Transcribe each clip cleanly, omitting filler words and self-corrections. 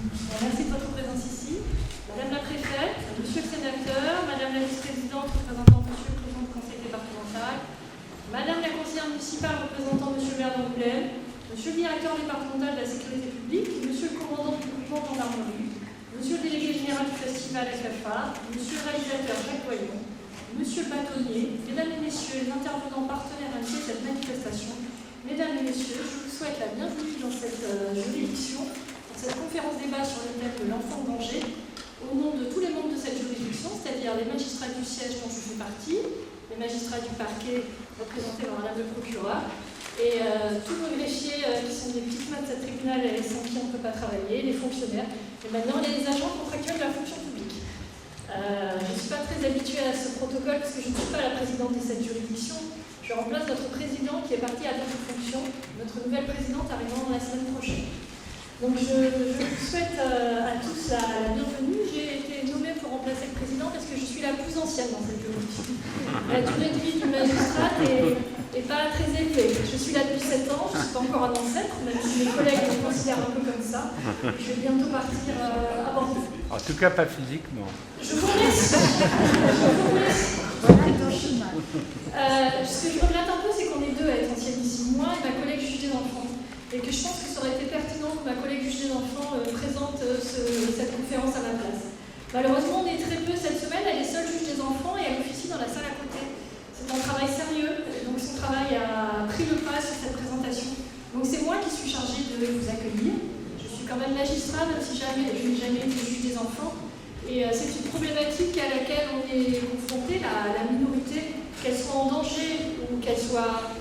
Merci de votre présence ici. Madame la préfète, monsieur le sénateur, madame la vice-présidente représentant monsieur le président du conseil départemental, madame la conseillère municipale représentant monsieur le maire d'Angoulême, monsieur le directeur départemental de la sécurité publique, monsieur le commandant du groupement gendarmerie, monsieur le délégué général du festival SFA, monsieur le réalisateur Jacques Doyon, monsieur le bâtonnier, mesdames et messieurs les intervenants partenaires invités de cette manifestation, mesdames et messieurs, je vous souhaite la bienvenue dans cette juridiction, dans cette conférence débat sur le thème de l'enfant en danger, au nom de tous les membres de cette juridiction, c'est-à-dire les magistrats du siège dont je fais partie, les magistrats du parquet représentés par madame le procureur, et tous nos greffiers qui sont des petites mains de cette tribunal et sans qui on ne peut pas travailler, les fonctionnaires, et maintenant les agents contractuels de la fonction publique. Je ne suis pas très habituée à ce protocole parce que je ne suis pas la présidente de cette juridiction. Je remplace notre président qui est parti à d'autres fonctions, notre nouvelle présidente arrivant la semaine prochaine. Donc je vous souhaite à tous la bienvenue. J'ai été nommée pour remplacer le président parce que je suis la plus ancienne dans cette juridiction. La durée de vie du magistrat est pas très élevée. Je suis là depuis 7 ans, je ne suis pas encore un ancêtre, même si mes collègues me considèrent un peu comme ça. Je vais bientôt partir avant vous. En tout cas, pas physiquement. Je vous remercie. Ce que je regrette un peu, c'est qu'on est deux à être anciennes ici, moi et ma collègue juge des enfants. Et que je pense que ça aurait été pertinent que ma collègue juge des enfants présente cette conférence à ma place. Malheureusement, on est très peu cette semaine, elle est seule juge des enfants et elle officie dans la salle à côté. C'est un travail sérieux, donc son travail a pris le pas sur cette présentation. Donc c'est moi qui suis chargée de vous accueillir. Je suis quand même magistrat, même si je n'ai jamais été juge des enfants. Et c'est une problématique à laquelle on est confronté, la minorité, qu'elle soit en danger ou qu'elle soit...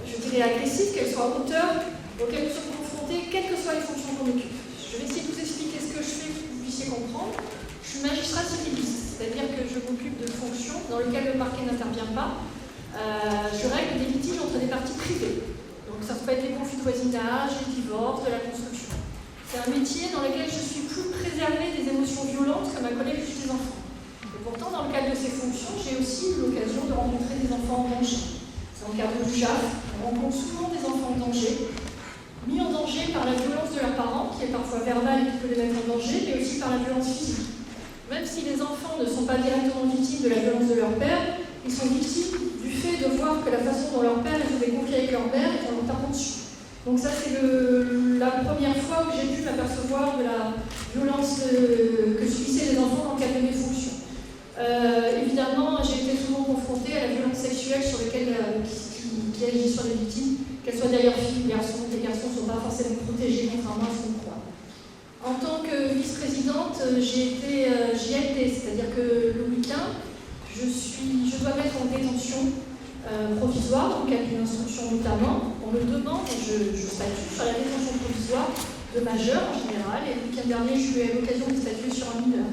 je dirais agressive, qu'elle soit auteur, auquel nous sommes confrontés, quelles que soient les fonctions qu'on occupe. Je vais essayer de vous expliquer ce que je fais pour que vous puissiez comprendre. Je suis magistrat civiliste, c'est-à-dire que je m'occupe de fonctions dans lesquelles le parquet n'intervient pas. Je règle des litiges entre des parties privées. Donc ça peut être des conflits de voisinage, des divorces, de la construction. C'est un métier dans lequel je suis plus préservée des émotions violentes que ma collègue juge des enfants. Et pourtant, dans le cadre de ces fonctions, j'ai aussi eu l'occasion de rencontrer des enfants en danger. Dans le cadre du JAF, on rencontre souvent des enfants en danger, mis en danger par la violence de leurs parents, qui est parfois verbale et qui peut les mettre en danger, mais aussi par la violence physique. Même si les enfants ne sont pas directement victimes de la violence de leur père, ils sont victimes du fait de voir que la façon dont leur père les avait confiés avec leur mère est en tapant dessus. Donc ça, c'est la première fois où j'ai pu m'apercevoir de la violence que subissaient les enfants dans le cadre de mes fonctions. Évidemment, j'ai été souvent confrontée à la violence sexuelle sur laquelle qui agit sur les victimes, qu'elles soient d'ailleurs filles ou garçons. Les garçons ne sont pas forcément protégés, contrairement à ce qu'on croit. En tant que vice-présidente, j'ai été JLT, c'est-à-dire que le week-end, je dois mettre en détention provisoire, dans le cadre d'une instruction notamment. On me demande, et je statue sur la détention provisoire de majeurs en général, et le week-end dernier, j'ai eu l'occasion de statuer sur un mineur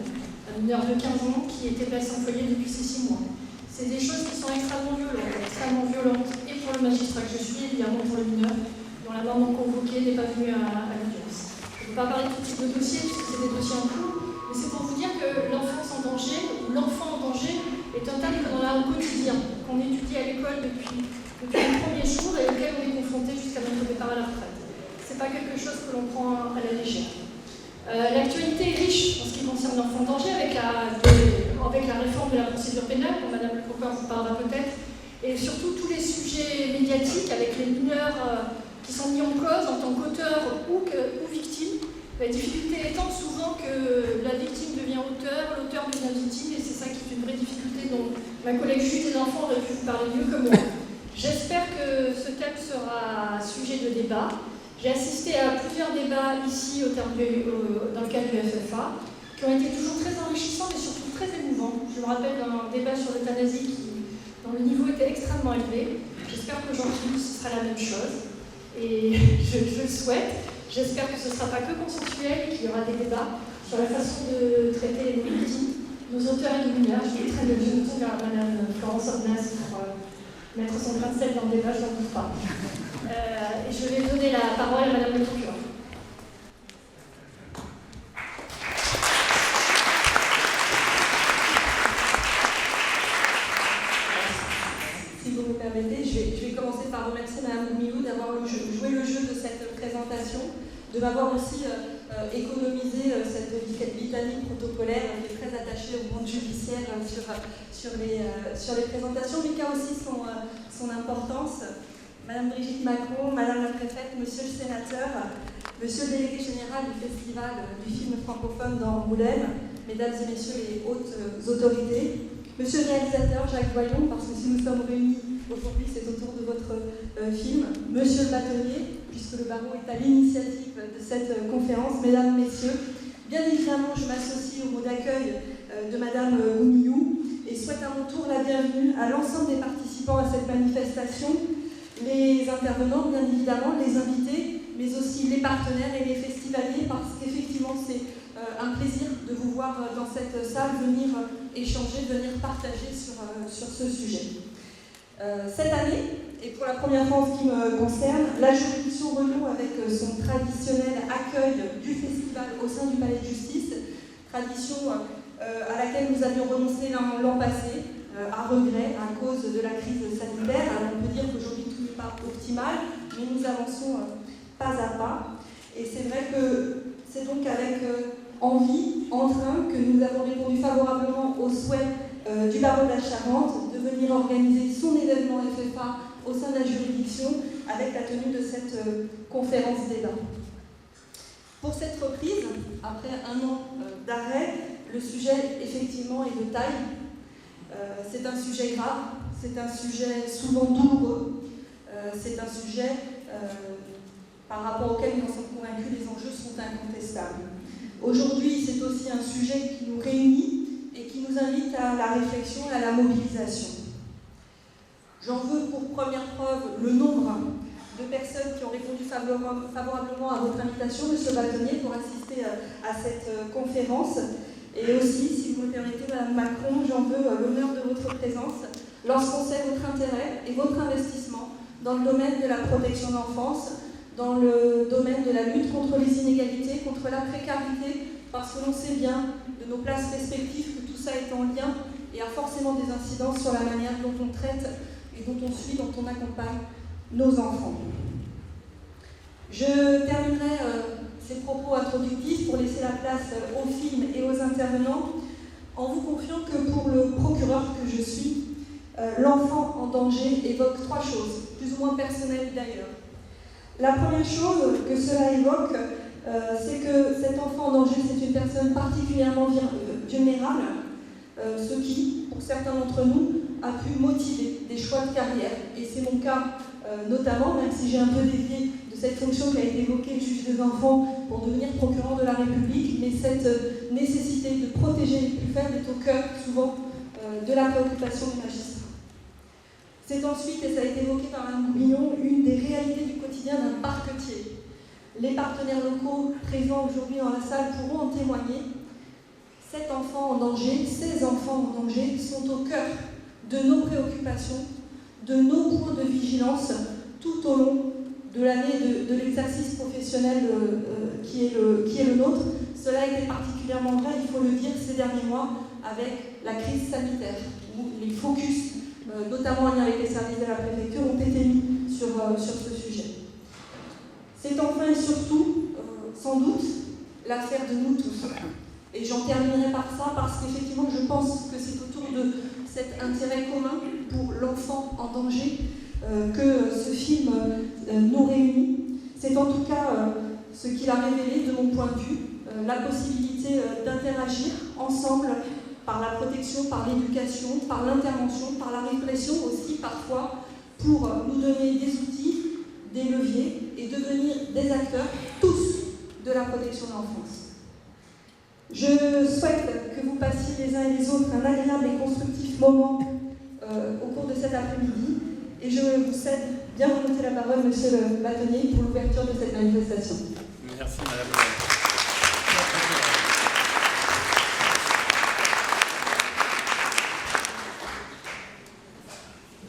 de 15 ans qui était placé en foyer depuis ces 6 mois. C'est des choses qui sont extrêmement violentes, et pour le magistrat que je suis, évidemment pour le mineur, dont la maman convoquée n'est pas venue à l'audience. Je ne peux pas parler de tout type de dossiers, puisque c'est des dossiers en cours, mais c'est pour vous dire que l'enfance en danger, ou l'enfant en danger, est un terme que l'on a au quotidien, qu'on étudie à l'école depuis le premier jour et auquel on est confronté jusqu'à notre départ à la retraite. Ce n'est pas quelque chose que l'on prend à la légère. L'actualité est riche en ce qui concerne l'enfant en danger avec la réforme de la procédure pénale, dont Madame le procureur vous parlera peut-être, et surtout tous les sujets médiatiques avec les mineurs qui sont mis en cause en tant qu'auteurs ou victimes. La difficulté étant souvent que la victime devient auteur, l'auteur devient victime, et c'est ça qui est une vraie difficulté dont ma collègue juge des enfants aurait pu vous parler mieux que moi. J'espère que ce thème sera sujet de débat. J'ai assisté à plusieurs débats ici dans le cadre du FFA, qui ont été toujours très enrichissants et surtout très émouvants. Je me rappelle d'un débat sur l'euthanasie dont le niveau était extrêmement élevé. J'espère qu'aujourd'hui ce sera la même chose. Et je le souhaite. J'espère que ce ne sera pas que consensuel et qu'il y aura des débats sur la façon de traiter nos victimes, nos auteurs et nos mineurs. Je me tourne vers Mme Florence Ornas pour mettre son grain de sel dans le débat, je n'en doute pas. Et je vais donner la parole à Mme le procureur. Si vous me permettez, je vais commencer par remercier Mme Milou d'avoir joué le jeu de cette présentation. de m'avoir aussi économisé cette litanie protocolaire. Elle est très attachée au monde judiciaire sur les présentations. Mika aussi son importance. Madame Brigitte Macron, Madame la préfète, Monsieur le sénateur, Monsieur le délégué général du Festival du film francophone d'Angoulême, Mesdames et Messieurs les hautes autorités, Monsieur le réalisateur Jacques Voyon, parce que si nous sommes réunis aujourd'hui, c'est autour de votre film, Monsieur le bâtonnier, puisque le barreau est à l'initiative de cette conférence, Mesdames, Messieurs, bien évidemment, je m'associe au mot d'accueil de Madame Oumiyou et souhaite à mon tour la bienvenue à l'ensemble des participants à cette manifestation, les intervenants, bien évidemment, les invités, mais aussi les partenaires et les festivaliers, parce qu'effectivement, c'est un plaisir de vous voir dans cette salle venir échanger, venir partager sur ce sujet. Cette année, et pour la première fois en ce qui me concerne, la juridiction renoue avec son traditionnel accueil du festival au sein du Palais de Justice, tradition à laquelle nous avions renoncé l'an passé, à regret, à cause de la crise sanitaire. Alors on peut dire qu'aujourd'hui tout n'est pas optimal, mais nous avançons pas à pas. Et c'est vrai que c'est donc avec envie, entrain, que nous avons répondu favorablement au souhait du barreau de la Charente de venir organiser son événement FFA au sein de la juridiction avec la tenue de cette conférence débat. Pour cette reprise, après un an d'arrêt, le sujet effectivement est de taille. C'est un sujet grave, c'est un sujet souvent douloureux, c'est un sujet par rapport auquel nous en sommes convaincus, les enjeux sont incontestables. Aujourd'hui, c'est aussi un sujet qui nous réunit et qui nous invite à la réflexion et à la mobilisation. J'en veux pour première preuve le nombre de personnes qui ont répondu favorablement à votre invitation, Monsieur Bâtonnier, pour assister à cette conférence. Et aussi, si vous me permettez, Madame Macron, j'en veux l'honneur de votre présence lorsqu'on sait votre intérêt et votre investissement dans le domaine de la protection de l'enfance, dans le domaine de la lutte contre les inégalités, contre la précarité, parce que l'on sait bien de nos places respectives que tout ça est en lien et a forcément des incidences sur la manière dont on traite et dont on suit, dont on accompagne nos enfants. Je terminerai ces propos introductifs pour laisser la place aux films et aux intervenants en vous confiant que pour le procureur que je suis, l'enfant en danger évoque trois choses, plus ou moins personnelles d'ailleurs. La première chose que cela évoque, c'est que cet enfant en danger, c'est une personne particulièrement vulnérable, ce qui, pour certains d'entre nous, a pu motiver des choix de carrière. Et c'est mon cas notamment, même si j'ai un peu dévié de cette fonction qui a été évoquée, juge des enfants, pour devenir procureur de la République, mais cette nécessité de protéger les plus faibles est au cœur, souvent, de la préoccupation des magistrats. C'est ensuite, et ça a été évoqué par Mme Goubillon, une des réalités du quotidien d'un parquetier. Les partenaires locaux présents aujourd'hui dans la salle pourront en témoigner. Cet enfant en danger, ces enfants en danger sont au cœur de nos préoccupations, de nos points de vigilance tout au long de l'année de l'exercice professionnel qui est le nôtre. Cela a été particulièrement vrai, il faut le dire, ces derniers mois avec la crise sanitaire, où les focus, notamment en lien avec les services de la préfecture, ont été mis sur ce sujet. C'est enfin et surtout, sans doute, l'affaire de nous tous. Et j'en terminerai par ça, parce qu'effectivement, je pense que c'est autour de cet intérêt commun pour l'enfant en danger que ce film nous réunit. C'est en tout cas ce qu'il a révélé, de mon point de vue, la possibilité d'interagir ensemble par la protection, par l'éducation, par l'intervention, par la répression aussi parfois, pour nous donner des outils, des leviers et devenir des acteurs, tous, de la protection de l'enfance. Je souhaite que vous passiez les uns et les autres un agréable et constructif moment au cours de cet après-midi et je vous cède bien volontiers la parole, Monsieur le Bâtonnier, pour l'ouverture de cette manifestation. Merci, Madame.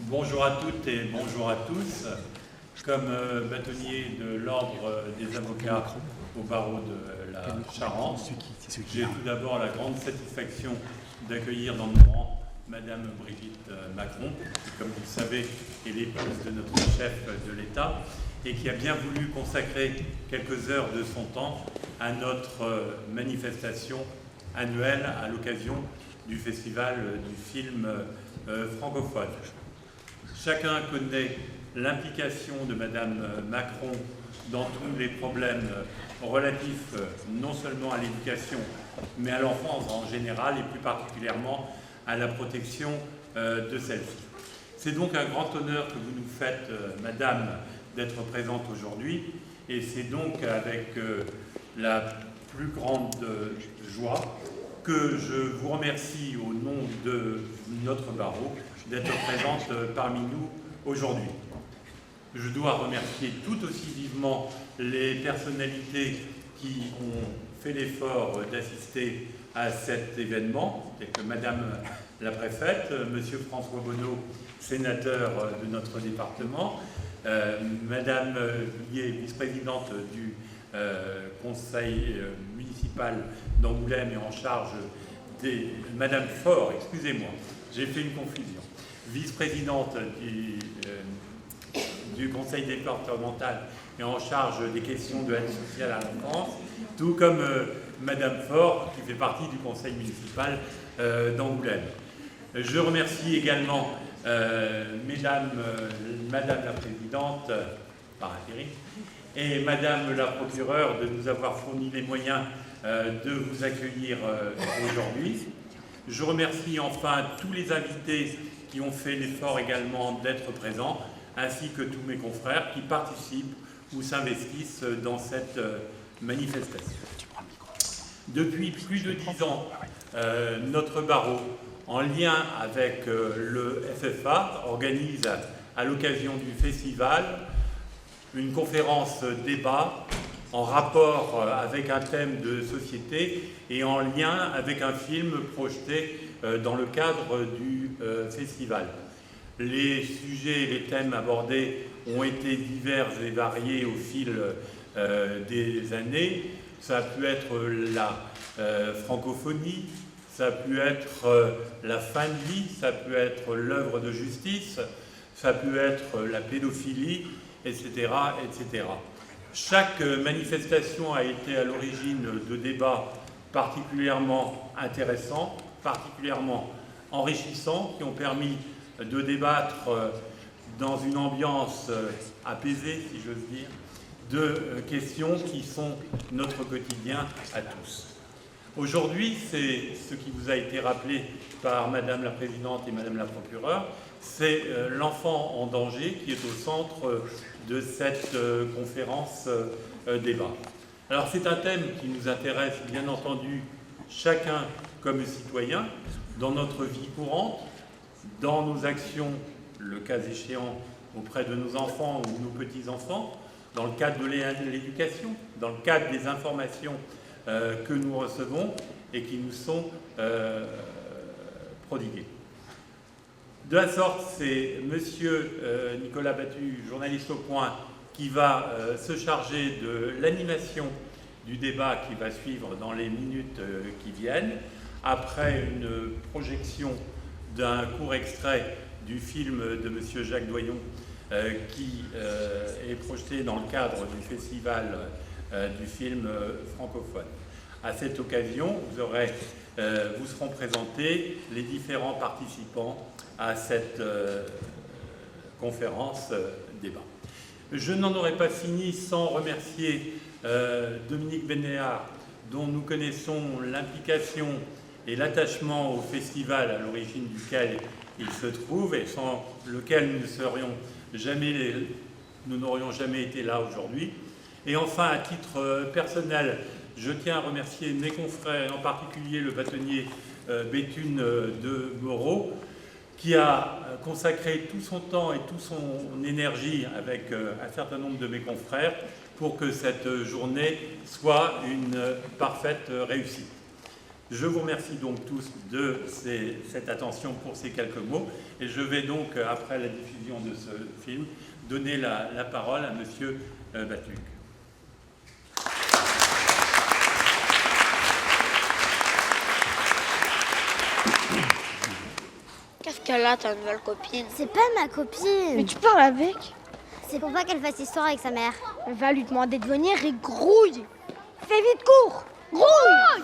Bonjour à toutes et bonjour à tous. Comme bâtonnier de l'Ordre des avocats au barreau de la Charente, j'ai tout d'abord la grande satisfaction d'accueillir dans nos rangs Madame Brigitte Macron, qui, comme vous le savez, est l'épouse de notre chef de l'État, et qui a bien voulu consacrer quelques heures de son temps à notre manifestation annuelle à l'occasion du Festival du film francophone. Chacun connaît l'implication de Madame Macron dans tous les problèmes relatifs non seulement à l'éducation, mais à l'enfance en général et plus particulièrement à la protection de celle-ci. C'est donc un grand honneur que vous nous faites, Madame, d'être présente aujourd'hui, et c'est donc avec la plus grande joie que je vous remercie au nom de notre barreau d'être présente parmi nous aujourd'hui. Je dois remercier tout aussi vivement les personnalités qui ont fait l'effort d'assister à cet événement, tels que Madame la préfète, Monsieur François Bonneau, sénateur de notre département, Madame Villiers, vice-présidente du conseil municipal d'Angoulême et en charge des... Madame Faure, excusez-moi, j'ai fait une confusion, vice-présidente du conseil départemental et en charge des questions de l'aide sociale à l'enfance, tout comme Madame Faure, qui fait partie du conseil municipal d'Angoulême. Je remercie également Madame la Présidente, par intérim, et Madame la Procureure de nous avoir fourni les moyens de vous accueillir aujourd'hui. Je remercie enfin tous les invités qui ont fait l'effort également d'être présents, ainsi que tous mes confrères qui participent ou s'investissent dans cette manifestation. Depuis plus de 10 ans, notre barreau, en lien avec le FFA, organise à l'occasion du festival une conférence débat en rapport avec un thème de société et en lien avec un film projeté dans le cadre du festival. Les sujets et les thèmes abordés ont été divers et variés au fil des années. Ça a pu être la francophonie, ça a pu être la fin de vie, ça a pu être l'œuvre de justice, ça a pu être la pédophilie, etc., etc. Chaque manifestation a été à l'origine de débats particulièrement intéressants, particulièrement enrichissants, qui ont permis de débattre dans une ambiance apaisée, si j'ose dire, de questions qui sont notre quotidien à tous. Aujourd'hui, c'est ce qui vous a été rappelé par Madame la Présidente et Madame la Procureure, c'est l'enfant en danger qui est au centre de cette conférence débat. Alors c'est un thème qui nous intéresse bien entendu chacun comme citoyen dans notre vie courante, dans nos actions, le cas échéant, auprès de nos enfants ou de nos petits-enfants, dans le cadre de l'éducation, dans le cadre des informations que nous recevons et qui nous sont prodiguées. De la sorte, c'est Monsieur Nicolas Battu, journaliste au Point, qui va se charger de l'animation du débat qui va suivre dans les minutes qui viennent, après une projection d'un court extrait du film de Monsieur Jacques Doyon qui est projeté dans le cadre du festival du film francophone. À cette occasion, vous seront présentés les différents participants à cette conférence débat. Je n'en aurais pas fini sans remercier Dominique Bénéard, dont nous connaissons l'implication et l'attachement au festival à l'origine duquel il se trouve et sans lequel nous n'aurions jamais été là aujourd'hui. Et enfin, à titre personnel, je tiens à remercier mes confrères, en particulier le bâtonnier Béthune de Moreau, qui a consacré tout son temps et toute son énergie avec un certain nombre de mes confrères pour que cette journée soit une parfaite réussite. Je vous remercie donc tous de cette attention pour ces quelques mots et je vais donc, après la diffusion de ce film, donner la parole à Monsieur Battu. Qu'est-ce qu'elle a, ta nouvelle copine? C'est pas ma copine. Mais tu parles avec? C'est pour pas qu'elle fasse histoire avec sa mère. Va lui demander de venir et grouille. Fais vite, cours. Grouille.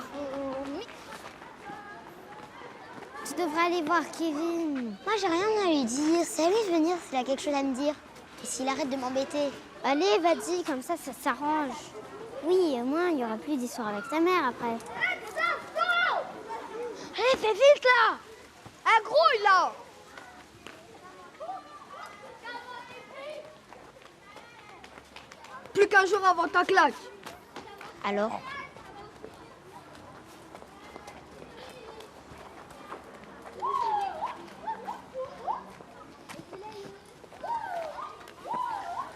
Tu devrais aller voir Kevin. Moi, j'ai rien à lui dire. C'est à lui de venir s'il a quelque chose à me dire. Et s'il arrête de m'embêter. Allez, vas-y, comme ça s'arrange. Oui, au moins, il y aura plus d'histoire avec sa mère après. Allez, fais vite, là. Un grouille, là. Plus qu'un jour avant ta claque. Alors?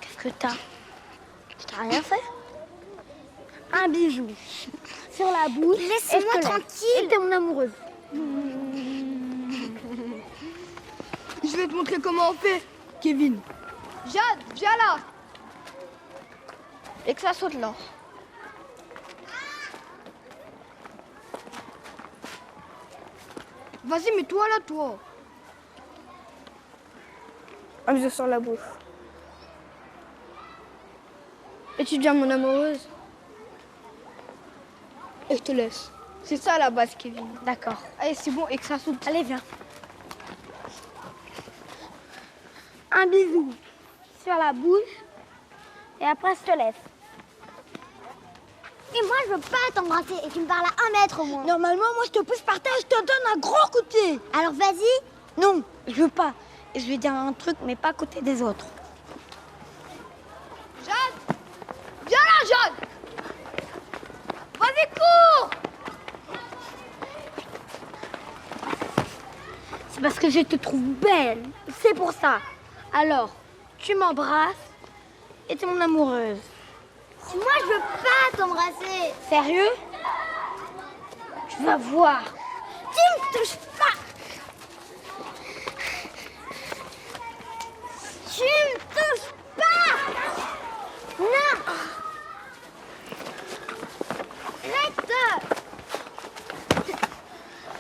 Qu'est-ce que t'as? T'as rien fait? Un bijou sur la bouche. Laissez-moi tranquille. Et t'es mon amoureuse. Je vais te montrer comment on fait, Kevin. Jade, viens là. Et que ça saute là. Vas-y, mets-toi là, toi. Un bisou sur la bouche. Et tu deviens mon amoureuse. Et je te laisse. C'est ça la base, Kevin. D'accord. Allez, c'est bon, et que ça saute. Allez, viens. Un bisou sur la bouche. Et après, je te laisse. Et moi, je veux pas t'embrasser et tu me parles à 1 mètre au moins. Normalement, moi, je te pousse par terre et je te donne un gros coup de pied. Alors vas-y. Non, je veux pas. Et je vais dire un truc, mais pas à côté des autres. Jade! Viens là, Jade! Vas-y, cours! C'est parce que je te trouve belle. C'est pour ça. Alors, tu m'embrasses et t'es mon amoureuse. Moi, je veux pas t'embrasser. Sérieux? Tu vas voir. Tu me touches pas! Tu me touches pas. Non. Arrête.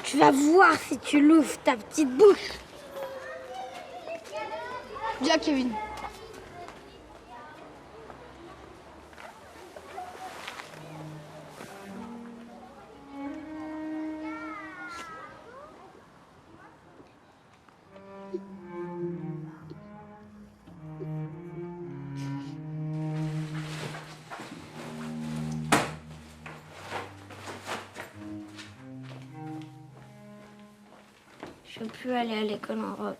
Tu vas voir si tu l'ouvres ta petite bouche. Viens, Kevin. Je veux plus aller à l'école en robe.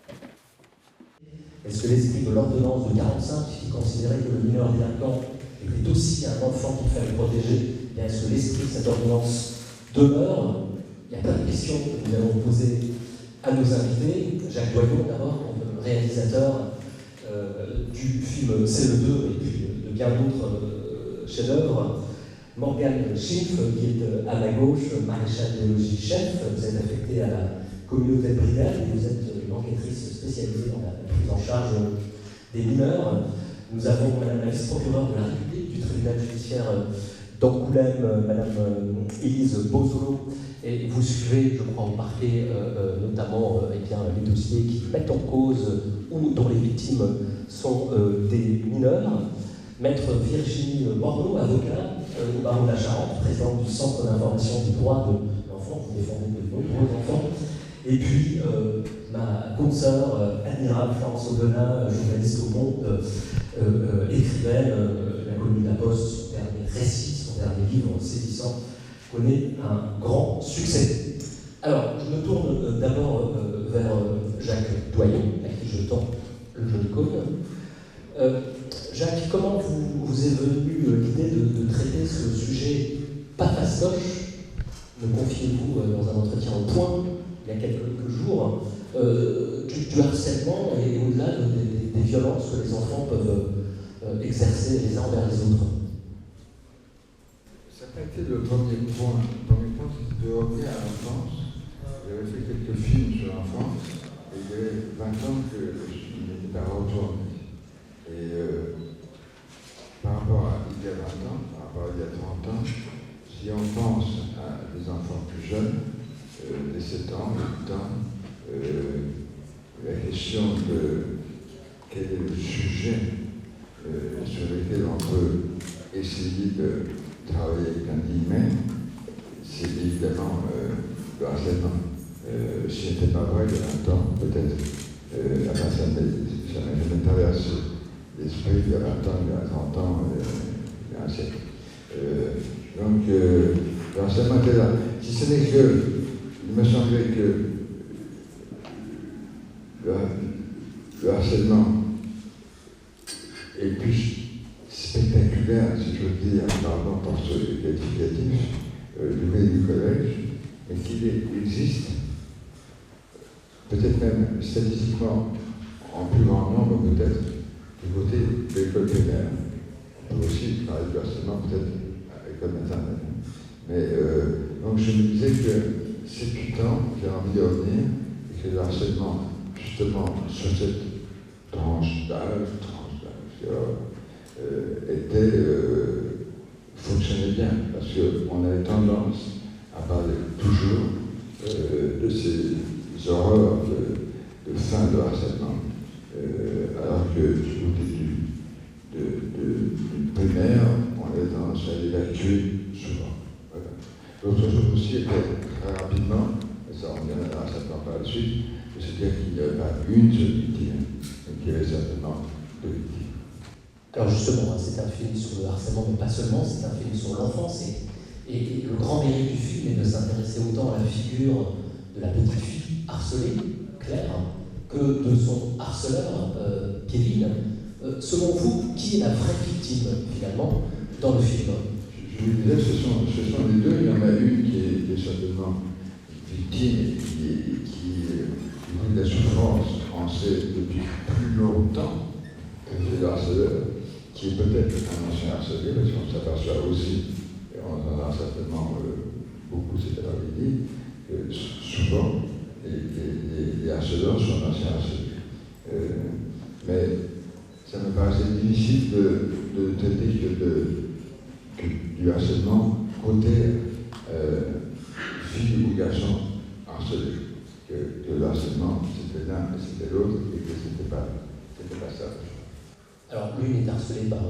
Est-ce que l'esprit de l'ordonnance de 45, qui considérait que le mineur délinquant était aussi un enfant qu'il fallait protéger, bien est-ce que l'esprit de cette ordonnance demeure? Il y a plein de questions que nous allons poser à nos invités. Jacques Doyon, d'abord, réalisateur du film C'est le 2 et puis de bien d'autres chefs-d'œuvre. Morgane Schiff, qui est à ma gauche, maréchal des logis chef. Vous êtes affecté à la communauté de brigade et vous êtes une enquêtrice spécialisée dans la prise en charge des mineurs. Nous avons Madame la vice-procureure de la République du tribunal judiciaire d'Angoulême, Madame Élise Bozolo, et vous suivez, je crois, au parquet notamment les dossiers qui mettent en cause ou dont les victimes sont des mineurs. Maître Virginie Morneau, avocat au barreau de la Charente, présidente du Centre d'information du droit de l'enfant, vous défendez de nombreux enfants. Et puis ma consoeur admirable Florence Aubenas, journaliste au Monde, écrivaine, la connue de la Poste, son dernier récit, son dernier livre saisissant, connaît un grand succès. Alors, je me tourne d'abord vers Jacques Doyon, à qui je tends le joli cône. Jacques, comment vous est venue l'idée de traiter ce sujet pas fastoche? Me confiez-vous dans un entretien au Point, il y a quelques jours, du harcèlement et au-delà des violences que les enfants peuvent exercer les uns envers les autres? Ça n'a pas été le premier point. Le premier point, c'était de revenir à l'enfance. J'avais fait quelques films sur l'enfance et il y avait 20 ans que je n'étais pas retourné. Et par rapport à il y a 20 ans, par rapport à il y a 30 ans, si on pense à des enfants plus jeunes, des 7 ans, 8 ans, la question de quel est le sujet sur lesquels on peut essayer de travailler avec un guillemet, c'est évidemment le harcèlement. Si ce n'était pas vrai il y a 20 ans, peut-être, enfin, ça m'a jamais traversé l'esprit il y a 20 ans, il y a 30 ans, il y a un siècle. Donc, le harcèlement était là. Si ce n'est que, il me semblait que le harcèlement est plus spectaculaire, si je veux dire, pardon pour ce qualificatif, du côté du collège, mais qu'il existe, peut-être même statistiquement, en plus grand nombre peut-être, du côté de l'école primaire. On peut aussi parler du harcèlement peut-être à l'école maternelle. Mais donc je me disais que c'est 8 ans, j'ai envie de revenir, et que le harcèlement, justement, sur cette tranche d'âge, fonctionnait bien, parce qu'on avait tendance à parler toujours de ces horreurs de fin de harcèlement, alors que du côté du primaire, on avait tendance à l'évacuer souvent. Voilà. L'autre chose aussi était très rapidement, et ça on reviendra certainement par la suite, c'est-à-dire qu'il n'y avait pas une seule victime, mais qu'il y avait certainement 2 victimes. Alors justement, c'est un film sur le harcèlement, mais pas seulement, c'est un film sur l'enfance. Et le grand mérite du film est de s'intéresser autant à la figure de la petite fille harcelée, Claire, que de son harceleur, Kevin. Selon vous, qui est la vraie victime, finalement, dans le film? Je vous disais, ce sont les deux. Il y en a une qui est certainement victime et qui vit de la souffrance, on sait depuis plus longtemps, que c'est le harceleur, qui est peut-être un ancien harcelé, parce qu'on s'aperçoit aussi, et on en a certainement beaucoup cet après-midi, que souvent les harceleurs sont anciens harcelés. Mais ça me paraissait difficile de traiter que du harcèlement côté fille ou garçon harcelé. Que le harcèlement c'était l'un et c'était l'autre et que c'était pas ça. Alors l'une est harcelée par un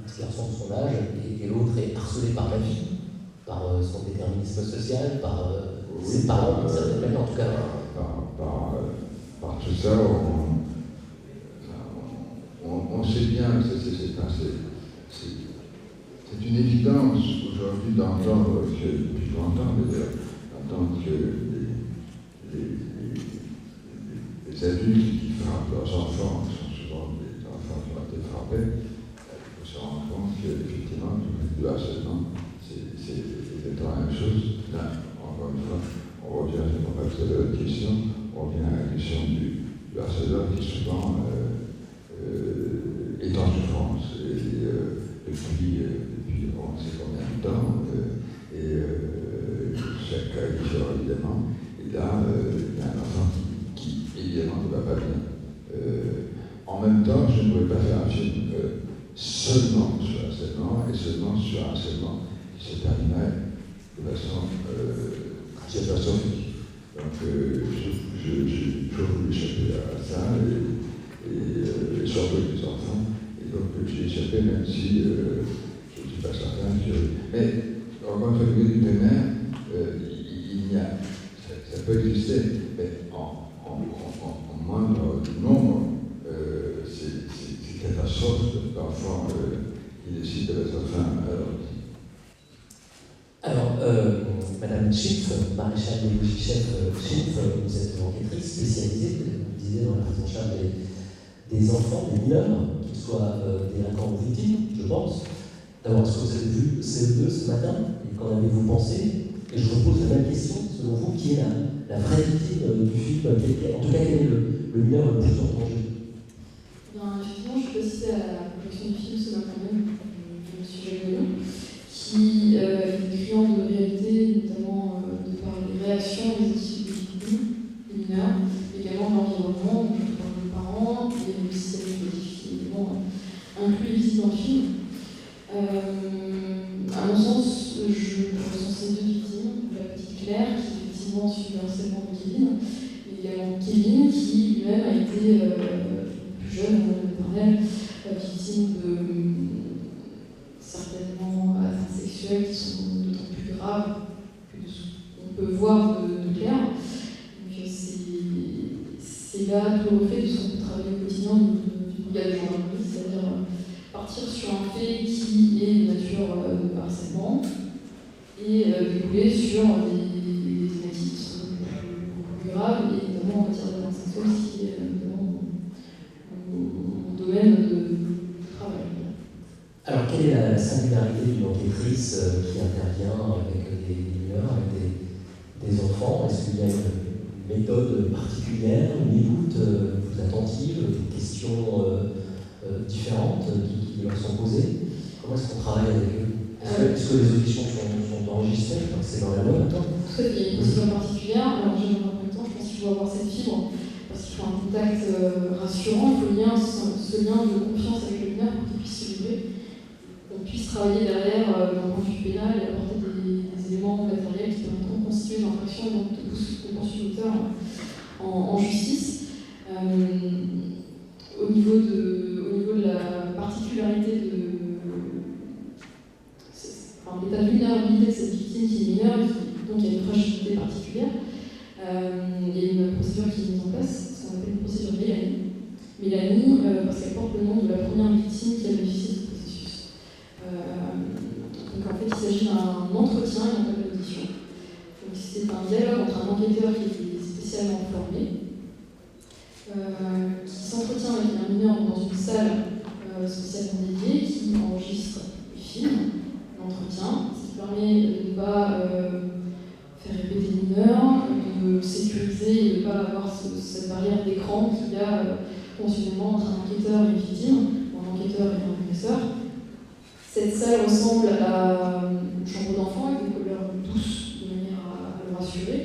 petit garçon de son âge et l'autre est harcelée par la vie, par son déterminisme social, par ses parents, d'une certaine manière en tout cas. Par tout ça, on sait bien, c'est une évidence aujourd'hui d'entendre que, depuis longtemps d'ailleurs, d'entendre que les adultes qui frappent leurs enfants sont souvent des enfants qui ont été frappés. Il faut se rendre compte qu'effectivement, le harcèlement, c'est exactement la même chose. Là, encore une fois, on revient, je ne sais pas que c'est la question, on revient à la question du harceleur qui souvent est en souffrance depuis on ne sait combien de temps, chaque cas est différent évidemment, et là il y a un enfant qui évidemment ne va pas bien. En même temps, je ne pouvais pas faire un film seulement sur harcèlement et seulement sur harcèlement qui se terminerait de façon catastrophique. Donc je voulais échapper à ça et surtout les enfants. Et donc j'ai échappé même si je ne suis pas certain que... Mais encore une fois, le du primaire, il y a... Ça peut exister, mais en moindre nombre, c'est catastrophe d'enfants qui décident de mettre fin à leur vie. Alors, Madame Schiff, maréchal des chef Schiff, vous êtes enquêtrice spécialisée, vous le disiez, dans la prise en charge des enfants, des mineurs, qu'ils soient délinquants ou victimes, je pense. D'abord, est-ce que vous avez vu CE2 ce matin et qu'en avez-vous pensé? Et je vous pose la même question, selon vous, qui est la vraie victime du film? En tout cas, quel est le mineur le plus en danger? Effectivement, je peux citer à la production du film ce matin même, de M. Jacquelin, qui est décriant de réalité, notamment de par les réactions des victimes, des mineurs, également l'environnement, donc je parle des parents, et aussi celle qui évidemment inclut les visites dans le film. À mon sens, je ressens ces 2 victimes, la petite Claire, qui effectivement suit le harcèlement de Kevin, et également Kevin, qui lui-même a été plus jeune, on en parlait, victime sexuelles qui sont d'autant plus graves que de ce qu'on peut voir de clair. Donc c'est là tout le fait de ce qu'on peut travailler au quotidien du brigade de gendarmerie, c'est-à-dire partir sur un fait qui est de nature de harcèlement et découler sur des thématiques qui sont beaucoup plus graves, et notamment en matière de violence sexuelle, qui est notamment mon domaine de travail. Alors, quelle est la singularité d'une enquêtrice qui intervient avec des mineurs, avec des enfants? Est-ce qu'il y a une méthode particulière, une écoute plus attentive, des questions différentes qui leur sont posées? Comment est-ce qu'on travaille avec eux? Est-ce que les auditions sont enregistrées? C'est dans la loi maintenant? Tout à fait, il y a une procédure particulière. Alors, déjà, dans un premier temps, je pense qu'il faut avoir cette fibre, parce qu'il faut un contact rassurant, il faut ce lien de confiance avec le mineur pour qu'il puisse se livrer, qu'on puisse travailler derrière d'un point de vue pénal et apporter des éléments matériels qui permettront de constituer une infraction et donc de poursuivre l'auteur en justice. Au niveau de la particularité de l'état de vulnérabilité de cette victime qui est mineure, donc il y a une fragilité particulière, il y a une procédure qui est mise en place, ce qu'on appelle une procédure Mélanie, parce qu'elle porte le nom de la première victime qui a bénéficié de ce processus. Donc en fait, il s'agit d'un entretien et non pas d'audition. Donc c'est un dialogue entre un enquêteur qui est spécialement formé, qui s'entretient avec un mineur dans une salle spécialement dédiée, qui enregistre et filme l'entretien, ce qui permet de ne pas faire répéter le mineur, de sécuriser et de ne pas avoir cette barrière d'écran qu'il y a consumément entre un enquêteur et une victime, ou un enquêteur et un agresseur. Cette salle ressemble à une chambre d'enfant avec des couleurs douces de manière à le rassurer,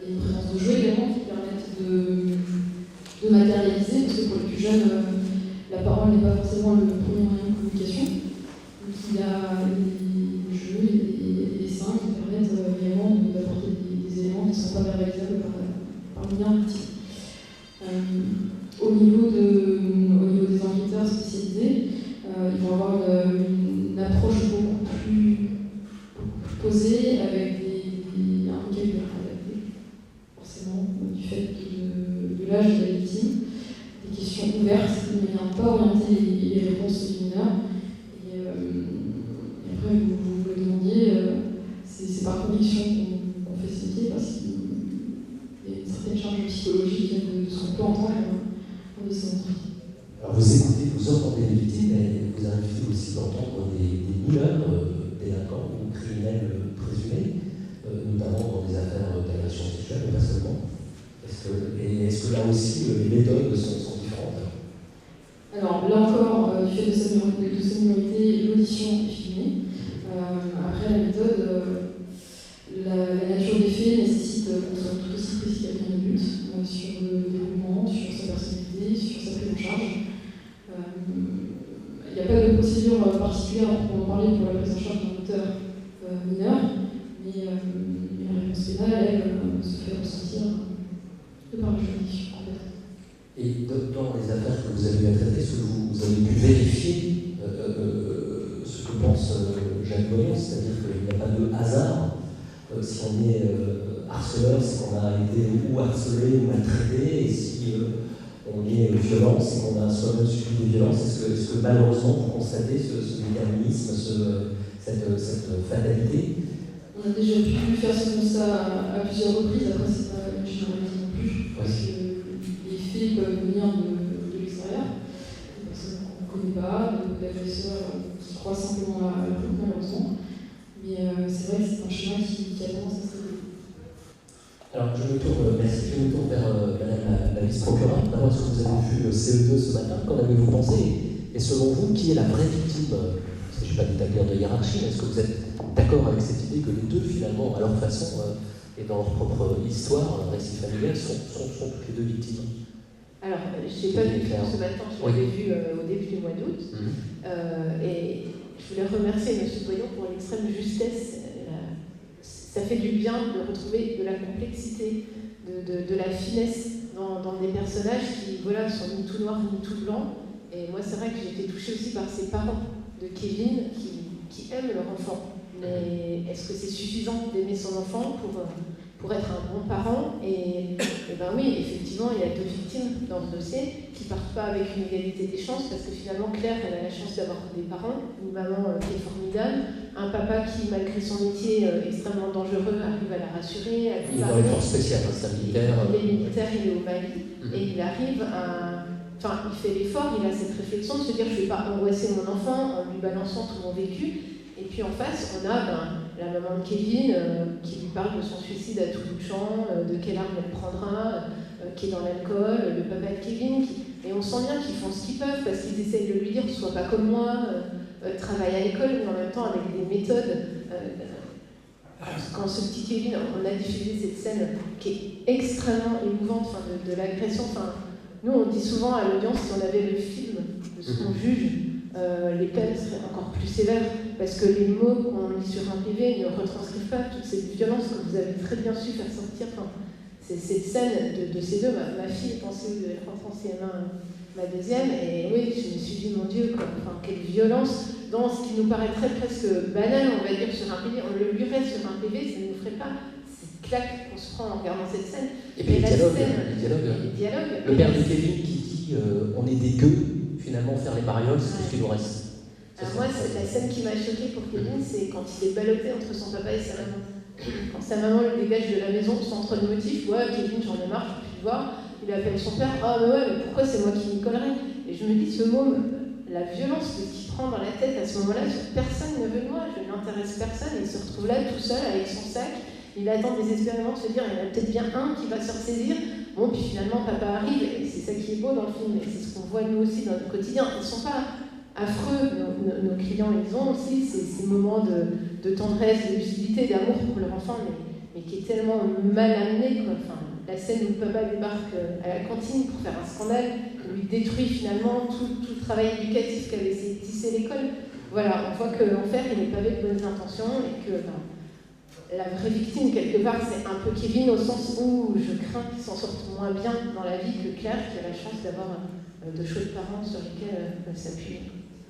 et une présence de jeux également qui permettent de matérialiser, parce que pour les plus jeunes, la parole n'est pas forcément le premier moyen de communication. Donc il y a les jeux et les dessins qui permettent également d'apporter des éléments qui ne sont pas réalisables par le mineur victime. Au niveau des enquêteurs spécialisés, ils vont avoir une approche beaucoup plus posée, avec un vocabulaire adapté, forcément, du fait de l'âge de la victime, des questions ouvertes, de manière à ne pas orienter les réponses du mineur. Et après, vous me le demandiez, c'est par conviction qu'on fait ce métier, parce qu'il y a une certaine charge psychologique de ce qu'on peut entendre de ces entretiens. Alors vous entendez les victimes, mais vous arrivez aussi d'entendre des mineurs, délinquants ou criminels présumés, notamment dans des affaires d'agression sexuelle, mais pas seulement. Est-ce que là aussi les méthodes sont différentes? Alors là encore, du fait de sa minorité, l'audition est filmée. Après la méthode, la nature des faits nécessite qu'on soit tout aussi précis qu'avec un but sur le déroulement, sur sa personnalité, sur sa prise en charge. Il n'y a pas de procédure particulière pour en parler pour la prise en charge d'un auteur mineur, mais la réponse pénale, elle, se fait ressentir de par la juridiction. Et dans les affaires que vous avez eu à traiter, est-ce que vous avez pu vérifier ce que pense Jacques Goyon, c'est-à-dire qu'il n'y a pas de hasard si on est harceleur, c'est qu'on a été ou harcelé ou maltraité, et si on est violent, c'est qu'on a soi-même subi des violences. Est-ce que malheureusement vous constatez ce déterminisme, cette fatalité? On a déjà pu faire ce constat à plusieurs reprises, après c'est pas une généralité non plus, parce que les faits peuvent venir de l'extérieur, des personnes qu'on ne connaît pas, d'agresseurs qui croient simplement à la faute malheureusement. Mais c'est vrai que c'est un chemin qui a tendance à se révéler. Alors je me tourne vers Madame la vice-procureure. D'abord, est-ce que vous avez vu CE2 ce matin? Qu'en avez-vous pensé? Et selon vous, qui est la vraie victime? Parce que je n'ai pas d'établir de hiérarchie, mais est-ce que vous êtes d'accord avec cette idée que les deux, finalement, à leur façon et dans leur propre histoire, récit familial, sont toutes les deux victimes? Alors, je n'ai pas vu ce matin, je l'avais vu au début du mois d'août. Et je voulais remercier M. Goyon pour l'extrême justesse. Ça fait du bien de retrouver de la complexité, de la finesse dans des personnages qui sont ni tout noirs ni tout blancs. Et moi, c'est vrai que j'ai été touchée aussi par ces parents de Kevin qui aiment leur enfant. Ils mais est-ce que c'est suffisant d'aimer son enfant pour être un bon parent? Et ben oui, effectivement, il y a 2 victimes dans ce dossier qui partent pas avec une égalité des chances, parce que finalement, Claire, elle a la chance d'avoir des parents, une maman qui est formidable, un papa qui, malgré son métier extrêmement dangereux, arrive à la rassurer. Il est dans les forces spéciales, c'est un militaire. Il est militaire, il est au Mali, et il arrive à... Enfin, il fait l'effort, il a cette réflexion de se dire, je vais pas angoisser mon enfant en lui balançant tout mon vécu. Et puis en face, on a la maman de Kevin qui lui parle de son suicide à tout bout de champ, de quelle arme elle prendra, qui est dans l'alcool, le papa de Kevin. Et on sent bien qu'ils font ce qu'ils peuvent parce qu'ils essayent de lui dire, sois pas comme moi, travaille à l'école, mais en même temps avec des méthodes. Quand ce petit Kevin, on a diffusé cette scène qui est extrêmement émouvante, de l'agression. Nous, on dit souvent à l'audience, si on avait le film de ce qu'on juge, les peines seraient encore plus sévères, parce que les mots qu'on lit sur un PV ne retranscrivent pas toute cette violence que vous avez très bien su faire sortir. C'est cette scène de ces deux. Ma fille pensait que devait rentrer en CM1, ma deuxième, et oui, je me suis dit, mon Dieu, quelle violence, dans ce qui nous paraîtrait presque banal, on va dire, sur un PV. On le lirait sur un PV, ça ne nous ferait pas cette claque qu'on se prend en regardant cette scène. Et puis les dialogues. Le père de Kevin qui dit on est des gueux, finalement faire les marioles, c'est tout ce qui nous reste. Moi, c'est la scène qui m'a choquée pour Kevin, c'est quand il est ballotté entre son papa et sa maman. Quand sa maman le dégage de la maison sans trop de motif, ouais, Kevin, j'en ai marre, je peux plus le voir. Il appelle son père, ah mais ouais, mais pourquoi c'est moi qui m'y collerai? Et je me dis, ce môme, la violence de ce qu'il prend dans la tête à ce moment-là, personne ne veut de moi, je n'intéresse personne, il se retrouve là tout seul avec son sac. Il attend désespérément de se dire, il y en a peut-être bien un qui va se ressaisir. Bon, puis finalement, papa arrive, et c'est ça qui est beau dans le film, et c'est ce qu'on voit nous aussi dans notre quotidien. Ils ne sont pas affreux, nos clients, ils ont aussi ces moments de tendresse, de lucidité, d'amour pour leur enfant, mais qui est tellement mal amené, quoi. La scène où papa débarque à la cantine pour faire un scandale, lui détruit finalement tout le travail éducatif qu'avait essayé de tisser l'école. Voilà, on voit que l'enfer, il n'est pas avec de bonnes intentions, et que... la vraie victime, quelque part, c'est un peu Kevin, au sens où je crains qu'il s'en sorte moins bien dans la vie que Claire, qui a la chance d'avoir de chouettes parents sur lesquels s'appuyer.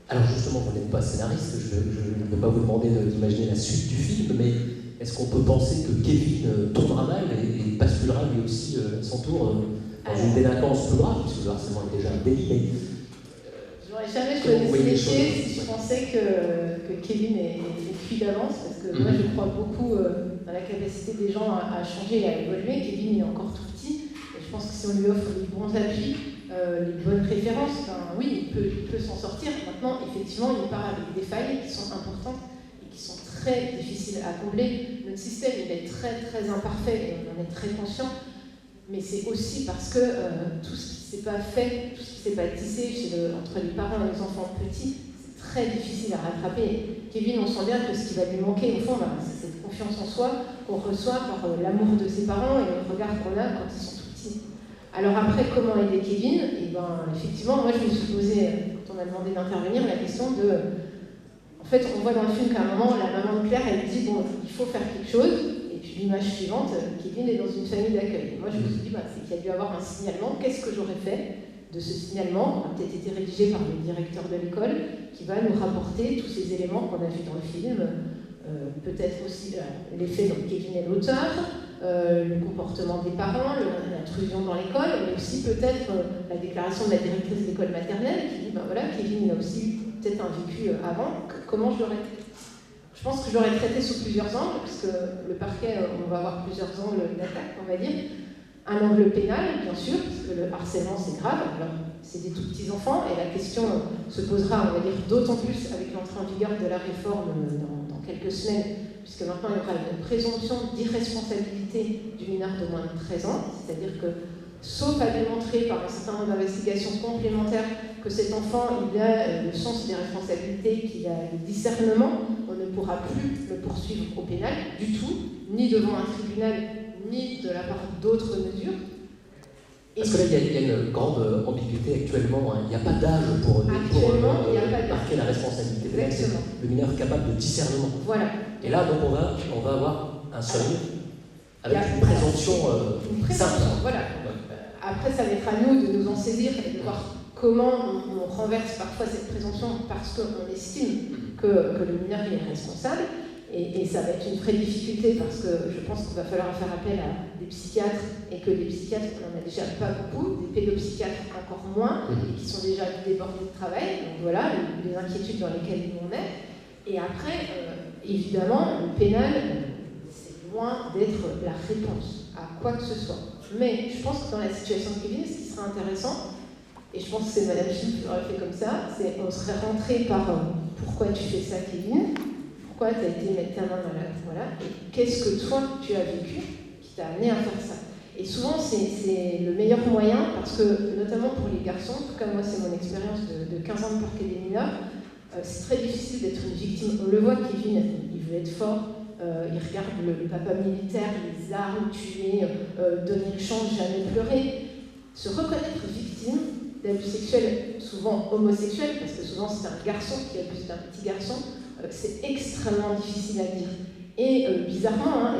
Alors justement, vous n'êtes pas scénariste, je ne vais pas vous demander d'imaginer la suite du film, mais est-ce qu'on peut penser que Kevin tournera mal et basculera lui aussi à son tour dans une délinquance plus grave, puisque le harcèlement est déjà un délit, mais... J'aurais jamais choisi ce métier si je pensais que Kevin est cuit d'avance, parce que moi je crois beaucoup dans la capacité des gens à changer et à évoluer. Kevin est encore tout petit, et je pense que si on lui offre les bons appuis, les bonnes références, oui, il peut s'en sortir. Maintenant, effectivement, il part avec des failles qui sont importantes et qui sont très difficiles à combler. Notre système, il est très très imparfait, et on en est très conscient. Mais c'est aussi parce que tout ce qui ne s'est pas fait, tout ce qui ne s'est pas tissé entre les parents et les enfants petits, c'est très difficile à rattraper. Kevin, on sent bien que ce qui va lui manquer, au fond, c'est cette confiance en soi qu'on reçoit par l'amour de ses parents et le regard qu'on a quand ils sont tout petits. Alors après, comment aider Kevin? Et effectivement, moi je me suis posé, quand on m'a demandé d'intervenir, la question de... En fait, on voit dans le film qu'à un moment, la maman de Claire, elle dit, bon, il faut faire quelque chose. Et puis l'image suivante, Kevin est dans une famille d'accueil. Et moi, je me suis dit, c'est qu'il y a dû avoir un signalement. Qu'est-ce que j'aurais fait de ce signalement, qui a peut-être été rédigé par le directeur de l'école, qui va nous rapporter tous ces éléments qu'on a vus dans le film. Peut-être aussi l'effet dont Kevin est l'auteur, le comportement des parents, l'intrusion dans l'école, mais aussi peut-être la déclaration de la directrice de l'école maternelle qui dit, voilà, Kevin il a aussi peut-être un vécu avant. Comment je l'aurais traité? Je pense que j'aurais traité sous plusieurs angles, parce que le parquet, on va avoir plusieurs angles d'attaque, on va dire. Un angle pénal, bien sûr, parce que le harcèlement, c'est grave. Alors, c'est des tout petits enfants, et la question se posera, on va dire, d'autant plus avec l'entrée en vigueur de la réforme dans quelques semaines, puisque maintenant, il y aura une présomption d'irresponsabilité du mineur de moins de 13 ans, c'est-à-dire que, sauf à démontrer par un certain nombre d'investigations complémentaires que cet enfant, il a le sens des responsabilités, qu'il a le discernement, on ne pourra plus le poursuivre au pénal du tout, ni devant un tribunal, ni de la part d'autres mesures. Parce que là, il y a une grande ambiguïté actuellement. Il n'y a pas d'âge pour marquer la responsabilité. Exactement. Le mineur capable de discernement. Voilà. Et là, donc, on va avoir un seuil avec une présomption simple. Voilà. Après, ça va être à nous de nous en saisir et de voir comment on renverse parfois cette présomption parce qu'on estime que le mineur est responsable. Et ça va être une vraie difficulté parce que je pense qu'il va falloir faire appel à des psychiatres et que les psychiatres, on n'en a déjà pas beaucoup, des pédopsychiatres encore moins, et qui sont déjà débordés de travail. Donc voilà les inquiétudes dans lesquelles on est. Et après, évidemment, le pénal, c'est loin d'être la réponse à quoi que ce soit. Mais je pense que dans la situation de Kevin, ce qui serait intéressant, et je pense que c'est Madame Chine qui l'aurait fait comme ça, c'est on serait rentré par pourquoi tu fais ça, Kevin ? Pourquoi tu as été mettre ta main dans la... Voilà. Et qu'est-ce que toi, tu as vécu qui t'a amené à faire ça? Et souvent, c'est le meilleur moyen, parce que, notamment pour les garçons, en tout cas moi, c'est mon expérience de 15 ans de parquet des mineurs, c'est très difficile d'être une victime. On le voit, Kevin, il veut être fort, il regarde le papa militaire, les armes, tuer, donner une chance, jamais pleurer. Se reconnaître victime d'abus sexuels, souvent homosexuels, parce que souvent c'est un garçon qui abuse d'un petit garçon, c'est extrêmement difficile à dire. Et bizarrement,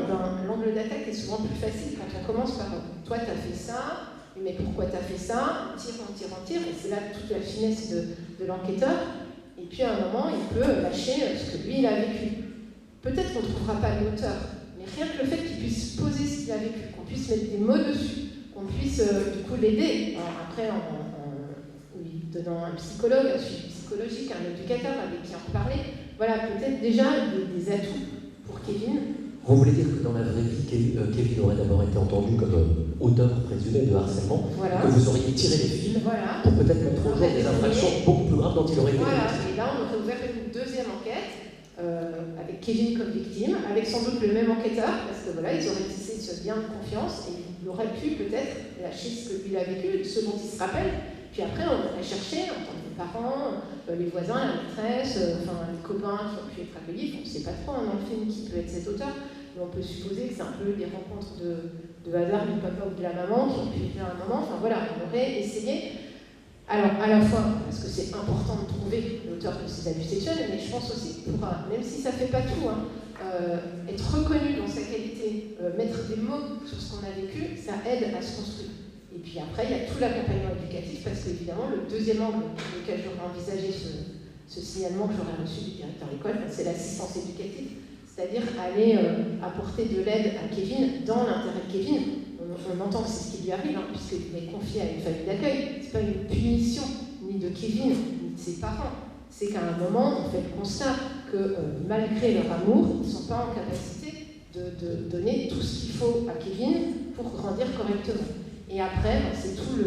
l'angle d'attaque est souvent plus facile quand on commence par « toi, tu as fait ça, mais pourquoi tu as fait ça ?» On tire, et c'est là toute la finesse de l'enquêteur. Et puis à un moment, il peut lâcher ce que lui, il a vécu. Peut-être qu'on ne trouvera pas l'auteur, mais rien que le fait qu'il puisse poser ce qu'il a vécu, qu'on puisse mettre des mots dessus, qu'on puisse du coup l'aider, après en lui donnant un psychologue, un suivi psychologique, un éducateur avec qui en reparler, voilà, peut-être déjà des atouts pour Kevin. Vous voulez dire que dans la vraie vie, Kevin aurait d'abord été entendu comme auteur présumé de harcèlement, voilà. Que vous auriez tiré les fils voilà. Pour peut-être mettre au jour des infractions beaucoup plus graves dont il aurait été voilà. victime. Et là, on aurait ouvert une deuxième enquête avec Kevin comme victime, avec sans doute le même enquêteur, parce que voilà, ils auraient tissé ce lien de confiance et il aurait pu peut-être lâcher ce que lui a vécu, ce dont il se rappelle. Puis après, on aurait cherché, en tant que parents, les voisins, la maîtresse, les copains qui ont pu être accueillis. On ne sait pas trop dans le film qui peut être cet auteur, mais on peut supposer que c'est un peu des rencontres de hasard du papa ou de la maman qui ont pu faire un moment. Enfin voilà, on aurait essayé. Alors, à la fois, parce que c'est important de trouver l'auteur de ces abus sexuels, mais je pense aussi pour, même si ça ne fait pas tout, être reconnu dans sa qualité, mettre des mots sur ce qu'on a vécu, ça aide à se construire. Et puis après, il y a tout l'accompagnement éducatif, parce qu'évidemment, le deuxième angle sur lequel j'aurais envisagé ce signalement que j'aurais reçu du directeur d'école, c'est l'assistance éducative, c'est-à-dire aller apporter de l'aide à Kevin dans l'intérêt de Kevin. On entend que c'est ce qui lui arrive, puisqu'il est confié à une famille d'accueil. Ce n'est pas une punition, ni de Kevin, ni de ses parents. C'est qu'à un moment, on fait le constat que malgré leur amour, ils ne sont pas en capacité de donner tout ce qu'il faut à Kevin pour grandir correctement. Et après, c'est tout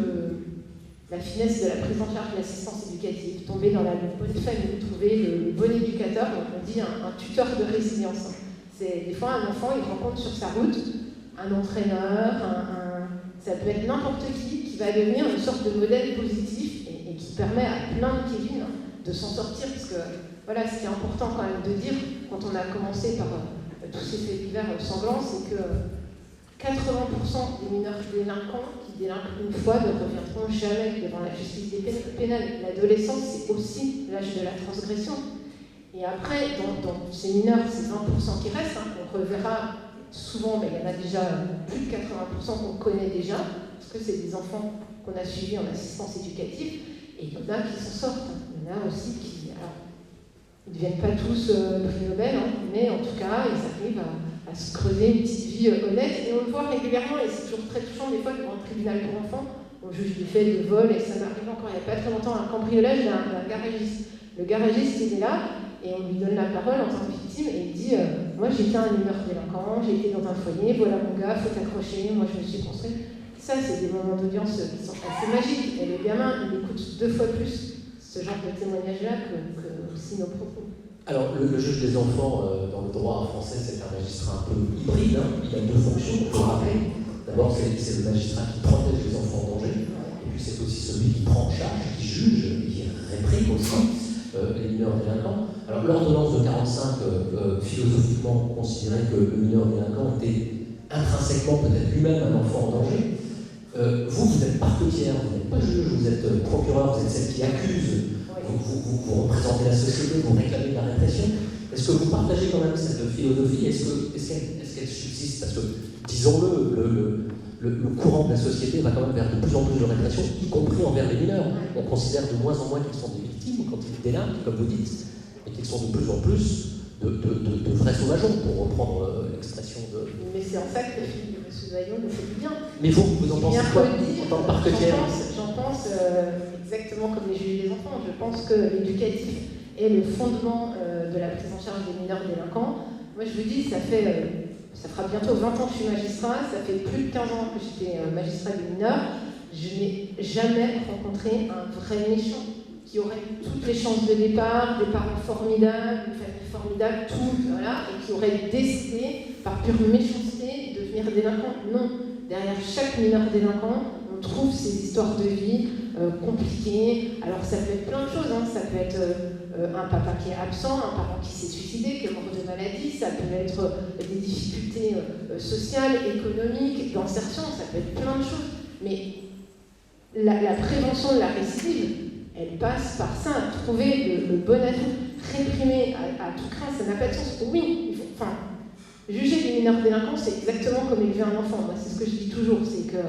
la finesse de la prise en charge de l'assistance éducative, tomber dans la bonne famille, trouver le bon éducateur, on dit un tuteur de résilience. C'est des fois un enfant, il rencontre sur sa route un entraîneur, ça peut être n'importe qui va devenir une sorte de modèle positif et qui permet à plein de Kevin de s'en sortir, parce que voilà, ce qui est important quand même de dire, quand on a commencé par tous ces faits divers sanglants, c'est que 80% des mineurs délinquants qui délinquent une fois ne reviendront jamais devant la justice pénale. L'adolescence, c'est aussi l'âge de la transgression. Et après, dans ces mineurs, ces 20% qui restent, on reverra souvent, mais il y en a déjà plus de 80% qu'on connaît déjà, parce que c'est des enfants qu'on a suivis en assistance éducative, et il y en a qui s'en sortent. Il y en a aussi qui... Alors, ils ne deviennent pas tous prix Nobel, mais en tout cas, ils arrivent à se creuser une petite vie honnête, et on le voit régulièrement, et c'est toujours très touchant, des fois, devant le tribunal pour enfants, on juge des faits de vol, et ça m'arrive encore il n'y a pas très longtemps, un cambriolage d'un garagiste. Le garagiste, il est là, et on lui donne la parole en tant que victime, et il dit moi j'étais un mineur délinquant, j'ai été dans un foyer, voilà mon gars, faut t'accrocher, moi je me suis construit. Ça, c'est des moments d'audience qui sont assez magiques, et le gamin, il écoute 2 fois plus ce genre de témoignage-là que aussi nos propos. Alors, le juge des enfants, dans le droit français, c'est un magistrat un peu hybride. Il a 2 fonctions, il faut le rappeler. D'abord, c'est le magistrat qui protège les enfants en danger, et puis c'est aussi celui qui prend en charge, qui juge, et qui réprime aussi les mineurs délinquants. Alors, l'ordonnance de 1945, philosophiquement, considérait que le mineur délinquant était intrinsèquement peut-être lui-même un enfant en danger. Vous êtes parquetière, vous n'êtes pas juge, vous êtes procureur, vous êtes celle qui accuse. Vous représentez la société, vous réclamez la répression. Est-ce que vous partagez quand même cette philosophie? Est-ce qu'elle subsiste? Parce que, disons-le, le courant de la société va quand même vers de plus en plus de répression, y compris envers les mineurs. On considère de moins en moins qu'ils sont des victimes quand ils délinquent, comme vous dites, et qu'ils sont de plus en plus de vrais sauvageons, pour reprendre l'expression de... Mais c'est en ça que le film de M. Vaillon le fait du bien. Mais vous en pensez quoi en tant que parquetière? J'en pense exactement comme les juges des enfants. Je pense que l'éducatif est le fondement de la prise en charge des mineurs délinquants. Moi, je vous dis, ça fera bientôt 20 ans que je suis magistrat, ça fait plus de 15 ans que j'étais magistrat des mineurs. Je n'ai jamais rencontré un vrai méchant qui aurait toutes les chances de départ, des parents formidables, une famille formidable, tout, voilà, et qui aurait décidé, par pure méchanceté, de devenir délinquant. Non. Derrière chaque mineur délinquant, on trouve ces histoires de vie compliquées. Alors ça peut être plein de choses, hein. Ça peut être un papa qui est absent, un parent qui s'est suicidé, qui est mort de maladie, ça peut être des difficultés sociales, économiques, d'insertion, ça peut être plein de choses. Mais la prévention de la récidive, elle passe par ça, trouver le bon atout, réprimer à tout craint, ça n'a pas de sens. Oui, juger les mineurs délinquants, c'est exactement comme élever un enfant. Moi, c'est ce que je dis toujours, c'est que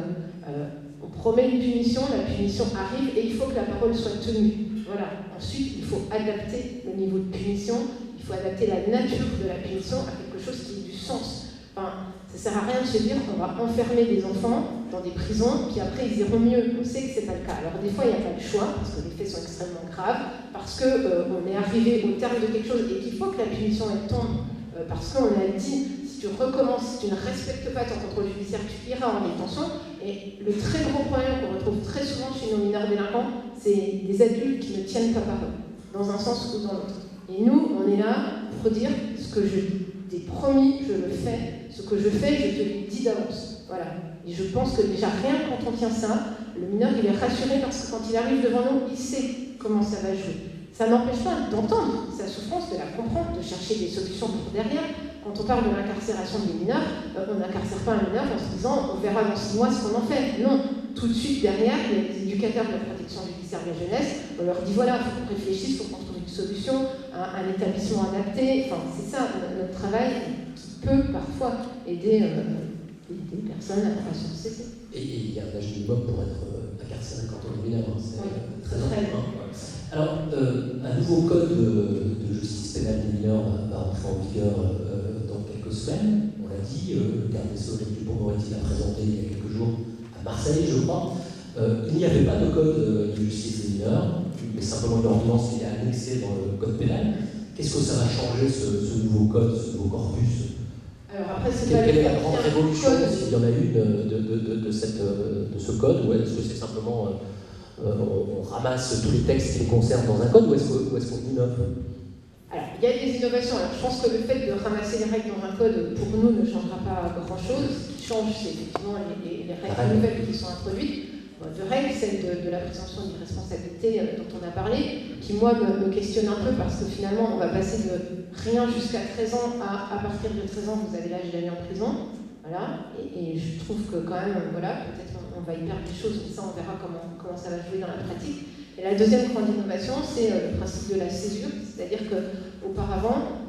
on promet une punition, la punition arrive et il faut que la parole soit tenue. Voilà. Ensuite, il faut adapter le niveau de punition, il faut adapter la nature de la punition à quelque chose qui ait du sens. Enfin, ça ne sert à rien de se dire qu'on va enfermer des enfants dans des prisons, puis après ils iront mieux. On sait que ce n'est pas le cas. Alors des fois, il n'y a pas le choix, parce que les faits sont extrêmement graves, parce qu'on est arrivé au terme de quelque chose et qu'il faut que la punition elle tombe, parce qu'on a dit, si tu recommences, si tu ne respectes pas ton contrôle judiciaire, tu iras en détention. Et le très gros problème qu'on retrouve très souvent chez nos mineurs délinquants, c'est des adultes qui ne tiennent pas parole, dans un sens ou dans l'autre. Et nous, on est là pour dire ce que je t'ai promis, je le fais. Ce que je fais, je te l'ai dit d'avance. Voilà. Et je pense que déjà, rien quand on tient ça, le mineur, il est rassuré parce que quand il arrive devant nous, il sait comment ça va jouer. Ça n'empêche pas d'entendre sa souffrance, de la comprendre, de chercher des solutions pour derrière. Quand on parle de l'incarcération des mineurs, on n'incarcère pas un mineur en se disant on verra dans 6 mois ce qu'on en fait. Non, tout de suite derrière, il y a les éducateurs de la protection judiciaire de la jeunesse, on leur dit voilà, il faut qu'on réfléchisse, il faut qu'on trouve une solution, un établissement adapté. Enfin, c'est ça notre travail qui peut parfois aider des personnes à s'en cesser. Et il y a un âge minimum pour être incarcéré quand on est mineur. C'est très important. Alors, un nouveau code de justice pénale des mineurs va entrer en vigueur dans quelques semaines. On l'a dit, le garde des Sceaux, Éric Dupond-Moretti l'a présenté il y a quelques jours à Marseille, je crois. Il n'y avait pas de code de justice des mineurs, mais simplement une ordonnance qui est annexée dans le code pénal. Qu'est-ce que ça va changer, ce nouveau code, ce nouveau corpus? Alors après, quelle est la grande révolution, s'il y en a une, de ce code, ou est-ce que c'est simplement on ramasse tous les textes qui les concernent dans un code, ou est-ce qu'on innove? Alors, il y a des innovations. Alors, je pense que le fait de ramasser les règles dans un code, pour nous, ne changera pas grand-chose. Ce qui change, c'est effectivement les règles nouvelles qui sont introduites. Deux règles, celle de la présomption d'irresponsabilité dont on a parlé, qui moi me questionne un peu parce que finalement on va passer de rien jusqu'à 13 ans à partir de 13 ans vous avez l'âge d'aller en prison, voilà, et je trouve que quand même, voilà, peut-être on va y perdre des choses, mais ça on verra comment ça va jouer dans la pratique. Et la deuxième grande innovation, c'est le principe de la césure, c'est-à-dire qu'auparavant,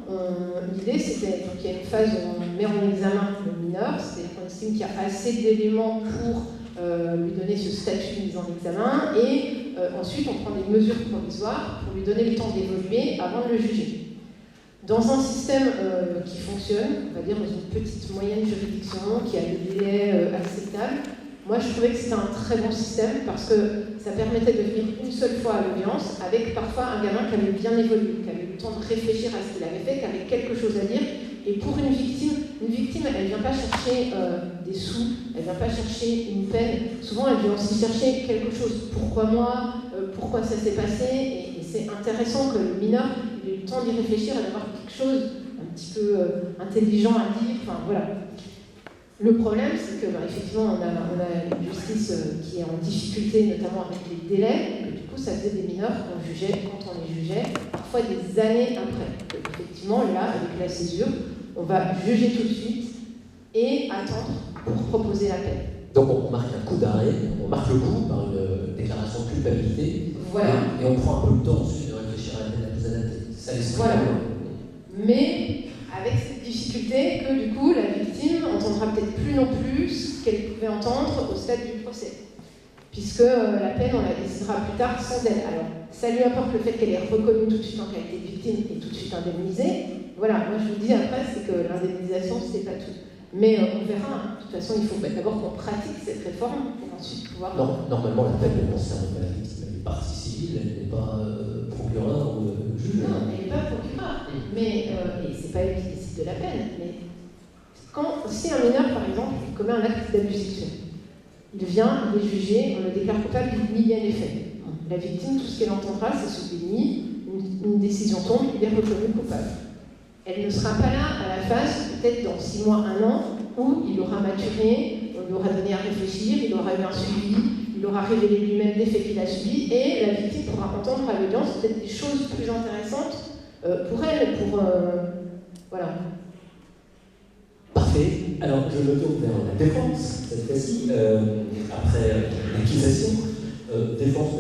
l'idée c'était qu'il y a une phase où on met en examen le mineur, c'est-à-dire qu'on estime qu'il y a assez d'éléments pour lui donner ce statut de mise en examen et ensuite on prend des mesures provisoires pour lui donner le temps d'évoluer avant de le juger. Dans un système qui fonctionne, on va dire dans une petite moyenne juridiction, qui a des délais acceptables, moi je trouvais que c'était un très bon système parce que ça permettait de venir une seule fois à l'audience avec parfois un gamin qui avait bien évolué, qui avait eu le temps de réfléchir à ce qu'il avait fait, qui avait quelque chose à dire. Et pour une victime, elle ne vient pas chercher des sous, elle ne vient pas chercher une peine. Souvent, elle vient aussi chercher quelque chose. Pourquoi moi? Pourquoi ça s'est passé? Et c'est intéressant que le mineur ait eu le temps d'y réfléchir et d'avoir quelque chose un petit peu intelligent à dire. Enfin, voilà. Le problème, c'est que effectivement, on a une justice qui est en difficulté, notamment avec les délais, et que du coup, ça faisait des mineurs qu'on jugeait quand on les jugeait, parfois des années après. Donc, effectivement, là, avec la césure, on va juger tout de suite et attendre pour proposer la peine. Donc, on marque un coup d'arrêt, on marque le coup par une déclaration de culpabilité, voilà. Et on prend un peu le temps ensuite de réfléchir à la peine la plus adaptée. Ça l'esprit. Voilà. Mais avec cette difficulté que du coup la victime n'entendra peut-être plus non plus ce qu'elle pouvait entendre au stade du procès. puisque la peine, on la décidera plus tard sans elle. Alors, ça lui apporte le fait qu'elle est reconnue tout de suite en qualité de victime et tout de suite indemnisée. Voilà, moi je vous dis après, c'est que l'indemnisation, c'est pas tout. Mais on verra. De toute façon, il faut d'abord qu'on pratique cette réforme pour ensuite pouvoir... Non, normalement, la peine ne concerne pas la victime, elle est partie civile, elle n'est pas procureur ou juge. Non, elle n'est pas procureur. Mais, et c'est pas elle qui décide de la peine. Mais si un mineur, par exemple, commet un acte d'abus sexuel, il vient, il est jugé, on le déclare coupable, il nie bien les faits. La victime, tout ce qu'elle entendra, c'est ce déni, une décision tombe, il est reconnu coupable. Elle ne sera pas là à la phase, peut-être dans 6 mois, 1 an, où il aura maturé, on lui aura donné à réfléchir, il aura eu un suivi, il aura révélé lui-même les faits qu'il a subis, et la victime pourra entendre à l'audience peut-être des choses plus intéressantes pour elle, voilà. Parfait. Alors, je me tourne vers la défense, cette fois-ci, après l'accusation. Défense,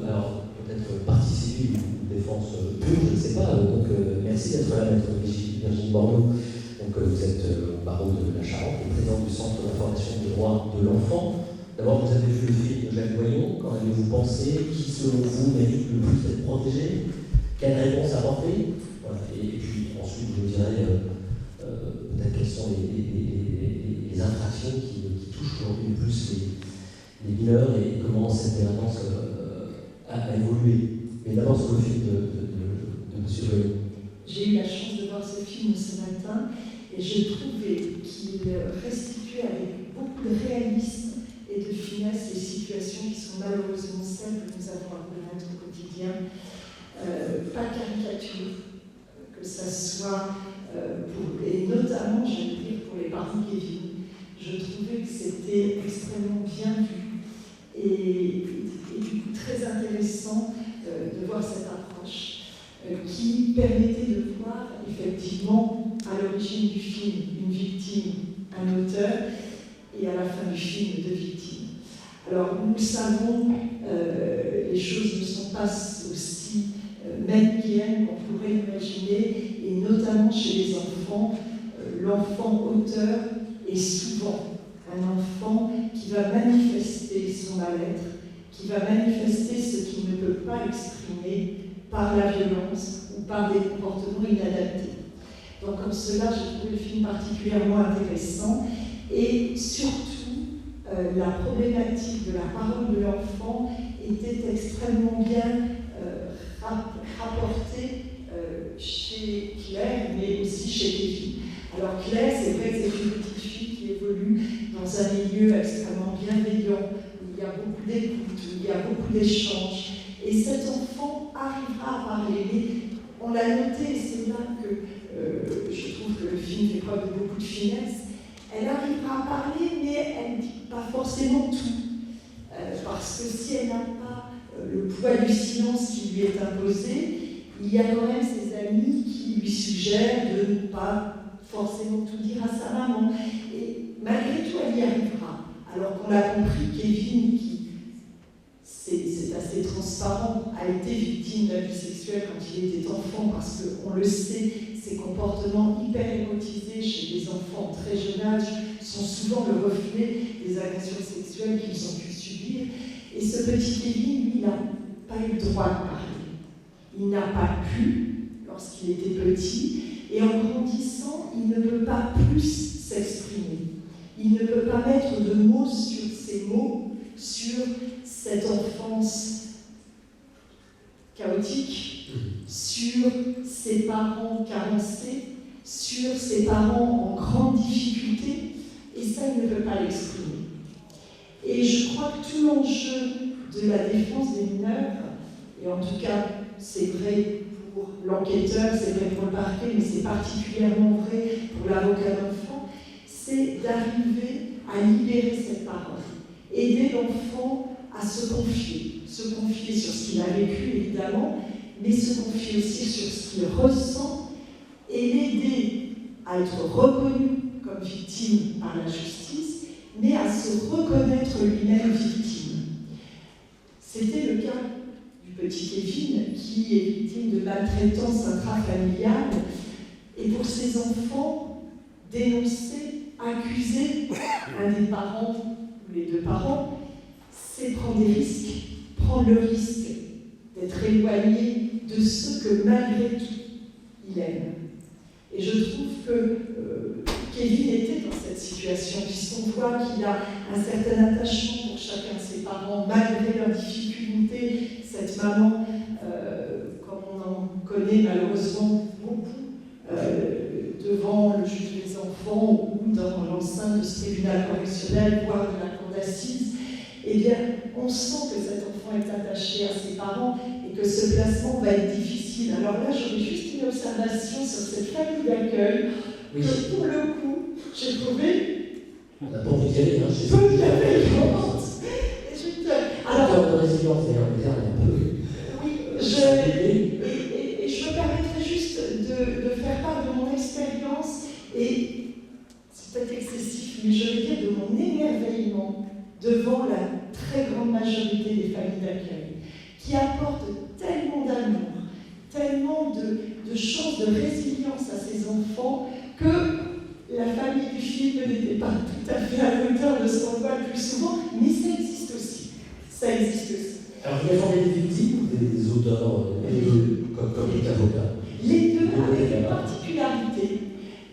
alors peut-être partie civile ou défense pure, je ne sais pas. Donc, merci d'être là, maître Virginie Borneau. Donc, vous êtes au barreau de la Charente, présidente du Centre d'information des droits de l'enfant. D'abord, vous avez vu le film de Jacques Doyon. Qu'en avez-vous pensé? Qui, selon vous, mérite le plus d'être protégé? Quelle réponse apporter? Voilà. Et puis, ensuite, je dirais peut-être quelles sont les infractions qui touchent aujourd'hui le plus les mineurs et comment cette délinquance a évolué. Mais d'abord sur le film de M. Doyon. J'ai eu la chance de voir ce film ce matin et je trouvais qu'il restituait avec beaucoup de réalisme et de finesse les situations qui sont malheureusement celles que nous avons à connaître au quotidien. Pas caricature, que ça soit, et notamment, je veux dire, pour les parents Kevin, je trouvais que c'était extrêmement bien vu et du coup très intéressant de voir cette approche qui permettait de voir effectivement à l'origine du film une victime, un auteur, et à la fin du film deux victimes. Alors nous le savons, les choses ne sont pas aussi manichéennes qu'on pourrait imaginer, et notamment chez les enfants, l'enfant auteur est souvent un enfant qui va manifester son mal-être, qui va manifester ce qu'il ne peut pas exprimer par la violence ou par des comportements inadaptés. Donc en cela, j'ai trouvé le film particulièrement intéressant et surtout, la problématique de la parole de l'enfant était extrêmement bien rapportée chez Claire, mais aussi chez Kevin. Alors Claire, c'est vrai que c'est une petite fille qui évolue dans un milieu extrêmement bienveillant, où il y a beaucoup d'écoute, où il y a beaucoup d'échanges, et cet enfant arrivera à parler. Mais on l'a noté, et c'est là que je trouve que le film fait preuve de beaucoup de finesse, elle arrivera à parler, mais elle ne dit pas forcément tout. Parce que si elle n'a pas le poids du silence qui lui est imposé, il y a quand même ses amis qui lui suggèrent de ne pas forcément tout dire à sa maman. Et malgré tout, elle y arrivera. Alors qu'on l'a compris, Kevin, qui, c'est assez transparent, a été victime d'abus sexuels quand il était enfant, parce qu'on le sait, ces comportements hyper émotisés chez des enfants très jeune âge sont souvent le reflet des agressions sexuelles qu'ils ont pu subir. Et ce petit Kevin, lui, n'a pas eu le droit de parler. Il n'a pas pu lorsqu'il était petit, et en grandissant, il ne peut pas plus s'exprimer. Il ne peut pas mettre de mots sur ces mots, sur cette enfance chaotique, sur ses parents carencés, sur ses parents en grande difficulté, et ça, il ne peut pas l'exprimer. Et je crois que tout l'enjeu de la défense des mineurs, et en tout cas, c'est vrai pour l'enquêteur, c'est vrai pour le parquet, mais c'est particulièrement vrai pour l'avocat d'enfant, c'est d'arriver à libérer cette parole, aider l'enfant à se confier sur ce qu'il a vécu évidemment, mais se confier aussi sur ce qu'il ressent et l'aider à être reconnu comme victime par la justice, mais à se reconnaître lui-même victime. C'était le cas du petit Kevin qui est victime de maltraitance intrafamiliale, et pour ses enfants, dénoncer, accuser un des parents ou les deux parents, c'est prendre des risques, prendre le risque d'être éloigné de ceux que malgré tout il aime. Et je trouve que Kevin était dans cette situation, puisqu'on voit qu'il a un certain attachement pour chacun de ses parents, malgré leurs difficultés. Cette maman, comme on en connaît malheureusement beaucoup, devant le juge des enfants ou dans l'enceinte de ce tribunal correctionnel, voire de la cour d'assises, eh bien, on sent que cet enfant est attaché à ses parents et que ce placement va être difficile. Alors là, j'aurais juste une observation sur cette famille d'accueil que, pour le coup, j'ai trouvé on n'a pas envie d'y aller, hein, chez peu bienveillante. Alors, de résilience, oui, je me permettrai juste de faire part de mon expérience, et c'est peut-être excessif, mais je vais dire de mon émerveillement devant la très grande majorité des familles d'accueil, qui apportent tellement d'amour, tellement de chances de résilience à ces enfants, que la famille du film n'était pas tout à fait à l'auteur de ce qu'on voit le plus souvent, mais ça existe aussi. Ça existe aussi. Alors, vous défendez des victimes ou des auteurs, comme les avocats? Les deux, avec une particularité,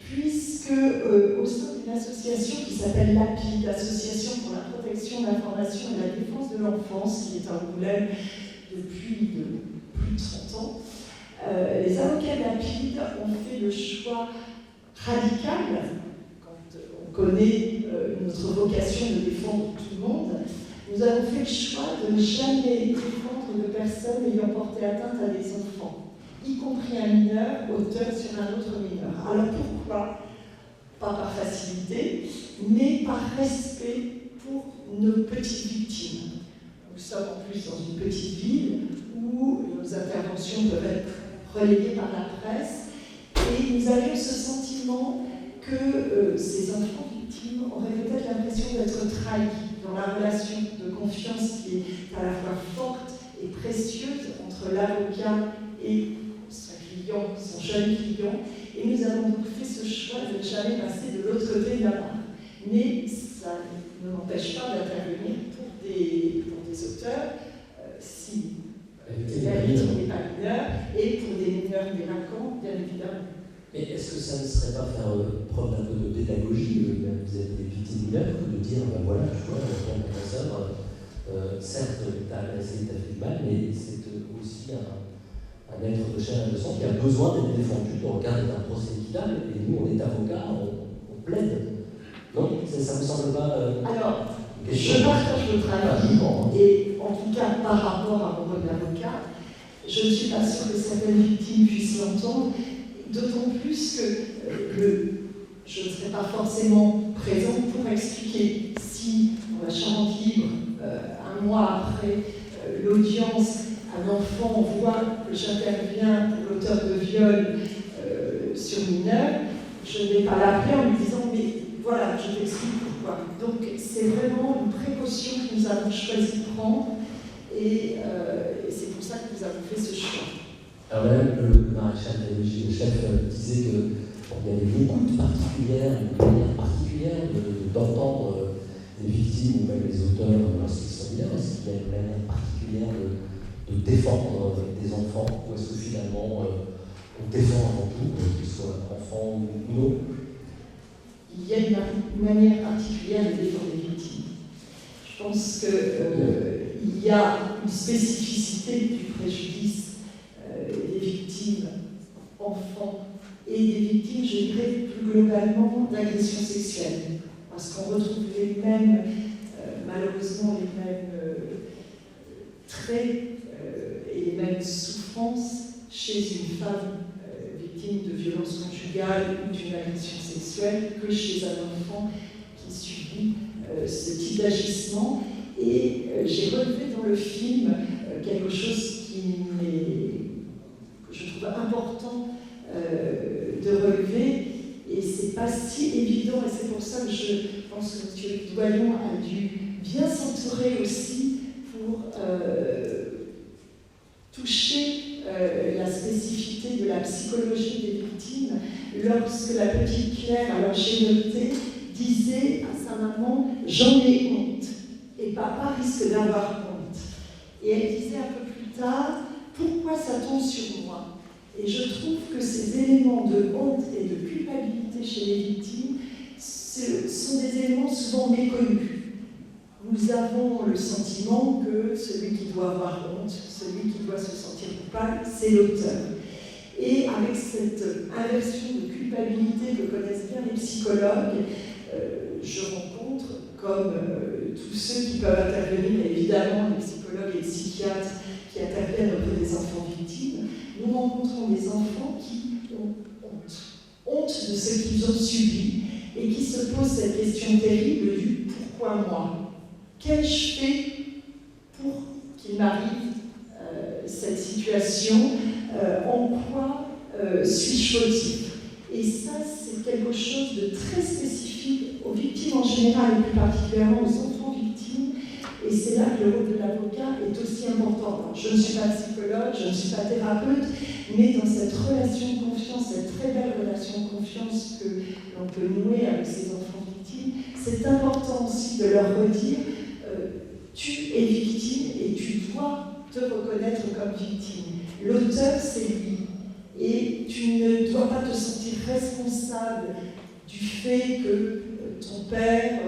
puisque au sein d'une association qui s'appelle l'APID, l'Association pour la protection de l'information et la défense de l'enfance, qui est à Angoulême depuis plus de 30 ans, les avocats de l'APID ont fait le choix radical, quand on connaît notre vocation de défendre tout le monde, nous avons fait le choix de ne jamais défendre de personnes ayant porté atteinte à des enfants, y compris un mineur, auteur sur un autre mineur. Alors pourquoi? Pas par facilité, mais par respect pour nos petites victimes. Nous sommes en plus dans une petite ville où nos interventions peuvent être relayées par la presse, et nous avions ce sentiment que ces enfants victimes auraient peut-être l'impression d'être trahis dans la relation de confiance qui est à la fois forte et précieuse entre l'avocat et son client, son jeune client. Et nous avons donc fait ce choix de ne jamais passer de l'autre côté de la barre. Mais ça ne m'empêche pas d'intervenir pour des auteurs, si la victime n'est pas mineure, et pour des mineurs délinquants, bien évidemment. Mais est-ce que ça ne serait pas faire preuve d'un peu de pédagogie, même vous êtes des victimes mineures, que de dire, ben voilà, tu vois, ton agresseur, certes, t'as agressé, t'as fait du mal, mais c'est aussi un être de chair et de sang qui a besoin d'être défendu dans le cadre d'un procès équitable, et nous, on est avocats, on plaide. Non, ça ne me semble pas... Alors, je partage votre avis, et en tout cas, par rapport à mon rôle d'avocat, je ne suis pas sûre que certaines victimes puissent l'entendre, d'autant plus que je ne serai pas forcément présente pour expliquer si, dans la Charente libre, un mois après l'audience, un enfant voit que j'interviens pour l'auteur de viol sur mineur, je ne vais pas l'appeler en lui disant « mais voilà, je t'explique pourquoi ». Donc c'est vraiment une précaution que nous avons choisi de prendre, et c'est pour ça que nous avons fait ce choix. Alors même le maréchal le chef disait qu'il y avait une écoute particulière, une manière particulière d'entendre les victimes ou même les auteurs lorsqu'ils sont mineurs. Est-ce qu'il y a une manière particulière de défendre des enfants, ou est-ce que finalement on défend avant tout, qu'ils soient enfants ou non? Il y a une manière particulière de défendre les victimes. Je pense qu'il y a une spécificité du préjudice des victimes enfants et des victimes, je dirais plus globalement, d'agressions sexuelles. Parce qu'on retrouve les mêmes, malheureusement, les mêmes traits et les mêmes souffrances chez une femme victime de violences conjugales ou d'une agression sexuelle que chez un enfant qui subit ce type d'agissement. Et j'ai relevé dans le film quelque chose que je trouve important de relever, et c'est pas si évident, et c'est pour ça que je pense que M. Doyon a dû bien s'entourer aussi pour toucher la spécificité de la psychologie des victimes, lorsque la petite Claire, alors j'ai noté, disait à sa maman « j'en ai honte ». et papa risque d'avoir honte. Et elle disait un peu plus tard, pourquoi ça tombe sur moi? Et je trouve que ces éléments de honte et de culpabilité chez les victimes sont des éléments souvent méconnus. Nous avons le sentiment que celui qui doit avoir honte, celui qui doit se sentir coupable, c'est l'auteur. Et avec cette inversion de culpabilité que connaissent bien les psychologues, je rencontre, comme tous ceux qui peuvent intervenir, évidemment les psychologues et les psychiatres qui interviennent auprès des enfants victimes, nous rencontrons des enfants qui ont honte de ce qu'ils ont subi et qui se posent cette question terrible du « pourquoi moi ?» Qu'ai-je fait pour qu'il m'arrive cette situation? En quoi suis-je fautif? Et ça, c'est quelque chose de très spécifique aux victimes en général, et plus particulièrement aux enfants victimes. Et c'est là que le rôle de l'avocat est aussi important. Alors, je ne suis pas psychologue, je ne suis pas thérapeute, mais dans cette relation de confiance, cette très belle relation de confiance que l'on peut nouer avec ces enfants victimes, c'est important aussi de leur redire tu es victime et tu dois te reconnaître comme victime. L'auteur, c'est lui. Et tu ne dois pas te sentir responsable du fait que ton père,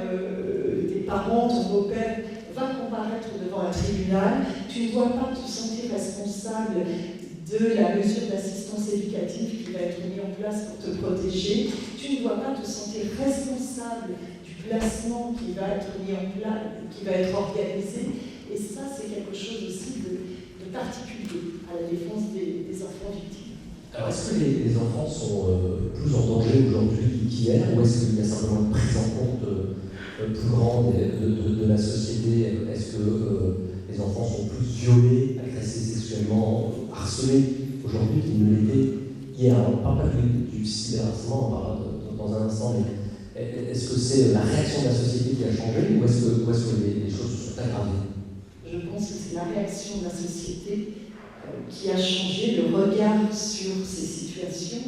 tes parents, ton beau-père va comparaître devant un tribunal. Tu ne dois pas te sentir responsable de la mesure d'assistance éducative qui va être mise en place pour te protéger. Tu ne dois pas te sentir responsable placement qui va être mis en place, qui va être organisé. Et ça, c'est quelque chose aussi de particulier à la défense des enfants victimes. Alors, est-ce que les enfants sont plus en danger aujourd'hui qu'hier, ou est-ce qu'il y a simplement une prise en compte plus grande de la société? Est-ce que les enfants sont plus violés, agressés sexuellement, harcelés aujourd'hui qu'ils ne l'étaient hier? On ne parle pas du cyberharcèlement, on parlera dans un instant, mais est-ce que c'est la réaction de la société qui a changé, ou est-ce que les choses se sont aggravées? Je pense que c'est la réaction de la société qui a changé le regard sur ces situations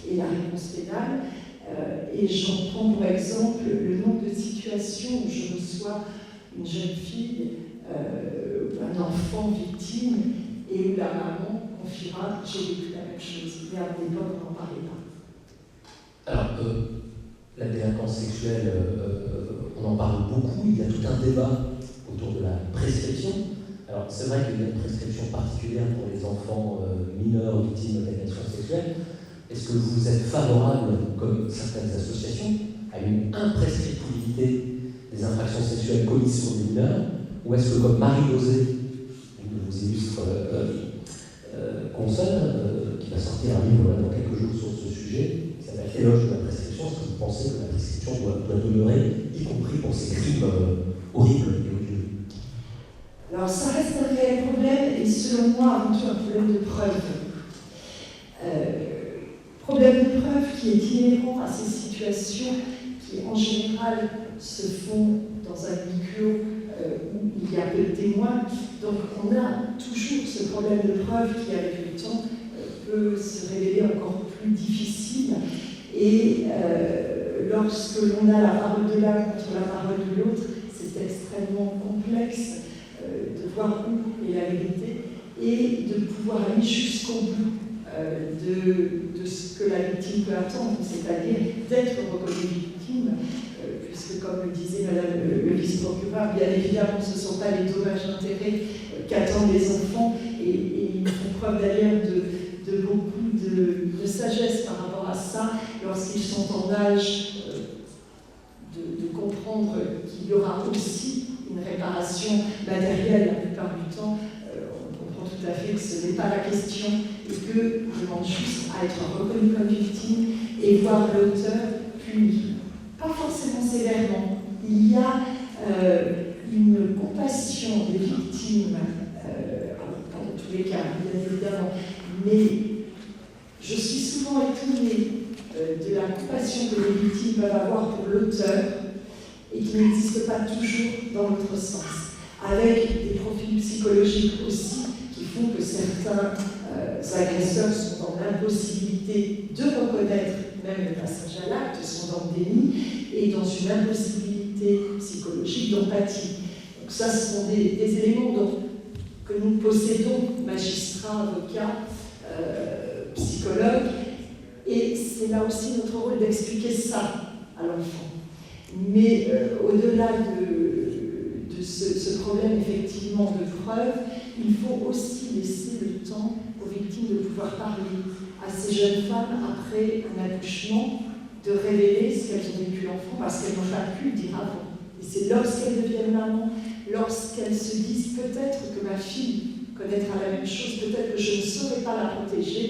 et la réponse pénale. Et j'en prends pour exemple le nombre de situations où je reçois une jeune fille, un enfant victime, et où la maman confiera « j'ai vécu la même chose ». Mais à l'époque, on n'en parlait pas. Alors, la délinquance sexuelle, on en parle beaucoup, il y a tout un débat autour de la prescription. Alors c'est vrai qu'il y a une prescription particulière pour les enfants mineurs victimes d'agressions sexuelles. Est-ce que vous êtes favorable, comme certaines associations, à une imprescriptibilité des infractions sexuelles commises sur des mineurs, ou est-ce que, comme Marie Lozé, une de vos illustres consoeurs, qui va sortir un livre dans quelques jours sur ce sujet, qui s'appelle Éloge de la prescription, est-ce que vous pensez que la prescription doit demeurer, y compris pour ces crimes horribles et odieux? Alors ça reste un réel problème, et selon moi, avant tout un problème de preuve. Problème de preuve qui est inhérent à ces situations qui, en général, se font dans un huis clos où il y a peu de témoins. Donc on a toujours ce problème de preuve qui, avec le temps, peut se révéler encore plus difficile. Et lorsque l'on a la parole de l'un contre la parole de l'autre, c'est extrêmement complexe de voir où est la vérité et de pouvoir aller jusqu'au bout de ce que la victime peut attendre, c'est-à-dire d'être reconnue victime, puisque, comme le disait Madame le vice-procureur, bien évidemment, ce ne sont pas les dommages d'intérêt qu'attendent les enfants, et ils font preuve d'ailleurs de beaucoup de sagesse par rapport à ça, lorsqu'ils sont en âge de comprendre qu'il y aura aussi une réparation matérielle la plupart du temps. On comprend tout à fait que ce n'est pas la question et que je demande juste à être reconnu comme victime et voir l'auteur puni. Pas forcément sévèrement. Il y a une compassion des victimes, pas dans tous les cas, bien évidemment, mais je suis souvent étonnée de la compassion que les victimes peuvent avoir pour l'auteur et qui n'existe pas toujours dans l'autre sens, avec des profils psychologiques aussi qui font que certains agresseurs sont dans l'impossibilité de reconnaître même le passage à l'acte, sont dans le déni et dans une impossibilité psychologique d'empathie. ça, ce sont des éléments que nous possédons, magistrats, avocats, psychologues, et c'est là aussi notre rôle d'expliquer ça à l'enfant. Mais au-delà de ce problème effectivement de preuve, il faut aussi laisser le temps aux victimes de pouvoir parler à ces jeunes femmes après un accouchement, de révéler ce qu'elles ont vécu l'enfant parce qu'elles n'ont pas pu le dire avant. Et c'est lorsqu'elles deviennent maman, lorsqu'elles se disent peut-être que ma fille connaîtra la même chose, peut-être que je ne saurais pas la protéger,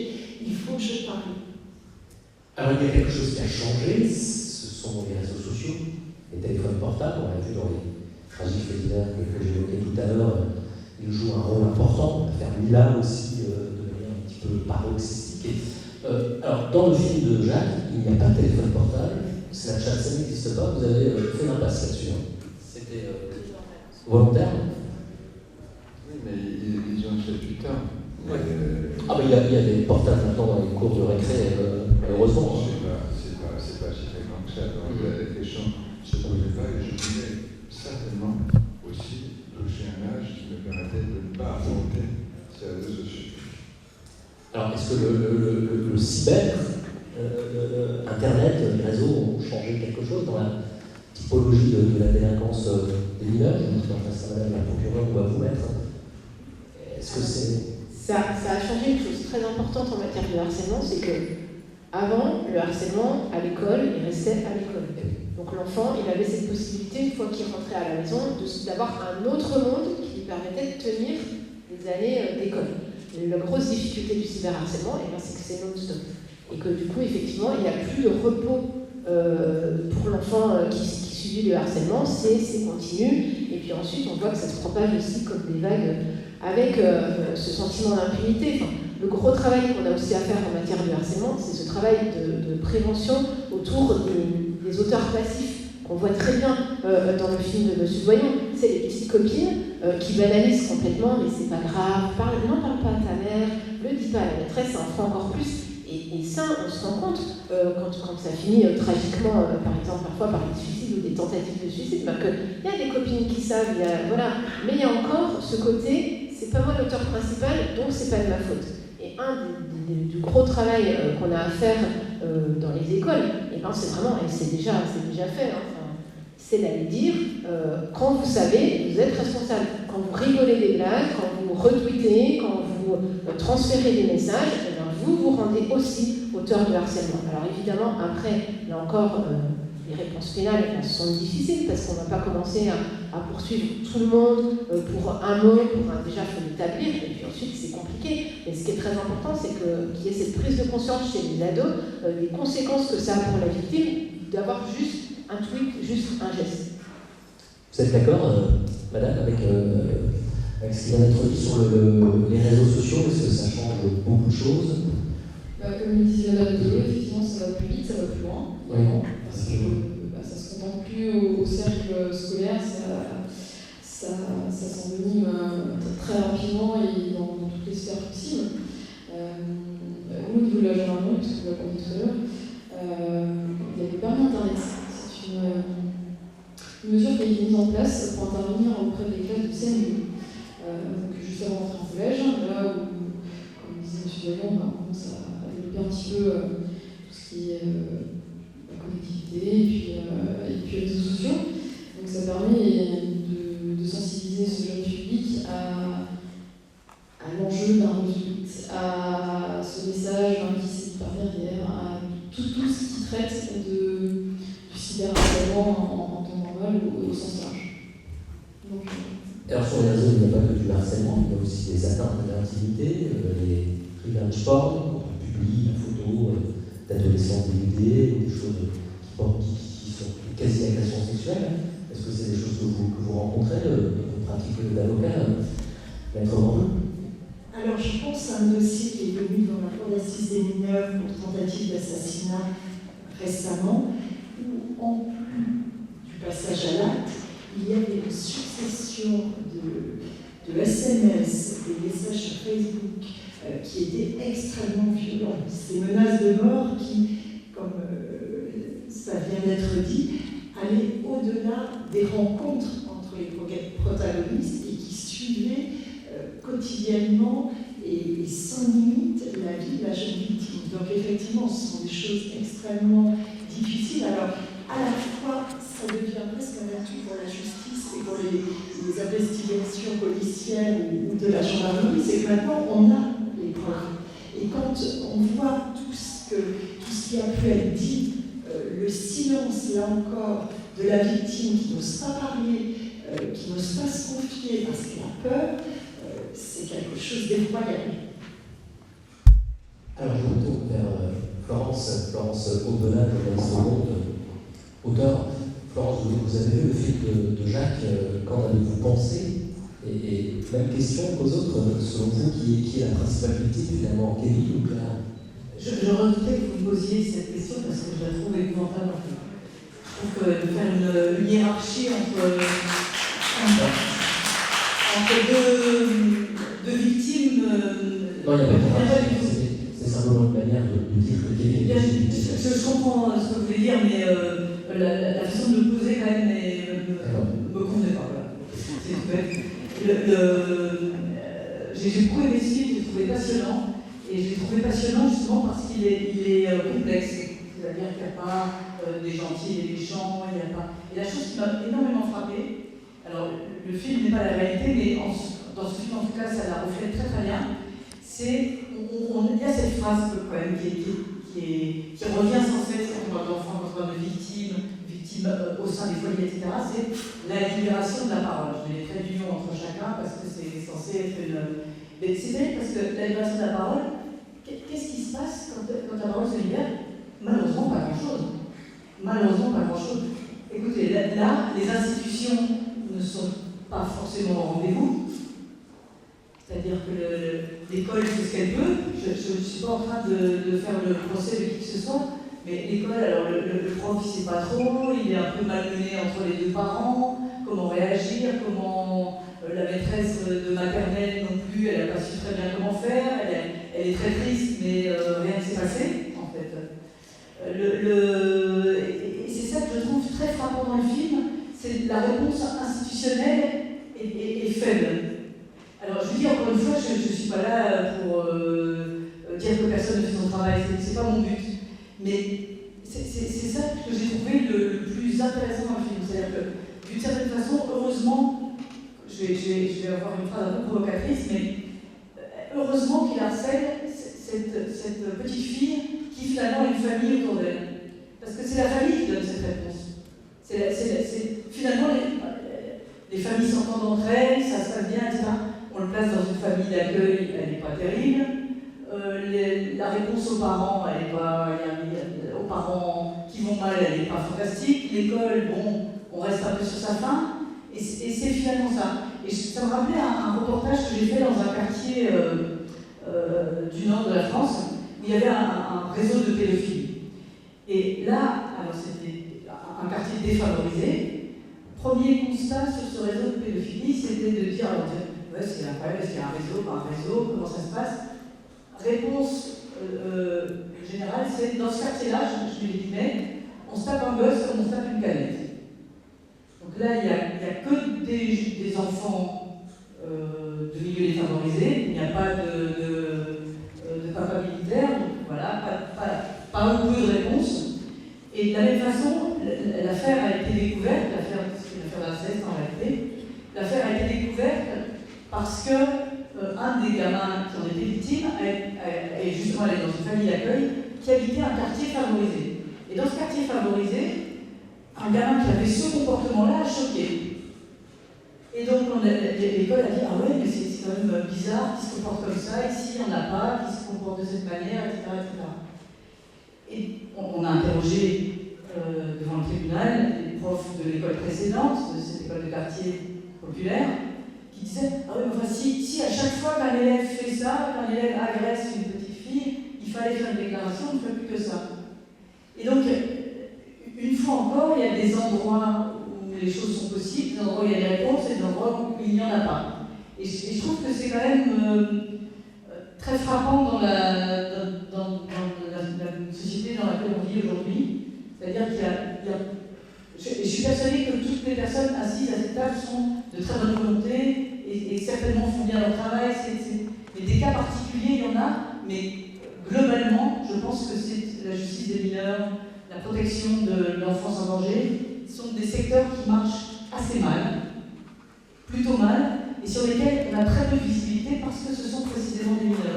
il faut que je parle. Alors il y a quelque chose qui a changé, ce sont les réseaux sociaux, les téléphones portables, on l'a vu dans les tragiques faits divers que j'évoquais tout à l'heure, ils jouent un rôle important, on va faire Mila aussi de manière un petit peu paroxystique. Alors dans le film de Jacques, il n'y a pas de téléphone portable, Snapchat, ça n'existe pas, vous avez fait l'impasse là-dessus. C'était volontaire. Oui, mais ils ont fait plus tard. Ouais. Ah mais il y a des portables maintenant dans les cours de récré, malheureusement. C'est pas si fréquent que ça. Donc la question ne se posait pas et je voulais certainement aussi toucher un âge qui me permettait de ne pas affronter ces réseaux sociaux. Alors est-ce que le cyber, Internet, les réseaux ont changé quelque chose dans la typologie de la délinquance des mineurs? Je ne sais pas si Madame la procureure doit vous mettre. Est-ce que c'est... Ça a changé une chose très importante en matière de harcèlement, c'est que avant, le harcèlement à l'école, il restait à l'école. Donc l'enfant, il avait cette possibilité, une fois qu'il rentrait à la maison, d'avoir un autre monde qui lui permettait de tenir les années d'école. La grosse difficulté du cyberharcèlement, c'est que c'est non-stop. Et que du coup, effectivement, il n'y a plus de repos pour l'enfant qui subit le harcèlement, c'est continu. Et puis ensuite, on voit que ça se propage aussi comme des vagues avec ce sentiment d'impunité. Enfin, le gros travail qu'on a aussi à faire en matière de harcèlement, c'est ce travail de prévention autour des auteurs passifs, qu'on voit très bien dans le film de Monsieur Doyon. C'est les petites copines qui banalisent complètement, mais c'est pas grave, n'en parle pas à ta mère, le dis pas à la maîtresse, ça en fera encore plus. Et ça, on se rend compte, quand ça finit tragiquement, par exemple, parfois par des suicides ou des tentatives de suicide, qu'il y a des copines qui savent, voilà. Mais il y a encore ce côté, c'est pas moi l'auteur principal, donc c'est pas de ma faute. Et du gros travail qu'on a à faire dans les écoles, c'est vraiment, et c'est déjà fait, c'est d'aller dire, quand vous savez, vous êtes responsable. Quand vous rigolez des blagues, quand vous retweetez, quand vous transférez des messages, vous rendez aussi auteur de harcèlement. Alors évidemment, après, là encore, les réponses pénales sont difficiles parce qu'on ne va pas commencer à poursuivre tout le monde pour un mot, déjà il faut l'établir, et puis ensuite c'est compliqué. Mais ce qui est très important, c'est qu'il y ait cette prise de conscience chez les ados, des conséquences que ça a pour la victime, d'avoir juste un tweet, juste un geste. Vous êtes d'accord, madame, avec ce qui vient d'être dit sur les réseaux sociaux? Est-ce que ça change beaucoup de choses? Comme le disait Madame Deleuze, effectivement, ça va plus vite, ça va plus loin. Oui. Parce que ça ne se contente plus au cercle scolaire, ça s'envenime très rapidement et dans toutes les sphères possibles. Au niveau de la gendarmerie, parce que vous l'avez dit tout à l'heure, il y a des permis Internet. C'est une mesure qui a été mise en place pour intervenir auprès des classes de CM2. Donc juste avant d'entrer en collège, là où, comme disait M. Doyon, on commence à développer un petit peu tout ce qui est la connectivité et puis les réseaux sociaux. Donc ça permet de sensibiliser ce jeune public à l'enjeu d'un retweet, à ce message qui s'est par derrière, à tout ce qui traite du cyberharcèlement en temps normal ou au sens large. Donc, alors sur les réseaux, il n'y a pas que du harcèlement, il y a aussi des atteintes à l'intimité, les revenge porn, quand on publie une photo d'adolescents dénudés ou des choses qui sont quasi-agressions sexuelles. Est-ce que c'est des choses que vous rencontrez dans votre pratique d'avocat, Maître Randon? Alors je pense à un dossier qui est venu dans la cour d'assises des mineurs pour tentative d'assassinat récemment, où en plus du passage à l'acte, il y avait une succession de SMS, des messages sur Facebook qui étaient extrêmement violents. Ces menaces de mort qui, comme ça vient d'être dit, allaient au-delà des rencontres entre les protagonistes et qui suivaient quotidiennement et sans limite la vie de la jeune victime. Donc effectivement, ce sont des choses extrêmement difficiles. Alors, à la fois, ça devient presque un atout pour la justice et pour les investigations policières ou de la gendarmerie, c'est que maintenant, on a les preuves. Et quand on voit tout ce qui a pu être dit, le silence, là encore, de la victime qui n'ose pas parler, qui n'ose pas se confier parce qu'elle a peur, c'est quelque chose d'effroyable. Alors je me tourne vers Florence Aubenas, journaliste au Monde, auteur. Florence, vous avez vu le film de Jacques, qu'en avez-vous pensé? Et même question qu'aux autres, selon vous, qui est la principale victime finalement, Kevin ou Clara? Je redoutais que vous me posiez cette question parce que je la trouve épouvantable. Je trouve que de faire une hiérarchie entre deux victimes. Non, il n'y a pas de c'est simplement une manière de dire que Kevin est une victime. Je comprends ce que vous voulez dire, mais la façon de le poser quand même me convenait pas. Voilà. C'est tout bête. J'ai beaucoup aimé ce film, j'ai trouvé passionnant. Et je l'ai trouvé passionnant justement parce qu'il est complexe. C'est-à-dire qu'il n'y a pas des gentils et des méchants, il n'y a pas... Et la chose qui m'a énormément frappée, alors le film n'est pas la réalité, mais dans ce film en tout cas ça la reflète très très bien, c'est il y a cette phrase quand même qui revient sans cesse quand on parle d'enfants, quand on parle de victimes au sein des foyers, etc. C'est la libération de la parole. Je mets les traits d'union entre chacun parce que c'est censé être une... Mais c'est vrai parce que la libération de la parole, qu'est-ce qui se passe quand la parole se libère? Malheureusement, pas grand-chose. Malheureusement, pas grand-chose. Écoutez, là, les institutions ne sont pas forcément au rendez-vous. C'est-à-dire que l'école fait ce qu'elle peut. Je ne suis pas en train de faire le procès de qui que ce soit, mais l'école, alors le prof, il ne sait pas trop, il est un peu malmené entre les deux parents, comment réagir, comment... La maîtresse de maternelle non plus, elle n'a pas su très bien comment faire, elle est très triste, mais rien ne s'est passé, en fait. Et c'est ça que je trouve très frappant dans le film, c'est la réponse institutionnelle est faible. Alors je vous dis encore une fois, je ne suis pas là pour dire que personne ne fait son travail, c'est pas mon but. Mais c'est ça que j'ai trouvé le plus intéressant dans le film. C'est-à-dire que d'une certaine façon, heureusement, je vais avoir une phrase un peu provocatrice, mais heureusement qu'il harcèle cette petite fille qui finalement a une famille autour d'elle. Parce que c'est la famille qui donne cette réponse. Finalement, les familles s'entendent entre elles, ça se passe bien, etc. On le place dans une famille d'accueil, elle n'est pas terrible. La réponse aux parents, aux parents qui vont mal, elle n'est pas fantastique. L'école, bon, on reste un peu sur sa faim. Et c'est finalement ça. Et ça me rappelait un reportage que j'ai fait dans un quartier du nord de la France, où il y avait un réseau de pédophiles. Et là, alors c'était un quartier défavorisé. Premier constat sur ce réseau de pédophilie, c'était de dire, ouais, c'est incroyable, est-ce qu'il y a un réseau, pas un réseau, comment ça se passe? Réponse générale, c'est dans ce quartier-là, je mets les guillemets, on se tape un gosse comme on se tape une canette. Donc là, il n'y a que des enfants de milieux défavorisés, il n'y a pas de papa militaire, donc voilà, pas un peu de réponse. Et de la même façon, l'affaire a été découverte, l'affaire d'inceste en réalité, l'affaire a été découverte parce que un des gamins qui en était victime est justement allé dans une famille d'accueil qui habitait un quartier favorisé. Et dans ce quartier favorisé, un gamin qui avait ce comportement-là a choqué. Et donc l'école a dit « Ah ouais, mais c'est quand même bizarre qu'il se comporte comme ça, ici il n'y en a pas, qu'il se comporte de cette manière, etc. etc. » Et on a interrogé devant le tribunal les profs de l'école précédente, de cette école de quartier populaire, qui disaient « Ah oui, enfin si à chaque fois qu'un élève fait ça, qu'un élève agresse une petite fille, il fallait faire une déclaration, on ne fait plus que ça. » Et donc, une fois encore, il y a des endroits où les choses sont possibles, des endroits où il y a des réponses et des endroits où il n'y en a pas. Et je trouve que c'est quand même très frappant dans la société dans laquelle on vit aujourd'hui. C'est-à-dire qu'il y a... Je suis persuadée que toutes les personnes assises à cette table sont de très bonne volonté et certainement font bien leur travail. Mais des cas particuliers, il y en a, mais globalement, je pense que c'est la justice des mineurs, la protection de l'enfance en danger, sont des secteurs qui marchent assez mal, plutôt mal, et sur lesquels on a très peu de visibilité parce que ce sont précisément des mineurs.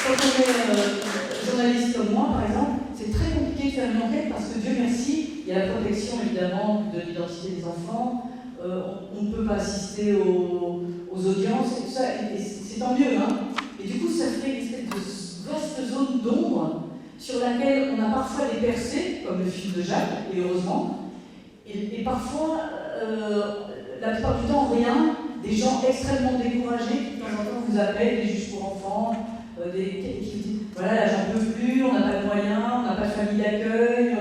Quand on est journaliste comme moi, par exemple, c'est très compliqué de faire une enquête parce que Dieu merci, il y a la protection évidemment de l'identité des enfants, on ne peut pas assister aux audiences, et tout ça, et c'est tant mieux, hein. Et du coup, ça fait une espèce de vaste zone d'ombre sur laquelle on a parfois des percées, comme le film de Jacques, et heureusement, et parfois, la plupart du temps, rien, des gens extrêmement découragés qui de temps en temps vous appellent, des juges pour enfants, qui vous disent voilà, là j'en peux plus, on n'a pas de moyens, on n'a pas de famille d'accueil,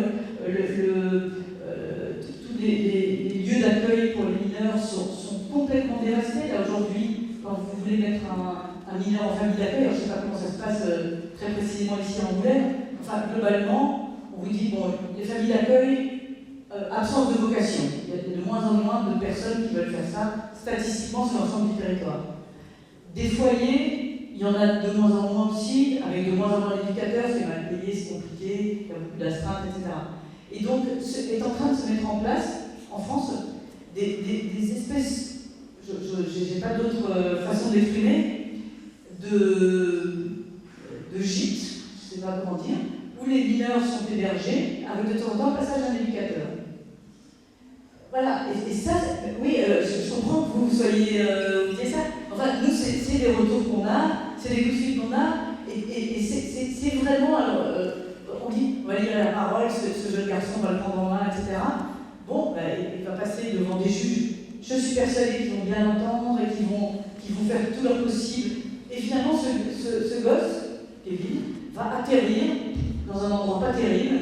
tous les lieux d'accueil pour les mineurs sont complètement dévastés. Là aujourd'hui, quand vous voulez mettre un mineur en famille d'accueil, je ne sais pas comment ça se passe très précisément ici à Angoulême, enfin globalement, on vous dit bon, les familles d'accueil, absence de vocation. Il y a de moins en moins de personnes qui veulent faire ça, statistiquement sur l'ensemble du territoire. Des foyers, il y en a de moins en moins aussi, avec de moins en moins d'éducateurs, c'est mal payé, c'est compliqué, il y a beaucoup d'astreintes, etc. Et donc, est en train de se mettre en place, en France, des espèces, je n'ai pas d'autre façon d'exprimer, de gîtes, je ne sais pas comment dire, où les mineurs sont hébergés, avec de temps en temps le passage d'un éducateur. Voilà, et ça, oui, je comprends que vous soyez, vous disiez ça. Enfin, nous, c'est des retours qu'on a, c'est des coups de fil qu'on a, et c'est vraiment, alors, on dit, on va lire la parole, ce jeune garçon va le prendre en main, etc. Bon, ben, il va passer devant des juges. Je suis persuadée qu'ils vont bien l'entendre et qu'ils vont faire tout leur possible. Et finalement, ce gosse, Kevin, va atterrir dans un endroit pas terrible,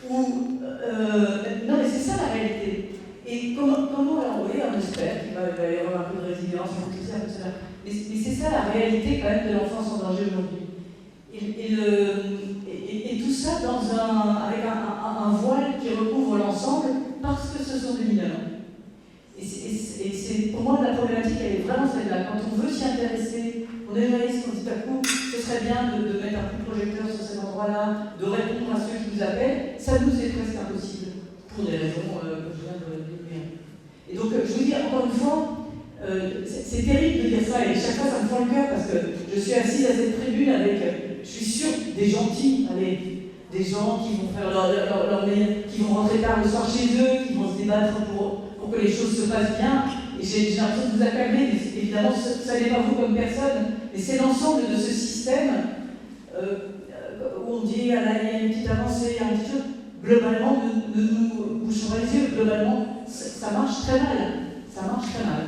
où... non, mais c'est ça la réalité. Et comment oui, on espère qu'il va y avoir un peu de résilience, tout ça, tout ça. Mais c'est ça la réalité quand même de l'enfance en danger aujourd'hui. Et tout ça avec un voile qui recouvre l'ensemble parce que ce sont des mineurs. Et c'est pour moi la problématique, elle est vraiment celle-là. Quand on veut s'y intéresser, on est journaliste, on dit à coup, ce serait bien de mettre un coup de projecteur sur cet endroit-là, de répondre à ceux qui nous appellent, ça nous est presque impossible, pour des raisons que je viens de décrire. Et donc, je vous dis encore une fois, c'est terrible de dire ça, et chaque fois ça me fend le cœur, parce que je suis assise à cette tribune avec, je suis sûre, des gentils, des gens qui vont faire qui vont rentrer tard le soir chez eux, qui vont se débattre pour que les choses se passent bien. Et j'ai l'impression de vous acclamer, mais évidemment, ça n'est pas vous comme personne, mais c'est l'ensemble de ce système où on dit, ah là, il y a une petite avancée, il y a un petit chose. Globalement, nous bouchons les yeux, globalement, ça marche très mal. Ça marche très mal.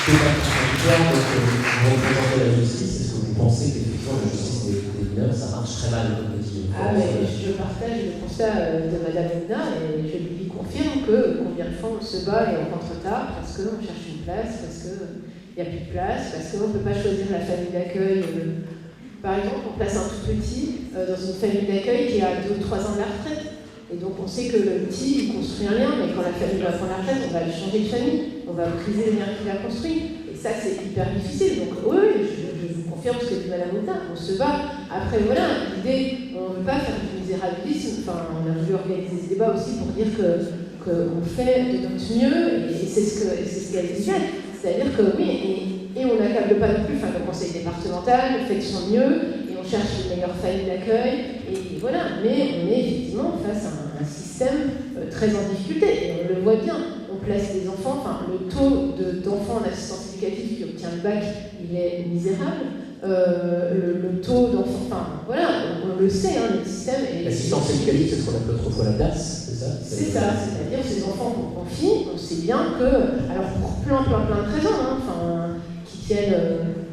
Vous représentez la justice, est-ce que vous pensez qu'effectivement la justice des mineurs, ça marche très mal comme métier? Ah, mais je partage le constat de Madame Luna et je lui confirme que combien de fois on se bat et on rentre tard parce qu'on cherche une place, parce qu'il n'y a plus de place, parce qu'on ne peut pas choisir la famille d'accueil. Par exemple, on place un tout petit dans une famille d'accueil qui a 2 ou 3 ans de la retraite. Et donc on sait que le petit, il construit un lien, mais quand la famille va prendre la retraite, on va le changer de famille, on va briser les liens qu'il a construits. Et ça, c'est hyper difficile. Donc oui, je vous confirme ce que dit Madame Autain, on se bat. Après, voilà, l'idée, on ne veut pas faire du misérabilisme. Enfin, on a voulu organiser ce débat aussi pour dire qu'on fait de notre mieux, et c'est ce qu'elle disait. C'est-à-dire que oui, et on n'accable pas non plus, enfin, le conseil départemental fait de son mieux, et on cherche les meilleures familles d'accueil, et voilà. Mais on est effectivement face à un système très en difficulté, et on le voit bien. On place des enfants, enfin, le taux d'enfants en assistance éducative qui obtient le bac, il est misérable. Le taux d'enfants, enfin, voilà, on le sait, hein, le système. L'assistance éducative, c'est ce qu'on appelle autrefois la DAS, c'est ça? C'est ça, c'est-à-dire ces enfants qu'on confie, on sait bien que, alors pour plein de raisons, hein, enfin, qui tiennent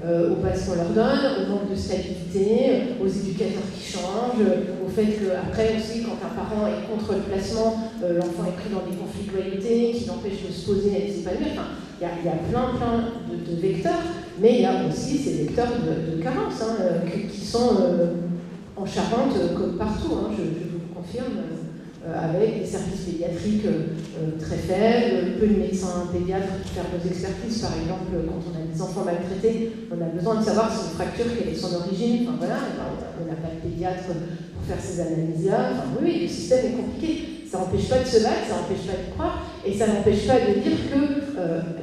au pass qu'on leur donne, au manque de stabilité, aux éducateurs qui changent, au fait qu'après aussi, quand un parent est contre le placement, l'enfant est pris dans des conflits de loyauté qui l'empêchent de se poser et de s'épanouir. Enfin, il y a plein de vecteurs mais il y a aussi ces lecteurs de carence qui sont en Charente comme partout, je vous le confirme, avec des services pédiatriques très faibles, peu de médecins pédiatres pour faire nos expertises. Par exemple, quand on a des enfants maltraités, on a besoin de savoir si une fracture, quelle est son origine. Enfin voilà, on n'a pas de pédiatre pour faire ces analyses-là. Enfin, oui, le système est compliqué. Ça n'empêche pas de se battre, ça n'empêche pas de croire, et ça n'empêche pas de dire que,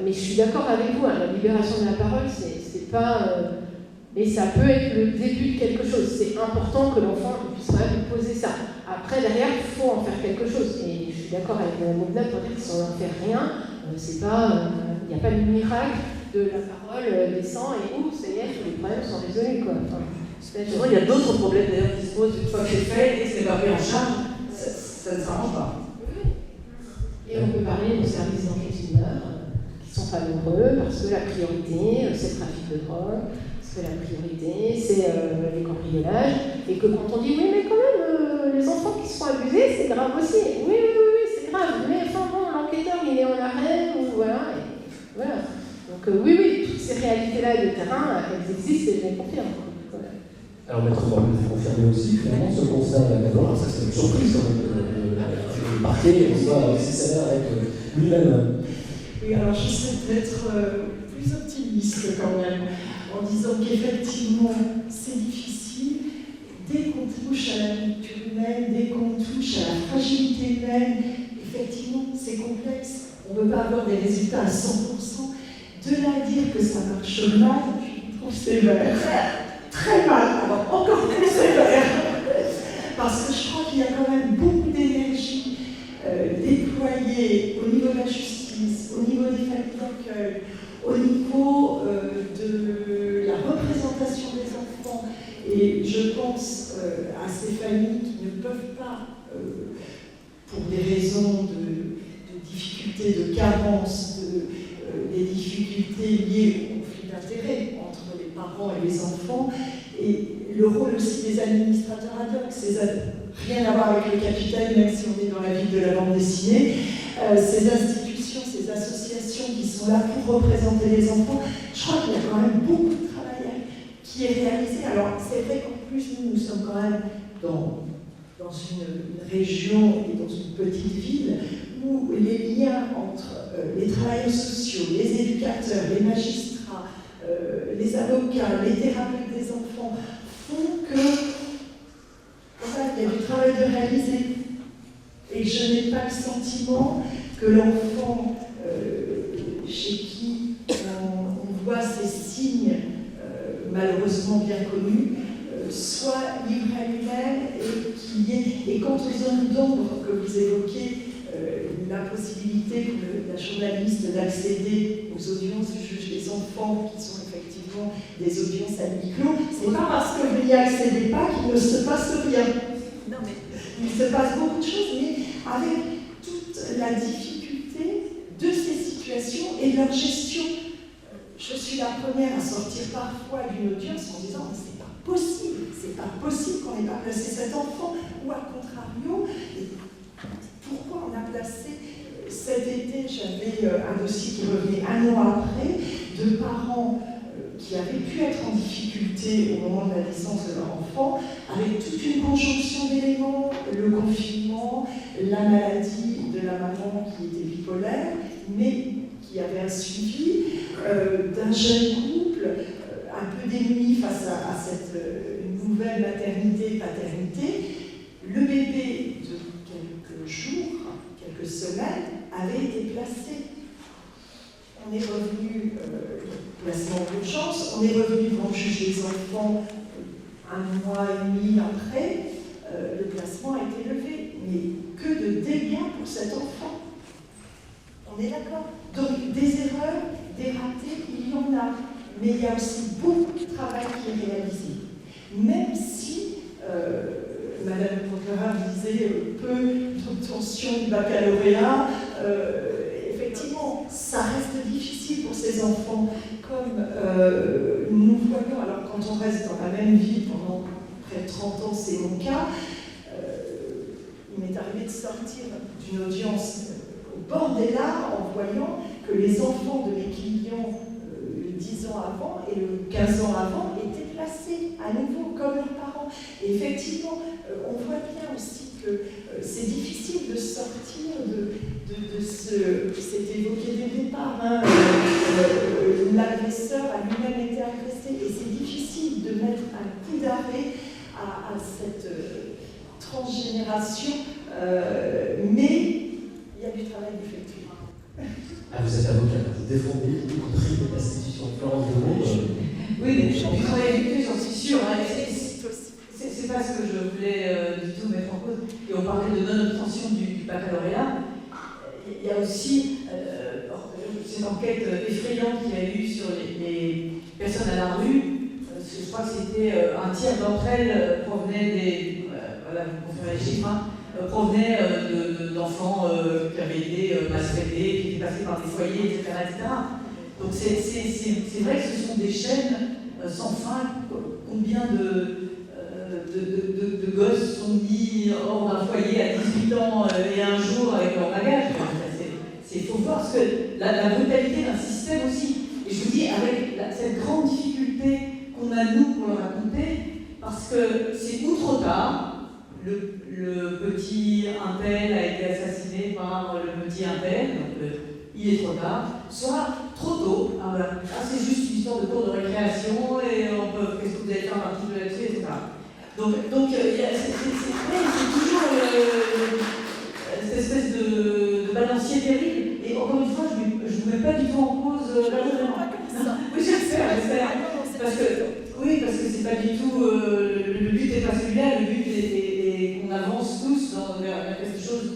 mais je suis d'accord avec vous, la libération de la parole, c'est pas... mais ça peut être le début de quelque chose. C'est important que l'enfant puisse quand même poser ça. Après, derrière, il faut en faire quelque chose. Et je suis d'accord avec Mme Moubna pour dire que si on n'en fait rien, c'est pas... Il n'y a pas de miracle de la parole naissant et ça y est, tous les problèmes sont résolus, quoi. Enfin, souvent, il y a d'autres problèmes d'ailleurs qui se posent une fois que c'est fait et que c'est pas pris en charge. Ça ne s'arrange pas. Et on peut parler des services d'enquête mineurs qui ne sont pas nombreux parce que la priorité, c'est le trafic de drogue, parce que la priorité, c'est les cambriolages, et que quand on dit oui, mais quand même, les enfants qui se font abuser, c'est grave aussi. Oui, c'est grave. Mais enfin bon, l'enquêteur, il est en arrêt, ou voilà. Voilà. Donc oui, toutes ces réalités-là de terrain, elles existent et je les confirme. Alors, Maître Borloo, vous confirmez aussi, finalement, ce constat d'abord, ça c'est une surprise quand même, le parquet reçoit ses salaires avec lui-même. Oui, alors j'essaie d'être plus optimiste quand même, en disant qu'effectivement, c'est difficile. Dès qu'on touche à la nature humaine, dès qu'on touche à la fragilité humaine, effectivement, c'est complexe. On ne peut pas avoir des résultats à 100%. De là à dire que ça marche mal, je trouve sévère. Très mal, alors encore plus sévère, parce que je crois qu'il y a quand même beaucoup d'énergie déployée au niveau de la justice, au niveau des familles d'accueil, au niveau de la représentation des enfants. Et je pense à ces familles qui ne peuvent pas, pour des raisons de difficultés, de carence, des difficultés liées au conflit d'intérêts entre les parents et les enfants, et le rôle aussi des administrateurs ad hoc, c'est rien à voir avec le capitaine, même si on est dans la ville de la bande dessinée, ces institutions, ces associations qui sont là pour représenter les enfants, je crois qu'il y a quand même beaucoup de travail qui est réalisé. Alors c'est vrai qu'en plus nous sommes quand même dans une région et dans une petite ville où les liens entre les travailleurs sociaux, les éducateurs, les magistrats, les avocats, les thérapeutes des enfants font que il y a du travail de réaliser. Et je n'ai pas le sentiment que l'enfant chez qui on voit ces signes malheureusement bien connus soit livré à lui-même et qu'il y ait. Et quant aux zones d'ombre que vous évoquez, la possibilité pour la journaliste d'accéder aux audiences du juge des enfants, qui sont effectivement des audiences à huis clos, c'est pas parce que vous n'y accédez pas qu'il ne se passe rien. Non, mais il se passe beaucoup de choses, mais avec toute la difficulté de ces situations et de leur gestion. Je suis la première à sortir parfois d'une audience en disant c'est pas possible qu'on n'ait pas placé cet enfant, ou à contrario, pourquoi on a placé cet été, j'avais un dossier qui revenait un an après, de parents qui avaient pu être en difficulté au moment de la naissance de leur enfant, avec toute une conjonction d'éléments, le confinement, la maladie de la maman qui était bipolaire, mais qui avait un suivi d'un jeune couple un peu démuni face à cette nouvelle maternité et paternité. Le bébé de quelques jours, quelques semaines, avait été placé. On est revenu, placement d'urgence, on est revenu devant le juge des enfants un mois et demi après, le placement a été levé. Mais que de dégâts pour cet enfant. On est d'accord. Donc des erreurs, des ratés, il y en a. Mais il y a aussi beaucoup de travail qui est réalisé. Même si, Madame le procureur disait peu d'obtention du baccalauréat, effectivement, ça reste difficile pour ces enfants. Comme nous voyons, alors quand on reste dans la même ville pendant près de 30 ans, c'est mon cas, il m'est arrivé de sortir d'une audience au bord des larmes en voyant que les enfants de mes clients 10 ans avant 15 ans avant, étaient placés à nouveau comme leurs parents. Et effectivement, on voit bien aussi que c'est difficile de sortir de ce... C'était évoqué dès le départ, hein, l'agresseur a lui-même été agressé, et c'est difficile de mettre un coup d'arrêt à cette transgénération, mais il y a du travail effectué. Ah, vous êtes avocat, vous défendez y compris l'institution Florence Demeaux. Oui, mais du travail effectué, j'en suis sûre. Hein, c'est pas ce que je voulais du tout mettre en cause. Et on parlait de non-obtention du baccalauréat. Il y a aussi cette enquête effrayante qu'il y a eu sur les personnes à la rue. Je crois que c'était un tiers d'entre elles provenaient des... voilà, vous confirmez les chiffres, hein, provenaient d'enfants qui avaient été maltraités, qui étaient passés par des foyers, etc. etc. Donc c'est vrai que ce sont des chaînes sans fin. Combien de gosses sont mis hors d'un foyer à 18 ans et un jour avec leur bagage. Il faut voir parce que la brutalité d'un système aussi. Et je vous dis, avec cette grande difficulté qu'on a nous pour le raconter, parce que c'est ou trop tard, le petit Intel a été assassiné par le petit Intel, donc il est trop tard, soit trop tôt. Ah, voilà. C'est juste une histoire de cours de récréation et on peut, qu'est-ce que vous allez faire un petit peu là-dessus, etc. Donc c'est toujours cette espèce de balancier terrible. Et encore une fois, je ne mets pas du tout en cause l'agrément. Oui, j'espère. Parce que c'est pas du tout. Le but n'est pas celui-là, le but est qu'on avance tous vers quelque chose,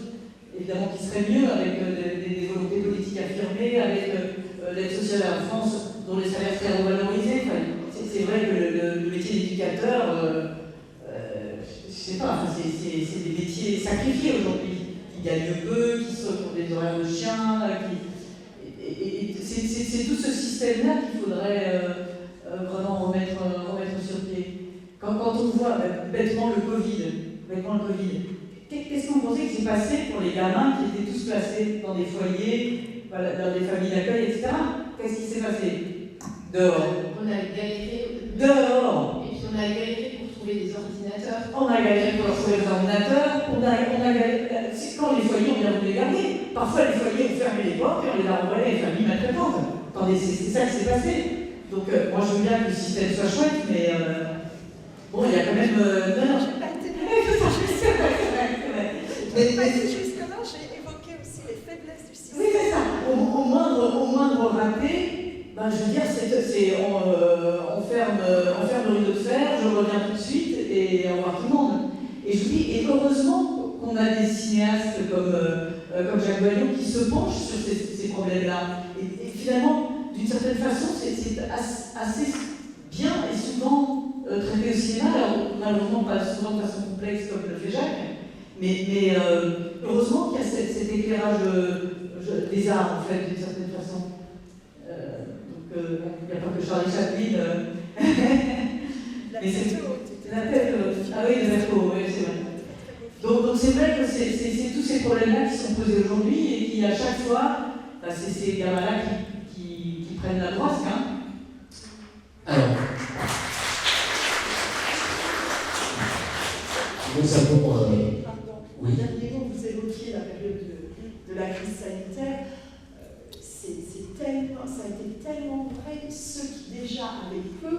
évidemment, qui serait mieux, avec des volontés politiques affirmées, avec l'aide sociale à la France, dont les salaires seraient revalorisés. Enfin, c'est vrai que le métier d'éducateur. Je sais pas, c'est des métiers sacrifiés aujourd'hui, qui gagnent peu, qui sont pour des horaires de chiens, c'est tout ce système-là qu'il faudrait vraiment remettre sur pied. Quand on voit bêtement le Covid, qu'est-ce que vous pensez que c'est passé pour les gamins qui étaient tous placés dans des foyers, dans des familles d'accueil, etc. Qu'est-ce qui s'est passé? Dehors. On a galéré. Dehors. Et puis on a galéré pour trouver des ordinateurs. On a galéré pour trouver des ordinateurs. On a galéré. C'est quand les foyers, on vient de les garder. Parfois, les foyers ont fermé les portes et on les a renvoyés à les familles maltraitantes. Attendez, c'est ça qui s'est passé. Donc, moi, je veux bien que le système soit chouette, mais bon, il y a quand même. Non, je n'ai pas été. Mais justement, j'ai évoqué aussi les faiblesses du système. Oui, c'est ça. Au moindre raté, ben, je veux dire, on ferme le rideau de fer, je reviens tout de suite et au revoir tout le monde. Et je vous dis, et heureusement qu'on a des cinéastes comme Jacques Boyon qui se penchent sur ces problèmes-là. Et finalement, d'une certaine façon, c'est assez bien et souvent traité au cinéma, alors malheureusement pas souvent de façon complexe comme le fait Jacques, mais heureusement qu'il y a cet éclairage des arts, en fait, d'une certaine façon. Donc, il n'y a pas que Charlie Chaplin. Mais c'est la tête. Ah oui, les infos, oui, c'est vrai. Donc c'est vrai que c'est tous ces problèmes-là qui sont posés aujourd'hui et qui, à chaque fois, c'est ces gamins-là qui prennent la brosse. Hein. Alors, nous avons. Oui. Dernier mot, vous évoquiez la période de la crise sanitaire. Ça a été tellement vrai. Ceux qui déjà avaient peu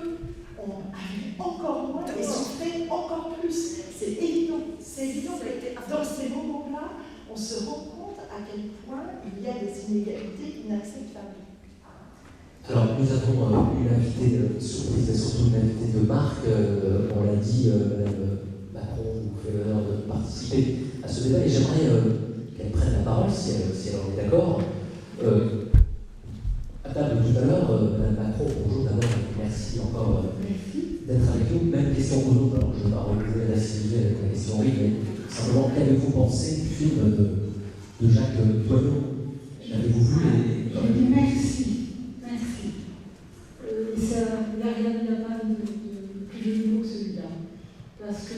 ont eu encore moins et souffraient encore plus. C'est évident. C'est évident que dans ces moments-là, on se rend compte à quel point il y a des inégalités inacceptables. Alors, nous avons une invitée surprise, et surtout une invitée de marque. On l'a dit, Mme Macron vous fait l'honneur de participer à ce débat et j'aimerais qu'elle prenne la parole si elle en est d'accord. À table tout à l'heure, Mme Macron, bonjour d'abord, merci encore d'être avec nous. Même question pour nous, alors je ne vais pas reposer la sujet avec la question oui, mais simplement, qu'avez-vous pensé du film de Jacques Boyon? L'avez-vous vu Merci. Il n'y a rien de plus joli que celui-là. Parce que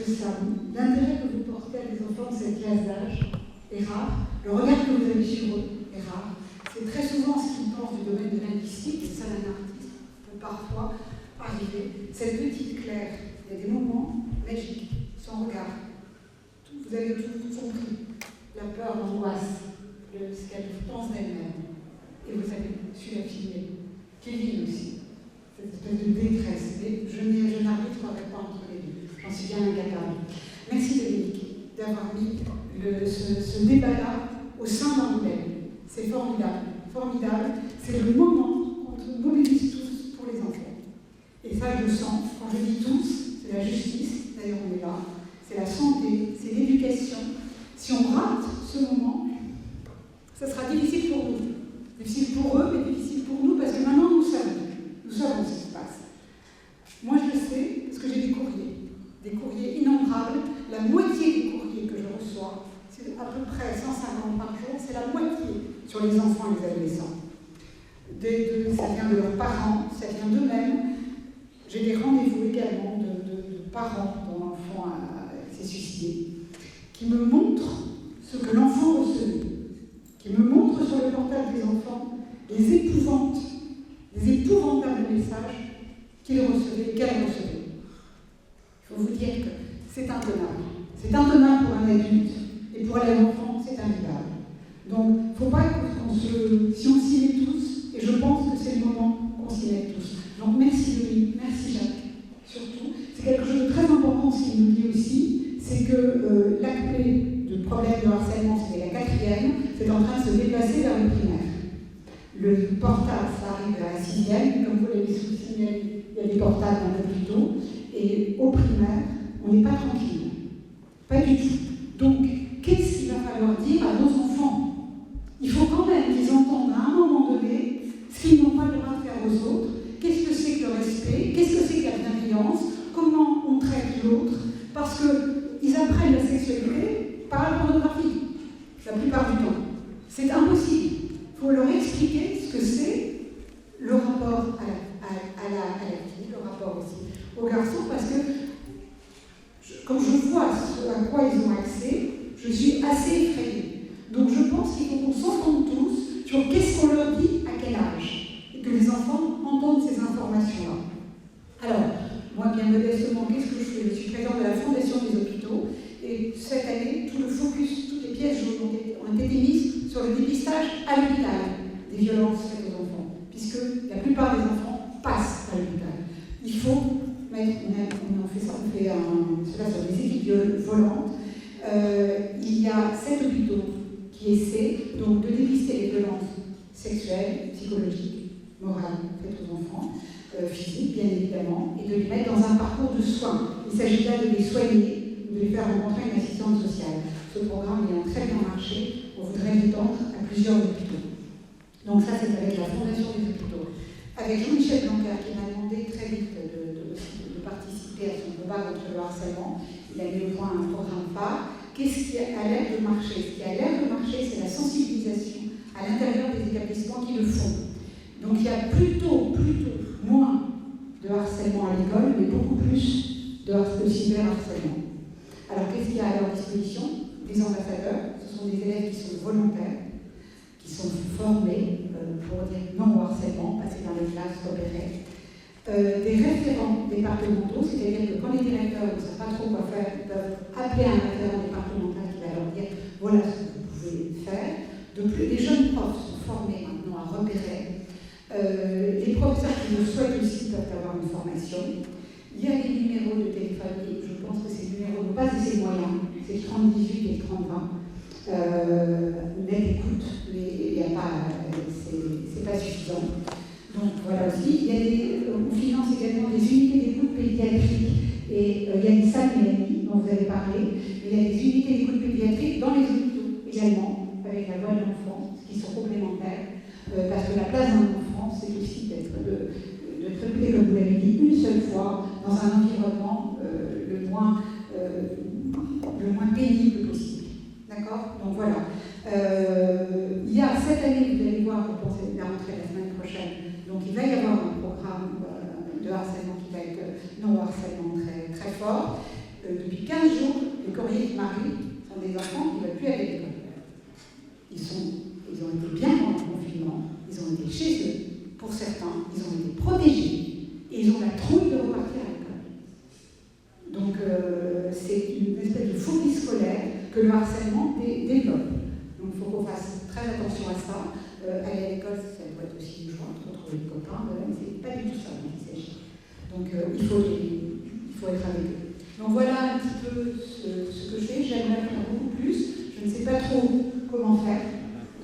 l'intérêt que vous portez à des enfants de cette classe d'âge est rare. Le regard que vous avez sur eux est rare. C'est très souvent ce qu'ils pensent du domaine de linguistique, et ça, un artiste peut parfois arriver, cette petite Claire, il y a des moments magiques, son regard. Vous avez tout compris, la peur, l'angoisse, ce qu'elle pense d'elle-même. Et vous avez su la filmer. Kevin aussi, cette espèce de détresse. Mais je n'arbitrerai pas entre les deux, j'en suis bien incapable. Merci Dominique d'avoir mis ce débat-là au sein d'Angoulême. C'est formidable, formidable. C'est le moment où on se mobilise tous pour les enfants. Et ça, je le sens. Quand je dis tous, c'est la justice, d'ailleurs on est là, c'est la santé, c'est l'éducation. Si on rate ce moment, ça sera difficile pour nous. Difficile pour eux, mais difficile pour nous, parce que maintenant nous savons ce qui se passe. Moi je le sais, parce que j'ai des courriers innombrables. La moitié des courriers que je reçois, c'est à peu près 150 par jour, c'est la moitié sur les enfants et les adolescents. Ça vient de leurs parents, ça vient d'eux-mêmes. J'ai des rendez-vous également de parents dont l'enfant s'est suicidé, qui me montrent ce que l'enfant recevait, qui me montrent sur le portable des enfants les épouvantables messages qu'ils recevaient, qu'elles recevaient. Il faut vous dire que c'est intenable. C'est intenable pour un adulte, et pour un enfant, c'est invivable. Donc, il ne faut pas si on s'y met tous, et je pense que c'est le moment qu'on s'y mette tous. Donc, merci Louis, merci Jacques, surtout. C'est quelque chose de très important, ce qu'il nous dit aussi, c'est que la clé du problème de harcèlement, c'était la 4e, c'est en train de se déplacer vers le primaire. Le portable, ça arrive à la 6e, comme vous l'avez souligné, il y a des portables un peu plus tôt, et au primaire, on n'est pas tranquille. Pas du tout. Donc, qu'est-ce qu'il va falloir dire à nos enfants? Il faut quand même qu'ils entendent à un moment donné ce qu'ils n'ont pas le droit de faire aux autres. Qu'est-ce que c'est que le respect? Qu'est-ce que c'est que la bienveillance? Comment on traite l'autre? Parce qu'ils apprennent la sexualité par la pornographie, la plupart du temps. C'est impossible. Il faut leur expliquer ce que c'est le rapport à la fille, le rapport aussi au garçon, parce que quand je vois ce à quoi ils ont accès, je suis assez effrayée. Donc je pense qu'il faut qu'on s'entende tous sur qu'est-ce qu'on leur dit à quel âge, et que les enfants entendent ces informations-là. Alors, moi, bien modestement, qu'est-ce que je fais? Je suis présidente de la Fondation des hôpitaux, et cette année, tout le focus, toutes les pièces jaunes ont été mises sur le dépistage à l'hôpital des violences faites aux enfants, puisque la plupart des enfants passent à l'hôpital. Il faut mettre, on fait ça, on fait cela sur des équipes volantes. Il y a 7 hôpitaux qui essaient donc de dépister les violences sexuelles, psychologiques, morales faites aux enfants, physiques bien évidemment, et de les mettre dans un parcours de soins. Il s'agit là de les soigner, de les faire rencontrer une assistante sociale. Ce programme ayant très bien marché, on voudrait l'étendre à plusieurs hôpitaux. Donc ça, c'est avec la Fondation des hôpitaux. Avec Jean-Michel Blanquer, qui m'a demandé très vite de participer à son combat contre le harcèlement. Il a mis au point un programme phare. Qu'est-ce qui a l'air de marcher? Ce qui a l'air de marcher, c'est la sensibilisation à l'intérieur des établissements qui le font. Donc il y a plutôt moins de harcèlement à l'école, mais beaucoup plus de cyberharcèlement. Alors qu'est-ce qu'il y a à leur disposition? Des ambassadeurs, ce sont des élèves qui sont volontaires, qui sont formés pour dire non au harcèlement, passer dans les classes, repérer. Des référents départementaux, c'est-à-dire que quand les directeurs ne savent pas trop quoi faire, ils peuvent appeler un référent départemental qui va leur dire voilà ce que vous pouvez faire. De plus, les jeunes profs sont formés maintenant à repérer. Les professeurs qui le souhaitent aussi peuvent avoir une formation. Il y a des numéros de téléphone, et je pense que ces numéros n'ont pas assez de moyens, c'est le 3018 et le 3020. Mais écoute, c'est pas suffisant. Donc voilà aussi, on finance également des unités d'écoute pédiatrique et il y a une salle Mélanie dont vous avez parlé, il y a des unités d'écoute pédiatrique dans les hôpitaux également, avec la voix de l'enfant, qui sont complémentaires, parce que la place d'un enfant, c'est aussi de traiter, comme vous l'avez dit, une seule fois dans un environnement le moins pénible possible. D'accord? Donc voilà. Il y a cette année, vous allez voir, je pense que la rentrée la semaine prochaine, donc il va y avoir un programme de harcèlement qui va être non-harcèlement très, très fort. Depuis 15 jours, les courriers qui m'arrivent sont des enfants qui ne veulent plus aller à l'école. Ils ont été bien pendant le confinement, ils ont été chez eux, pour certains, ils ont été protégés, et ils ont la trouille de harcèlement développe. Donc il faut qu'on fasse très attention à ça. Aller à l'école, ça doit être aussi une joie de retrouver les copains, mais c'est pas du tout ça dont il s'agit. Donc il faut être avec eux. Donc voilà un petit peu ce que je fais. J'aimerais faire beaucoup plus. Je ne sais pas trop comment faire.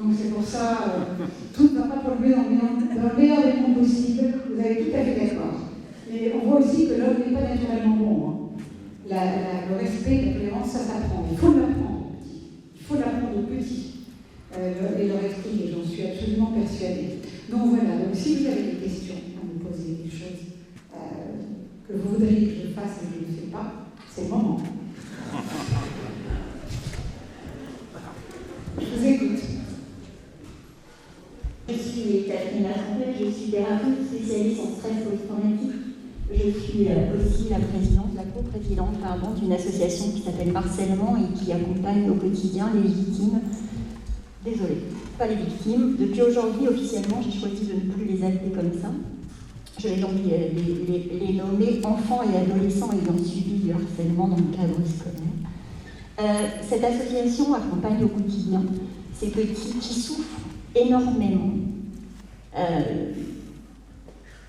Donc c'est pour ça, tout ne va pas tomber dans le meilleur des mondes possible. Vous avez tout à fait d'accord. Mais on voit aussi que l'homme n'est pas naturellement bon. Le respect, la tolérance, ça s'apprend. Il faut l'apprendre petit. Il faut l'apprendre petit. Et le respect, et j'en suis absolument persuadée. Donc voilà, donc si vous avez des questions à me poser, des choses que vous voudriez que je fasse et que je ne fais pas, c'est le moment. Je vous écoute. Je suis Catherine Lafontaine, je suis thérapeute spécialiste en stress post-traumatique. Je suis aussi la présidente, la coprésidente d'une association qui s'appelle Harcèlement et qui accompagne au quotidien les victimes. Désolée, pas les victimes. Depuis aujourd'hui, officiellement, j'ai choisi de ne plus les appeler comme ça. Je vais donc les nommer enfants et adolescents ayant subi du harcèlement dans le cadre scolaire. Cette association accompagne au quotidien ces petits qui souffrent énormément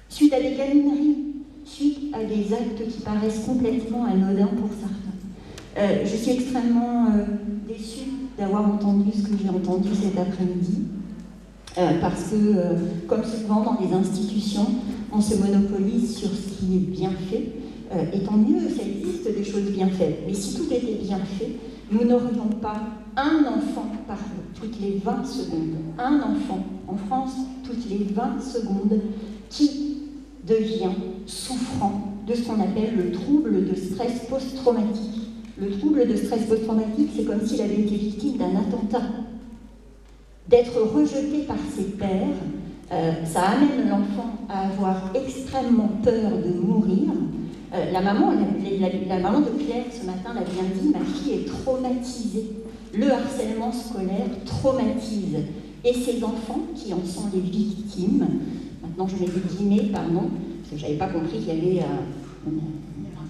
suite à des câlineries, suite à des actes qui paraissent complètement anodins pour certains. Je suis extrêmement déçue d'avoir entendu ce que j'ai entendu cet après-midi, parce que, comme souvent dans les institutions, on se monopolise sur ce qui est bien fait, et tant mieux, ça existe des choses bien faites, mais si tout était bien fait, nous n'aurions pas un enfant par toutes les 20 secondes, un enfant en France toutes les 20 secondes qui devient souffrant de ce qu'on appelle le trouble de stress post-traumatique. Le trouble de stress post-traumatique, c'est comme s'il avait été victime d'un attentat. D'être rejeté par ses pairs, ça amène l'enfant à avoir extrêmement peur de mourir. La maman de Claire, ce matin, l'a bien dit, ma fille est traumatisée. Le harcèlement scolaire traumatise. Et ces enfants qui en sont les victimes, maintenant je mets des guillemets, pardon, parce que je n'avais pas compris qu'il y avait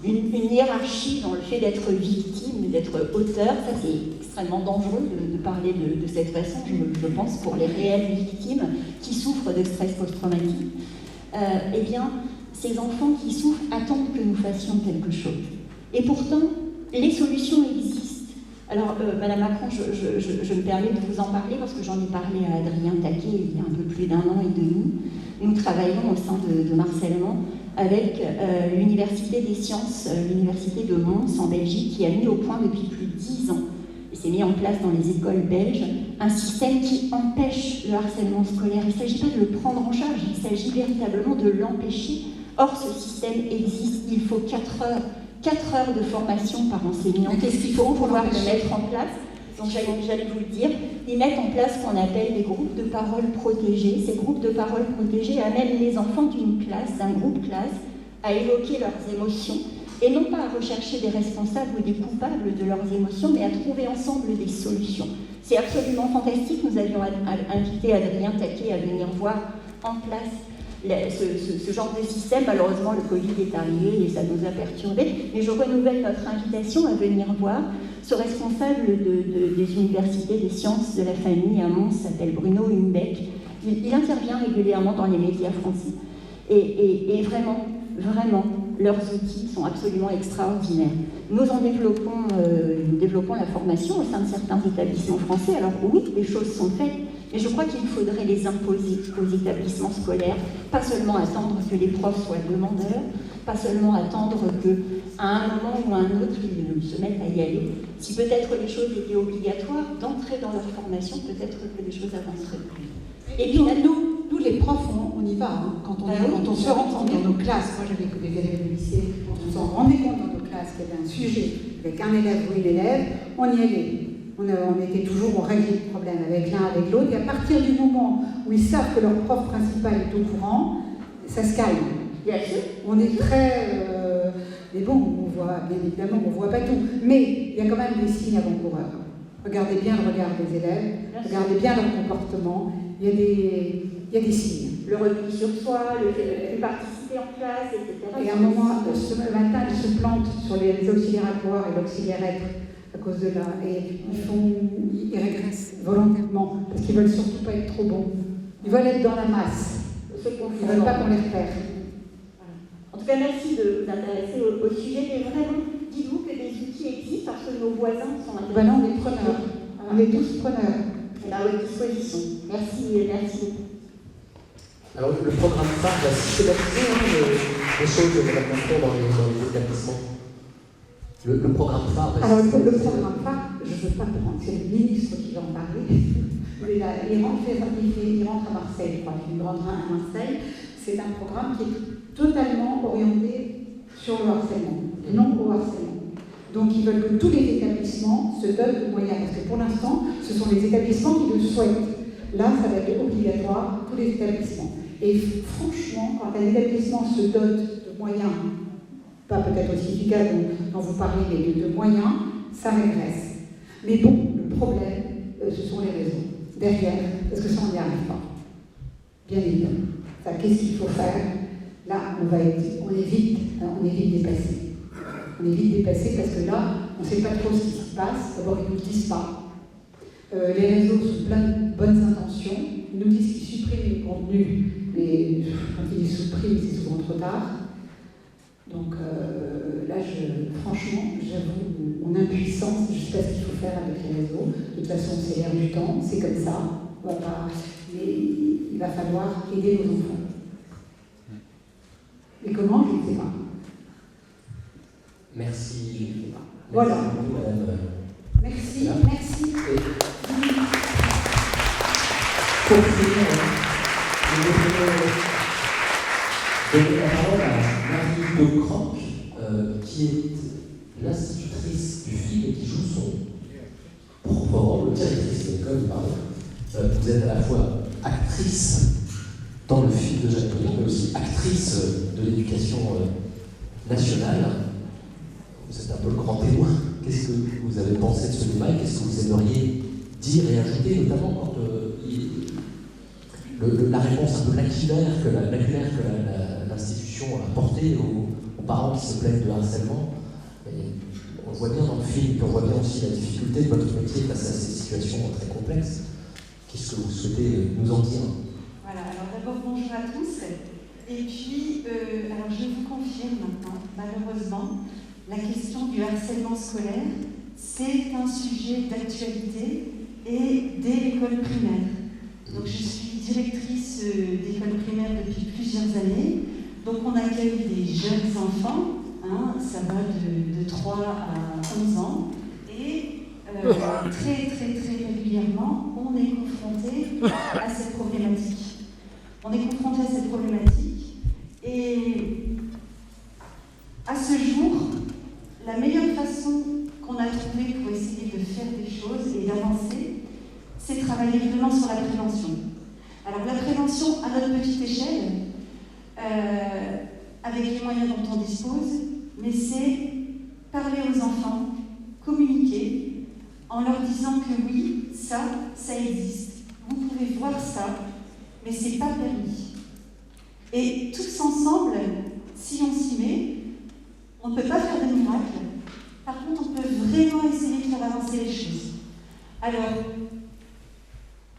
une hiérarchie dans le fait d'être victime, d'être auteur. Ça, c'est extrêmement dangereux de parler de cette façon, je pense, pour les réelles victimes qui souffrent de stress post-traumatique. Eh bien, ces enfants qui souffrent attendent que nous fassions quelque chose. Et pourtant, les solutions existent. Alors, Madame Macron, je me permets de vous en parler parce que j'en ai parlé à Adrien Taquet il y a un peu plus d'1 an et demi. Nous travaillons au sein de Harcèlement avec l'Université des Sciences, l'Université de Mons en Belgique, qui a mis au point depuis plus de 10 ans, et s'est mis en place dans les écoles belges, un système qui empêche le harcèlement scolaire. Il ne s'agit pas de le prendre en charge, il s'agit véritablement de l'empêcher. Or, ce système existe, il faut 4 heures de formation par enseignant. Qu'est-ce qu'il faut pour pouvoir le mettre en place? Donc j'allais vous le dire, ils mettent en place ce qu'on appelle des groupes de parole protégés. Ces groupes de parole protégés amènent les enfants d'une classe, d'un groupe classe, à évoquer leurs émotions, et non pas à rechercher des responsables ou des coupables de leurs émotions, mais à trouver ensemble des solutions. C'est absolument fantastique. Nous avions invité Adrien Taquet à venir voir en place ce genre de système. Malheureusement, le Covid est arrivé et ça nous a perturbés. Mais je renouvelle notre invitation à venir voir. Ce responsable des universités des sciences de la famille à Mons s'appelle Bruno Humbeck. Il intervient régulièrement dans les médias français. Et vraiment, leurs outils sont absolument extraordinaires. Nous développons la formation au sein de certains établissements français. Alors oui, les choses sont faites, mais je crois qu'il faudrait les imposer aux établissements scolaires, pas seulement attendre que les profs soient demandeurs, pas seulement attendre qu'à un moment ou à un autre, ils se mettent à y aller. Si peut-être les choses étaient obligatoires d'entrer dans leur formation, peut-être que les choses avanceraient plus. Et puis nous les profs, on y va. Hein. Quand on se rend compte dans nos classes, moi j'avais des élèves de lycée, quand on s'en rendait compte dans nos classes qu'il y avait un sujet avec un élève ou une élève, on y allait. On était toujours, on réglait le problème avec l'un, avec l'autre, et à partir du moment où ils savent que leur prof principal est au courant, ça se calme. Bien sûr. On est très... mais bon, on voit, bien évidemment, on ne voit pas tout. Mais il y a quand même des signes avant-coureurs. Regardez bien le regard des élèves, regardez bien leur comportement, il y a des signes. Le repli sur soi, le fait de participer en classe, etc. Et à un moment, ce matin, elle se plante sur les auxiliaires à boire et l'auxiliaire être à cause de là. Et ils régressent volontairement parce qu'ils veulent surtout pas être trop bons. Ils veulent être dans la masse. Ils ne veulent pas qu'on les repère. En tout cas, merci de vous intéresser au sujet. Mais vraiment, dites-vous que des outils existent parce que nos voisins sont intéressés. Ben non, on est preneurs. On est tous preneurs. Et à votre disposition. Merci, merci. Alors, le programme phare va systématiser les choses de la confiance dans les établissements. Le programme phare. Alors, le programme phare, je ne veux pas prendre, c'est le ministre qui va en parler. Il rentre à Marseille, je crois. Il rentrera à Marseille. C'est un programme qui est totalement orienté sur le harcèlement, et non au harcèlement. Donc, ils veulent que tous les établissements se donnent de moyens, parce que pour l'instant, ce sont les établissements qui le souhaitent. Là, ça va être obligatoire, tous les établissements. Et franchement, quand un établissement se dote de moyens, pas peut-être aussi efficaces dont vous parlez, mais de moyens, ça régresse. Mais bon, le problème, ce sont les réseaux. Derrière, parce que ça, on n'y arrive pas. Bien évidemment. Ça, qu'est-ce qu'il faut faire? Là, on est vite dépassé. On est vite dépassé parce que là, on ne sait pas trop ce qui se passe. D'abord, ils ne nous disent pas. Les réseaux sont pleins de bonnes intentions. Ils nous disent qu'ils suppriment les contenus, mais quand ils les suppriment, c'est souvent trop tard. Donc là, franchement, j'avoue mon impuissance. Je ne sais pas ce qu'il faut faire avec les réseaux. De toute façon, c'est l'air du temps, c'est comme ça. Mais il va falloir aider nos enfants. Mais comment, je ne sais pas. Merci. Voilà. Merci, madame. Merci. Pour finir, je voudrais donner la parole à Marie de Croc, qui est l'institutrice du film et qui joue son propre rôle, directrice de l'école, pardon. Vous êtes à la fois actrice dans le film de Jacques Brion, mais aussi actrice de l'éducation nationale. Vous êtes un peu le grand témoin. Qu'est-ce que vous avez pensé de ce débat et qu'est-ce que vous aimeriez dire et ajouter, notamment quand la réponse un peu lacunaire que l'institution a portée aux parents qui se plaignent de harcèlement. Et on voit bien dans le film, puis on voit bien aussi la difficulté de votre métier face à ces situations très complexes. Qu'est-ce que vous souhaitez nous en dire? Voilà, alors d'abord bonjour à tous. Et puis, alors je vous confirme maintenant, malheureusement, la question du harcèlement scolaire, c'est un sujet d'actualité et dès l'école primaire. Donc je suis directrice d'école primaire depuis plusieurs années. Donc on accueille des jeunes enfants, ça va de 3 à 11 ans. Et très régulièrement, on est confronté à cette problématique. Et à ce jour, la meilleure façon qu'on a trouvée pour essayer de faire des choses et d'avancer, c'est travailler vraiment sur la prévention. Alors la prévention à notre petite échelle, avec les moyens dont on dispose, mais c'est parler aux enfants, communiquer, en leur disant que oui, ça existe. Vous pouvez voir ça, mais c'est pas permis. Et tous ensemble, si on s'y met, on ne peut pas faire de miracle. Par contre, on peut vraiment essayer de faire avancer les choses. Alors,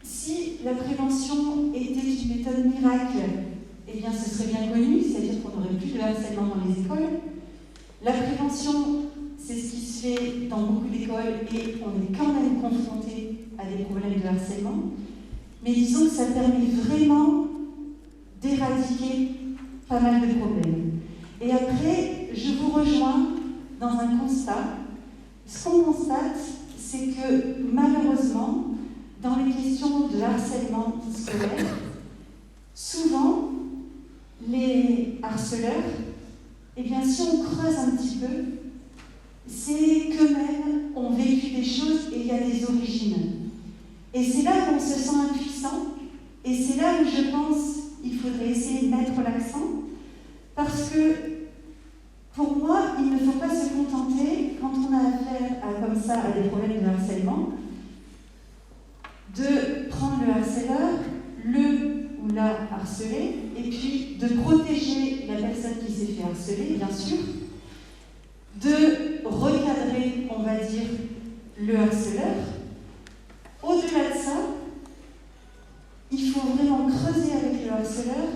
si la prévention était une méthode miracle, eh bien ce serait bien connu, c'est-à-dire qu'on n'aurait plus de harcèlement dans les écoles. La prévention, c'est ce qui se fait dans beaucoup d'écoles et on est quand même confronté à des problèmes de harcèlement. Mais disons que ça permet vraiment d'éradiquer pas mal de problèmes. Et après, je vous rejoins dans un constat. Ce qu'on constate, c'est que malheureusement, dans les questions de harcèlement scolaire, souvent, les harceleurs, eh bien, si on creuse un petit peu, c'est qu'eux-mêmes ont vécu des choses et il y a des origines. Et c'est là qu'on se sent impuissant, et c'est là où je pense qu'il faudrait essayer de mettre l'accent, parce que pour moi, il ne faut pas se contenter, quand on a affaire comme ça à des problèmes de harcèlement, de prendre le harceleur, le ou la harcelée, et puis de protéger la personne qui s'est fait harceler, bien sûr, de recadrer, on va dire, le harceleur, au-delà de ça, il faut vraiment creuser avec le harceleur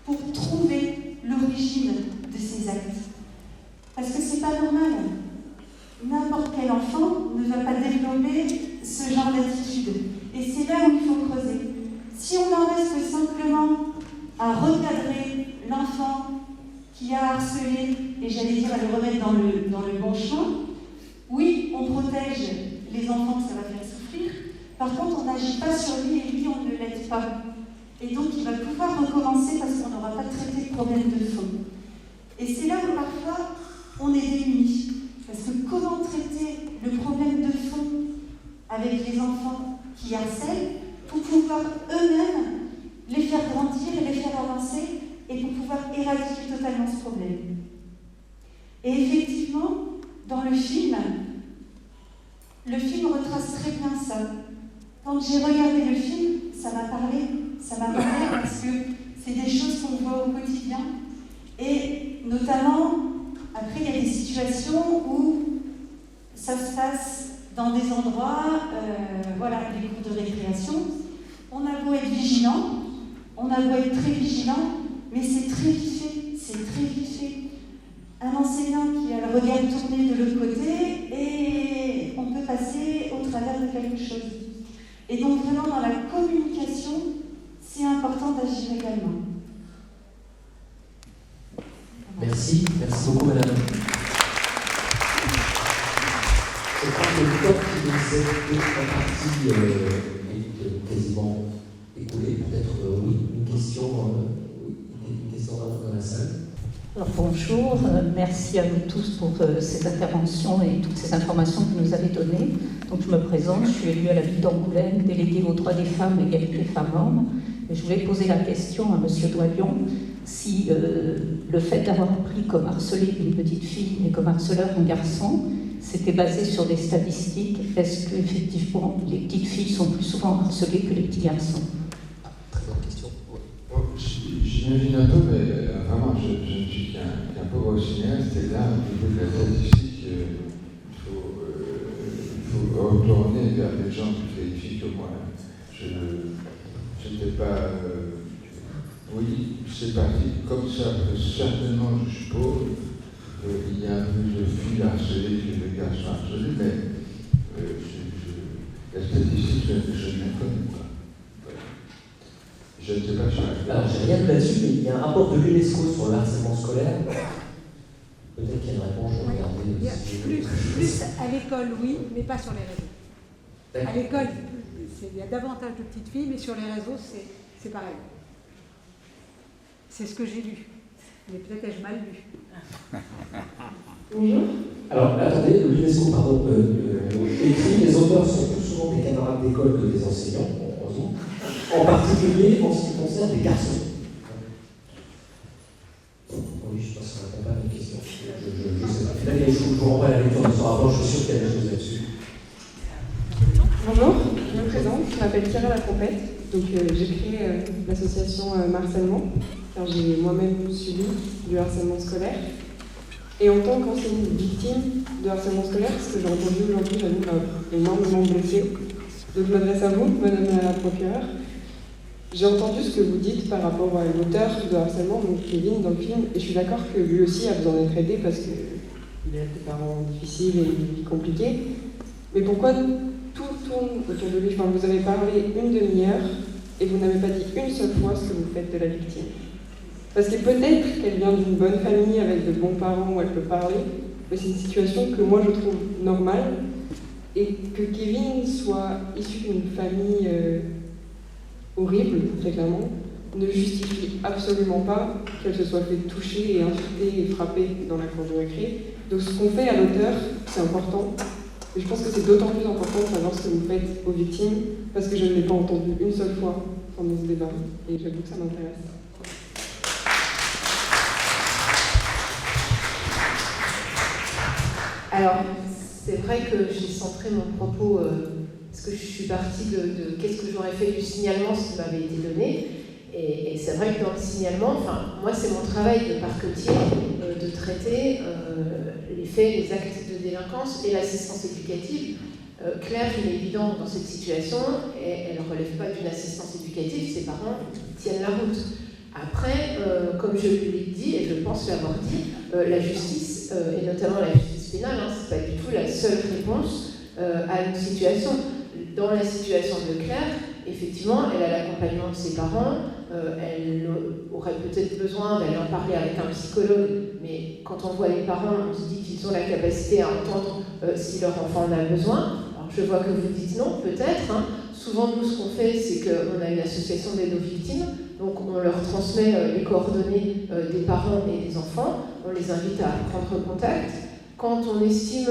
pour trouver l'origine de ces actes. Parce que c'est pas normal. N'importe quel enfant ne va pas développer ce genre d'attitude. Et c'est là où il faut creuser. Si on en reste simplement à recadrer l'enfant qui a harcelé, et j'allais dire à le remettre dans le bon chemin, oui, on protège les enfants que ça va faire souffrir. Par contre, on n'agit pas sur lui et lui, on ne l'aide pas. Et donc, il va pouvoir recommencer parce qu'on n'aura pas traité le problème de fond. Et c'est là où parfois, on est démunis. Parce que comment traiter le problème de fond avec les enfants qui harcèlent pour pouvoir eux-mêmes les faire grandir et les faire avancer et pour pouvoir éradiquer totalement ce problème. Et effectivement, dans le film retrace très bien ça. Quand j'ai regardé le film, ça m'a parlé parce que c'est des choses qu'on voit au quotidien. Et notamment, après, il y a des situations où ça se passe dans des endroits, les cours de récréation. On a beau être vigilant, on a beau être très vigilant, mais c'est très vite fait. Un enseignant qui a le regard tourné de l'autre côté et on peut passer au travers de quelque chose. Et donc vraiment dans la communication, c'est important d'agir également. Merci beaucoup madame. Je crois que le temps qui nous est en partie est quasiment écoulé. Peut-être une question dans la salle. Alors bonjour, merci à vous tous pour ces interventions et toutes ces informations que vous nous avez données. Donc je me présente, je suis élue à la ville d'Angoulême, déléguée aux droits des femmes et égalité femmes-hommes. Et je voulais poser la question à M. Doyon si le fait d'avoir pris comme harcelé une petite fille et comme harceleur un garçon, c'était basé sur des statistiques. Est-ce qu'effectivement les petites filles sont plus souvent harcelées que les petits garçons? Très bonne question. J'imagine un peu, mais vraiment, je ne suis qu'un pauvre cinéaste, et là, au niveau de la statistique, il faut retourner vers des gens plus qualifiés que moi. Je n'étais pas... oui, c'est parti comme ça, parce que certainement, je suppose, il y a plus de filles harcelées que de garçons harcelés, mais la statistique, je ne la connais pas. Je ne sais pas si... Alors, j'ai rien de là-dessus, mais il y a un rapport de l'UNESCO sur le harcèlement scolaire. Peut-être qu'il y a une réponse, je vais regarder. Plus à l'école, oui, mais pas sur les réseaux. À l'école, il y a davantage de petites filles, mais sur les réseaux, c'est pareil. C'est ce que j'ai lu. Mais peut-être ai-je mal lu. Bonjour. Alors, attendez, l'UNESCO, écrit, les auteurs sont plus souvent des camarades d'école que des enseignants, heureusement. En particulier en ce qui concerne les garçons. Oui, je pense que ça ne répond pas à mes questions. Je sais pas. Là, je vous renvoie à la lecture de ce rapport, je suis sûr qu'il y a des choses là-dessus. Bonjour, je me présente, je m'appelle Kira Latrompette. Donc j'ai créé l'association Harcèlement, car j'ai moi-même subi du harcèlement scolaire. Et en tant qu'enseignante victime de harcèlement scolaire, ce que j'ai entendu aujourd'hui, m'a énormément blessée. Donc je m'adresse à vous, madame la procureure. J'ai entendu ce que vous dites par rapport à l'auteur de harcèlement, donc Kevin, dans le film, et je suis d'accord que lui aussi a besoin d'être aidé parce qu'il a des parents difficiles et une vie compliquée. Mais pourquoi tout tourne autour de lui? Enfin, vous avez parlé une demi-heure et vous n'avez pas dit une seule fois ce que vous faites de la victime. Parce que peut-être qu'elle vient d'une bonne famille avec de bons parents où elle peut parler, mais c'est une situation que moi je trouve normale, et que Kevin soit issu d'une famille horrible, très clairement, ne justifie absolument pas qu'elle se soit fait toucher et insulter et frapper dans la cour de récré. Donc ce qu'on fait à l'auteur, c'est important. Et je pense que c'est d'autant plus important de savoir ce que vous faites aux victimes, parce que je ne l'ai pas entendu une seule fois pendant ce débat, et j'avoue que ça m'intéresse. Alors, c'est vrai que j'ai centré mon propos, parce que je suis partie de qu'est-ce que j'aurais fait du signalement, ce qui m'avait été donné. Et c'est vrai que dans le signalement, moi c'est mon travail de parquetier de traiter les faits, les actes de délinquance et l'assistance éducative. Claire, il est évident dans cette situation, elle ne relève pas d'une assistance éducative, ses parents tiennent la route. Après, comme je l'ai dit, et je pense l'avoir dit, la justice, et notamment la justice pénale, ce n'est pas du tout la seule réponse à une situation. Dans la situation de Claire, effectivement, elle a l'accompagnement de ses parents, elle aurait peut-être besoin d'aller en parler avec un psychologue, mais quand on voit les parents, on se dit qu'ils ont la capacité à entendre si leur enfant en a besoin. Alors je vois que vous dites non, peut-être. Souvent, nous, ce qu'on fait, c'est qu'on a une association d'aide aux victimes, donc on leur transmet les coordonnées des parents et des enfants, on les invite à prendre contact. Quand on estime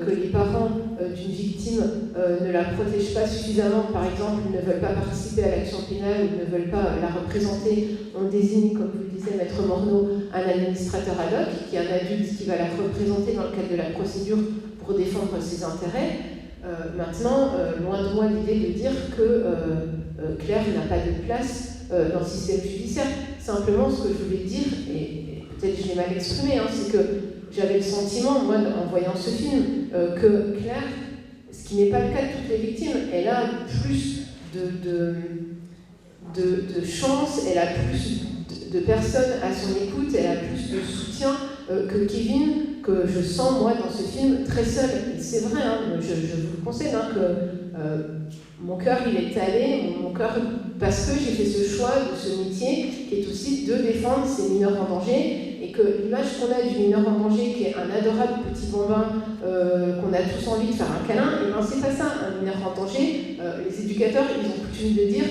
que les parents d'une victime ne la protègent pas suffisamment, par exemple, ils ne veulent pas participer à l'action pénale ou ne veulent pas la représenter, on désigne, comme vous le disiez, Maître Morneau, un administrateur ad hoc, qui est un adulte qui va la représenter dans le cadre de la procédure pour défendre ses intérêts. Maintenant, loin de moi l'idée de dire que Claire n'a pas de place dans le système judiciaire. Simplement, ce que je voulais dire, et peut-être je l'ai mal exprimé, c'est que j'avais le sentiment, moi, en voyant ce film, que Claire, ce qui n'est pas le cas de toutes les victimes, elle a plus de chance, elle a plus de personnes à son écoute, elle a plus de soutien que Kevin, que je sens, moi, dans ce film, très seul. Et c'est vrai, je vous le conseille, que mon cœur, il est allé, mon cœur, parce que j'ai fait ce choix de ce métier, qui est aussi de défendre ces mineurs en danger, et que l'image qu'on a du mineur en danger, qui est un adorable petit bambin, qu'on a tous envie de faire un câlin, et bien c'est pas ça, un mineur en danger. Les éducateurs, ils ont coutume de dire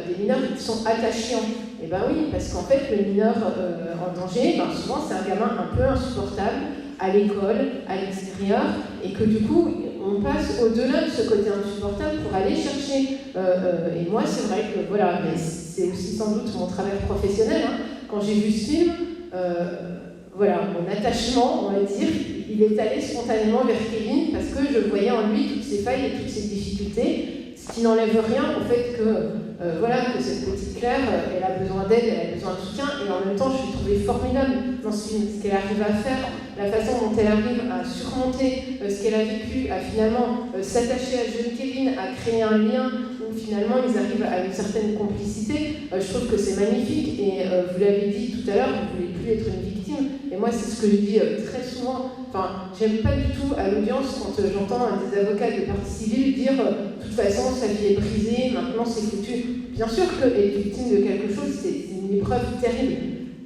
des mineurs qui sont attachants. Et ben oui, parce qu'en fait, le mineur en danger, souvent c'est un gamin un peu insupportable, à l'école, à l'extérieur, et que du coup, on passe au-delà de ce côté insupportable pour aller chercher. Et moi, c'est vrai que, voilà, mais c'est aussi sans doute mon travail professionnel. Quand j'ai vu ce film, voilà, mon attachement, on va dire, il est allé spontanément vers Kevin parce que je voyais en lui toutes ses failles et toutes ses difficultés, ce qui n'enlève rien au fait que, voilà, que cette petite Claire, elle a besoin d'aide, elle a besoin de soutien, et en même temps, je l'ai trouvé formidable dans ce film, ce qu'elle arrive à faire, la façon dont elle arrive à surmonter ce qu'elle a vécu, à finalement s'attacher à jeune Kevin, à créer un lien où finalement ils arrivent à une certaine complicité. Je trouve que c'est magnifique, et vous l'avez dit tout à l'heure, vous ne voulez plus être une victime, et moi c'est ce que je dis très souvent. Enfin, j'aime pas du tout à l'audience quand j'entends des avocats de partie civile dire de toute façon sa vie est brisée, maintenant c'est foutu. Bien sûr qu'être victime de quelque chose, c'est une épreuve terrible.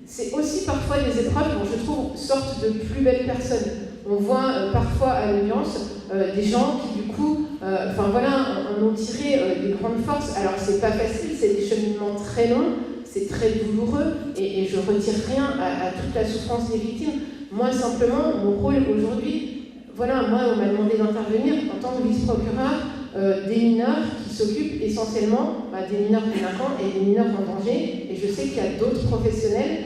C'est aussi parfois des épreuves dont je trouve sortent de plus belles personnes. On voit parfois à l'audience des gens qui du coup, en ont tiré des grandes forces. Alors c'est pas facile, c'est des cheminements très longs, c'est très douloureux, et je retire rien à toute la souffrance des victimes. Moi simplement, mon rôle aujourd'hui, voilà, moi on m'a demandé d'intervenir en tant que vice-procureur des mineurs qui s'occupent essentiellement des mineurs délinquants et des mineurs en danger, et je sais qu'il y a d'autres professionnels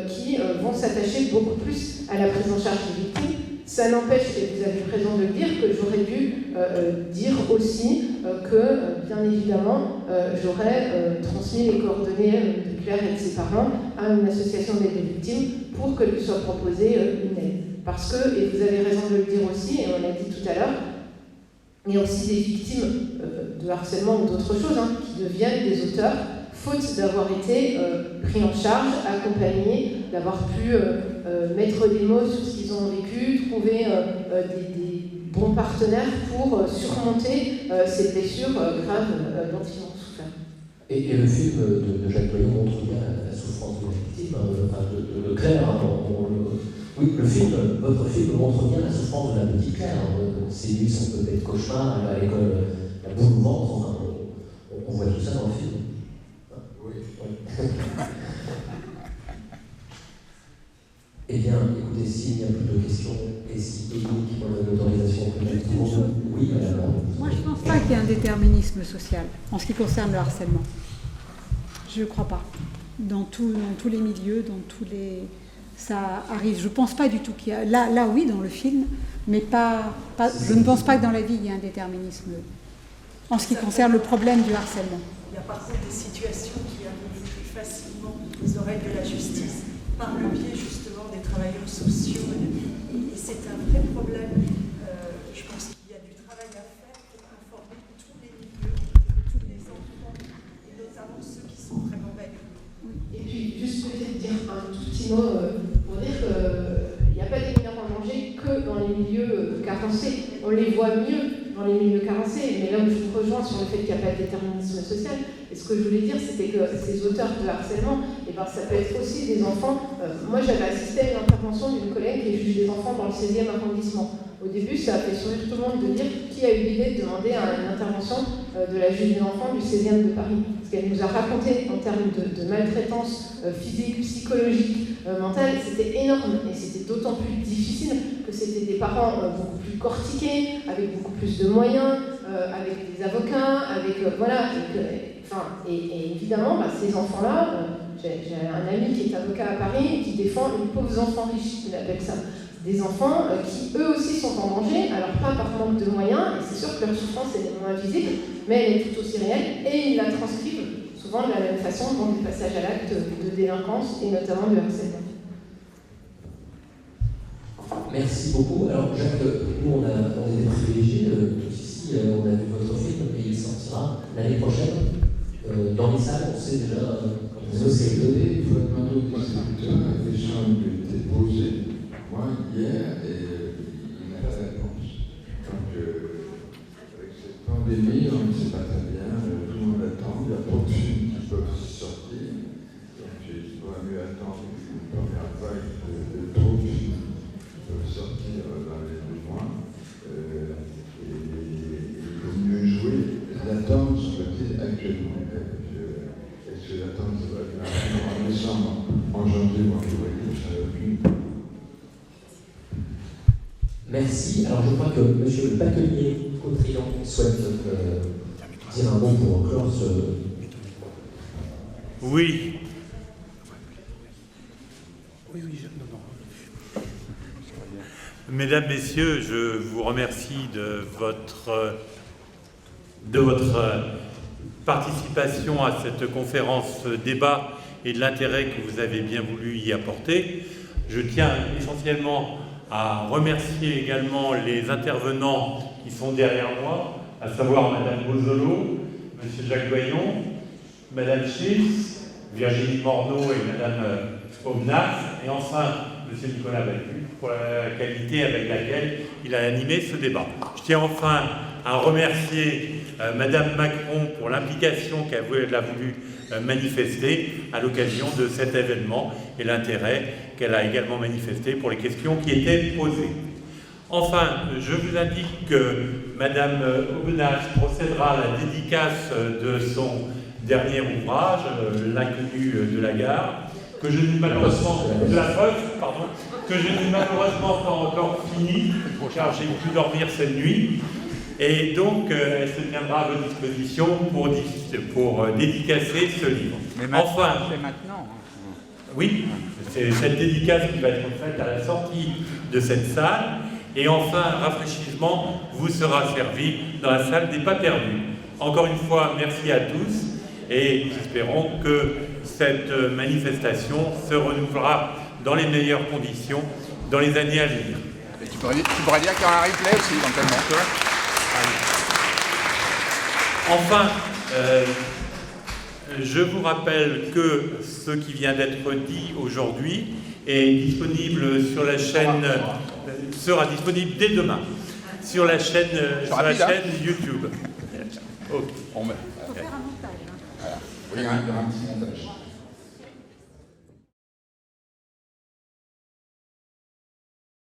qui vont s'attacher beaucoup plus à la prise en charge des victimes. Ça n'empêche, et vous avez raison de le dire, que j'aurais dû dire aussi que, bien évidemment, j'aurais transmis les coordonnées de Claire et de ses parents à une association d'aide aux victimes pour que lui soit proposée une aide. Parce que, et vous avez raison de le dire aussi, et on l'a dit tout à l'heure, il y a aussi des victimes de harcèlement ou d'autres choses qui deviennent des auteurs, faute d'avoir été pris en charge, accompagnés, d'avoir pu mettre des mots sur ce qu'ils ont vécu, trouver des bons partenaires pour surmonter ces blessures graves dont ils ont souffert. Et le film de Jacques Doyon montre bien la souffrance de la victime, de Claire. Oui, votre film montre bien la souffrance de la petite Claire. Ses nuits sont peut-être cauchemars, elle va à l'école, la boule au ventre, on voit tout ça dans le film. Oui. Eh bien, écoutez, s'il n'y a plus de questions, et si Émilie qui donne l'autorisation peut-être pour nous, oui, madame. Moi, je ne pense pas qu'il y ait un déterminisme social en ce qui concerne le harcèlement. Je ne crois pas. Dans tous les milieux, ça arrive. Je ne pense pas du tout qu'il y a... Là, oui, dans le film, mais je ne pense pas que dans la vie, il y ait un déterminisme en ce qui concerne le problème du harcèlement. Il y a par contre des situations qui arrivent plus facilement aux oreilles de la justice par le biais justement des travailleurs sociaux. Et c'est un vrai problème. Je pense qu'il y a du travail à faire carencés. On les voit mieux dans les milieux carencés, mais là où je vous rejoins sur le fait qu'il n'y a pas de déterminisme social, et ce que je voulais dire, c'était que ces auteurs de harcèlement, ça peut être aussi des enfants. Moi, j'avais assisté à une intervention d'une collègue qui est juge des enfants dans le 16e arrondissement. Au début, ça a fait sourire tout le monde de dire qui a eu l'idée de demander une intervention de la juge des enfants du 16e de Paris. Ce qu'elle nous a raconté en termes de maltraitance physique, psychologique, mentale, c'était énorme. Et c'était d'autant plus difficile que c'était des parents beaucoup plus cortiqués, avec beaucoup plus de moyens, avec des avocats, avec et évidemment, ces enfants-là, j'ai un ami qui est avocat à Paris et qui défend les pauvres enfants riches, il appelle ça. Des enfants qui eux aussi sont en danger, alors pas par manque de moyens, et c'est sûr que leur souffrance est moins visible, mais elle est tout aussi réelle, et ils la transcrivent souvent de la même façon dans des passages à l'acte de délinquance, et notamment de harcèlement. Merci beaucoup. Alors Jacques, nous on est des privilégiés, tous ici, on a vu votre film, et il sortira l'année prochaine. Dans les salles, on sait déjà comment ça s'est donné. Il faut demander au distributeur, la question qui a été posée, moi, hier, et il n'a pas de réponse. Donc, avec cette pandémie, on ne sait pas très bien, tout le monde attend, il y a trop de films qui peuvent sortir. Donc, il faudra mieux attendre une première vague de trop de films qui peuvent sortir dans les 2 mois. Et il vaut mieux jouer. L'attente, semble-t-il, actuellement. Est-ce que l'attente va être en décembre, en janvier ou en février? Je n'avais aucune. Merci. Alors je crois que M. le bâtonnier Cautrian souhaite dire un mot pour clore ce... Oui. Mesdames, Messieurs, je vous remercie de votre participation à cette conférence débat et de l'intérêt que vous avez bien voulu y apporter. Je tiens essentiellement à remercier également les intervenants qui sont derrière moi, à savoir Madame Bozzolo, Monsieur Jacques Doyon, Madame Schiff, Virginie Morneau et Madame Aubenas, et enfin Monsieur Nicolas Balbu, pour la qualité avec laquelle il a animé ce débat. Je tiens enfin à remercier Madame Macron pour l'implication qu'elle a voulu manifester à l'occasion de cet événement et l'intérêt qu'elle a également manifesté pour les questions qui étaient posées. Enfin, je vous indique que Madame Aubenas procédera à la dédicace de son dernier ouvrage, L'inconnu de la gare, que je n'ai malheureusement de la Poste, pardon, que je n'ai malheureusement pas encore fini, car j'ai pu dormir cette nuit. Et donc, elle se tiendra à votre disposition pour dédicacer ce livre. Mais maintenant, enfin, c'est maintenant. Oui, c'est cette dédicace qui va être faite à la sortie de cette salle. Et enfin, un rafraîchissement vous sera servi dans la salle des pas perdus. Encore une fois, merci à tous et espérons que cette manifestation se renouvellera dans les meilleures conditions dans les années à venir. Et tu pourrais dire qu'il y aura un replay aussi, éventuellement. Enfin, je vous rappelle que ce qui vient d'être dit aujourd'hui est disponible sur la chaîne, sera disponible dès demain sur la chaîne, YouTube. Okay. On met. Il faut faire un montage. Voilà. Oui, il y aura un petit montage.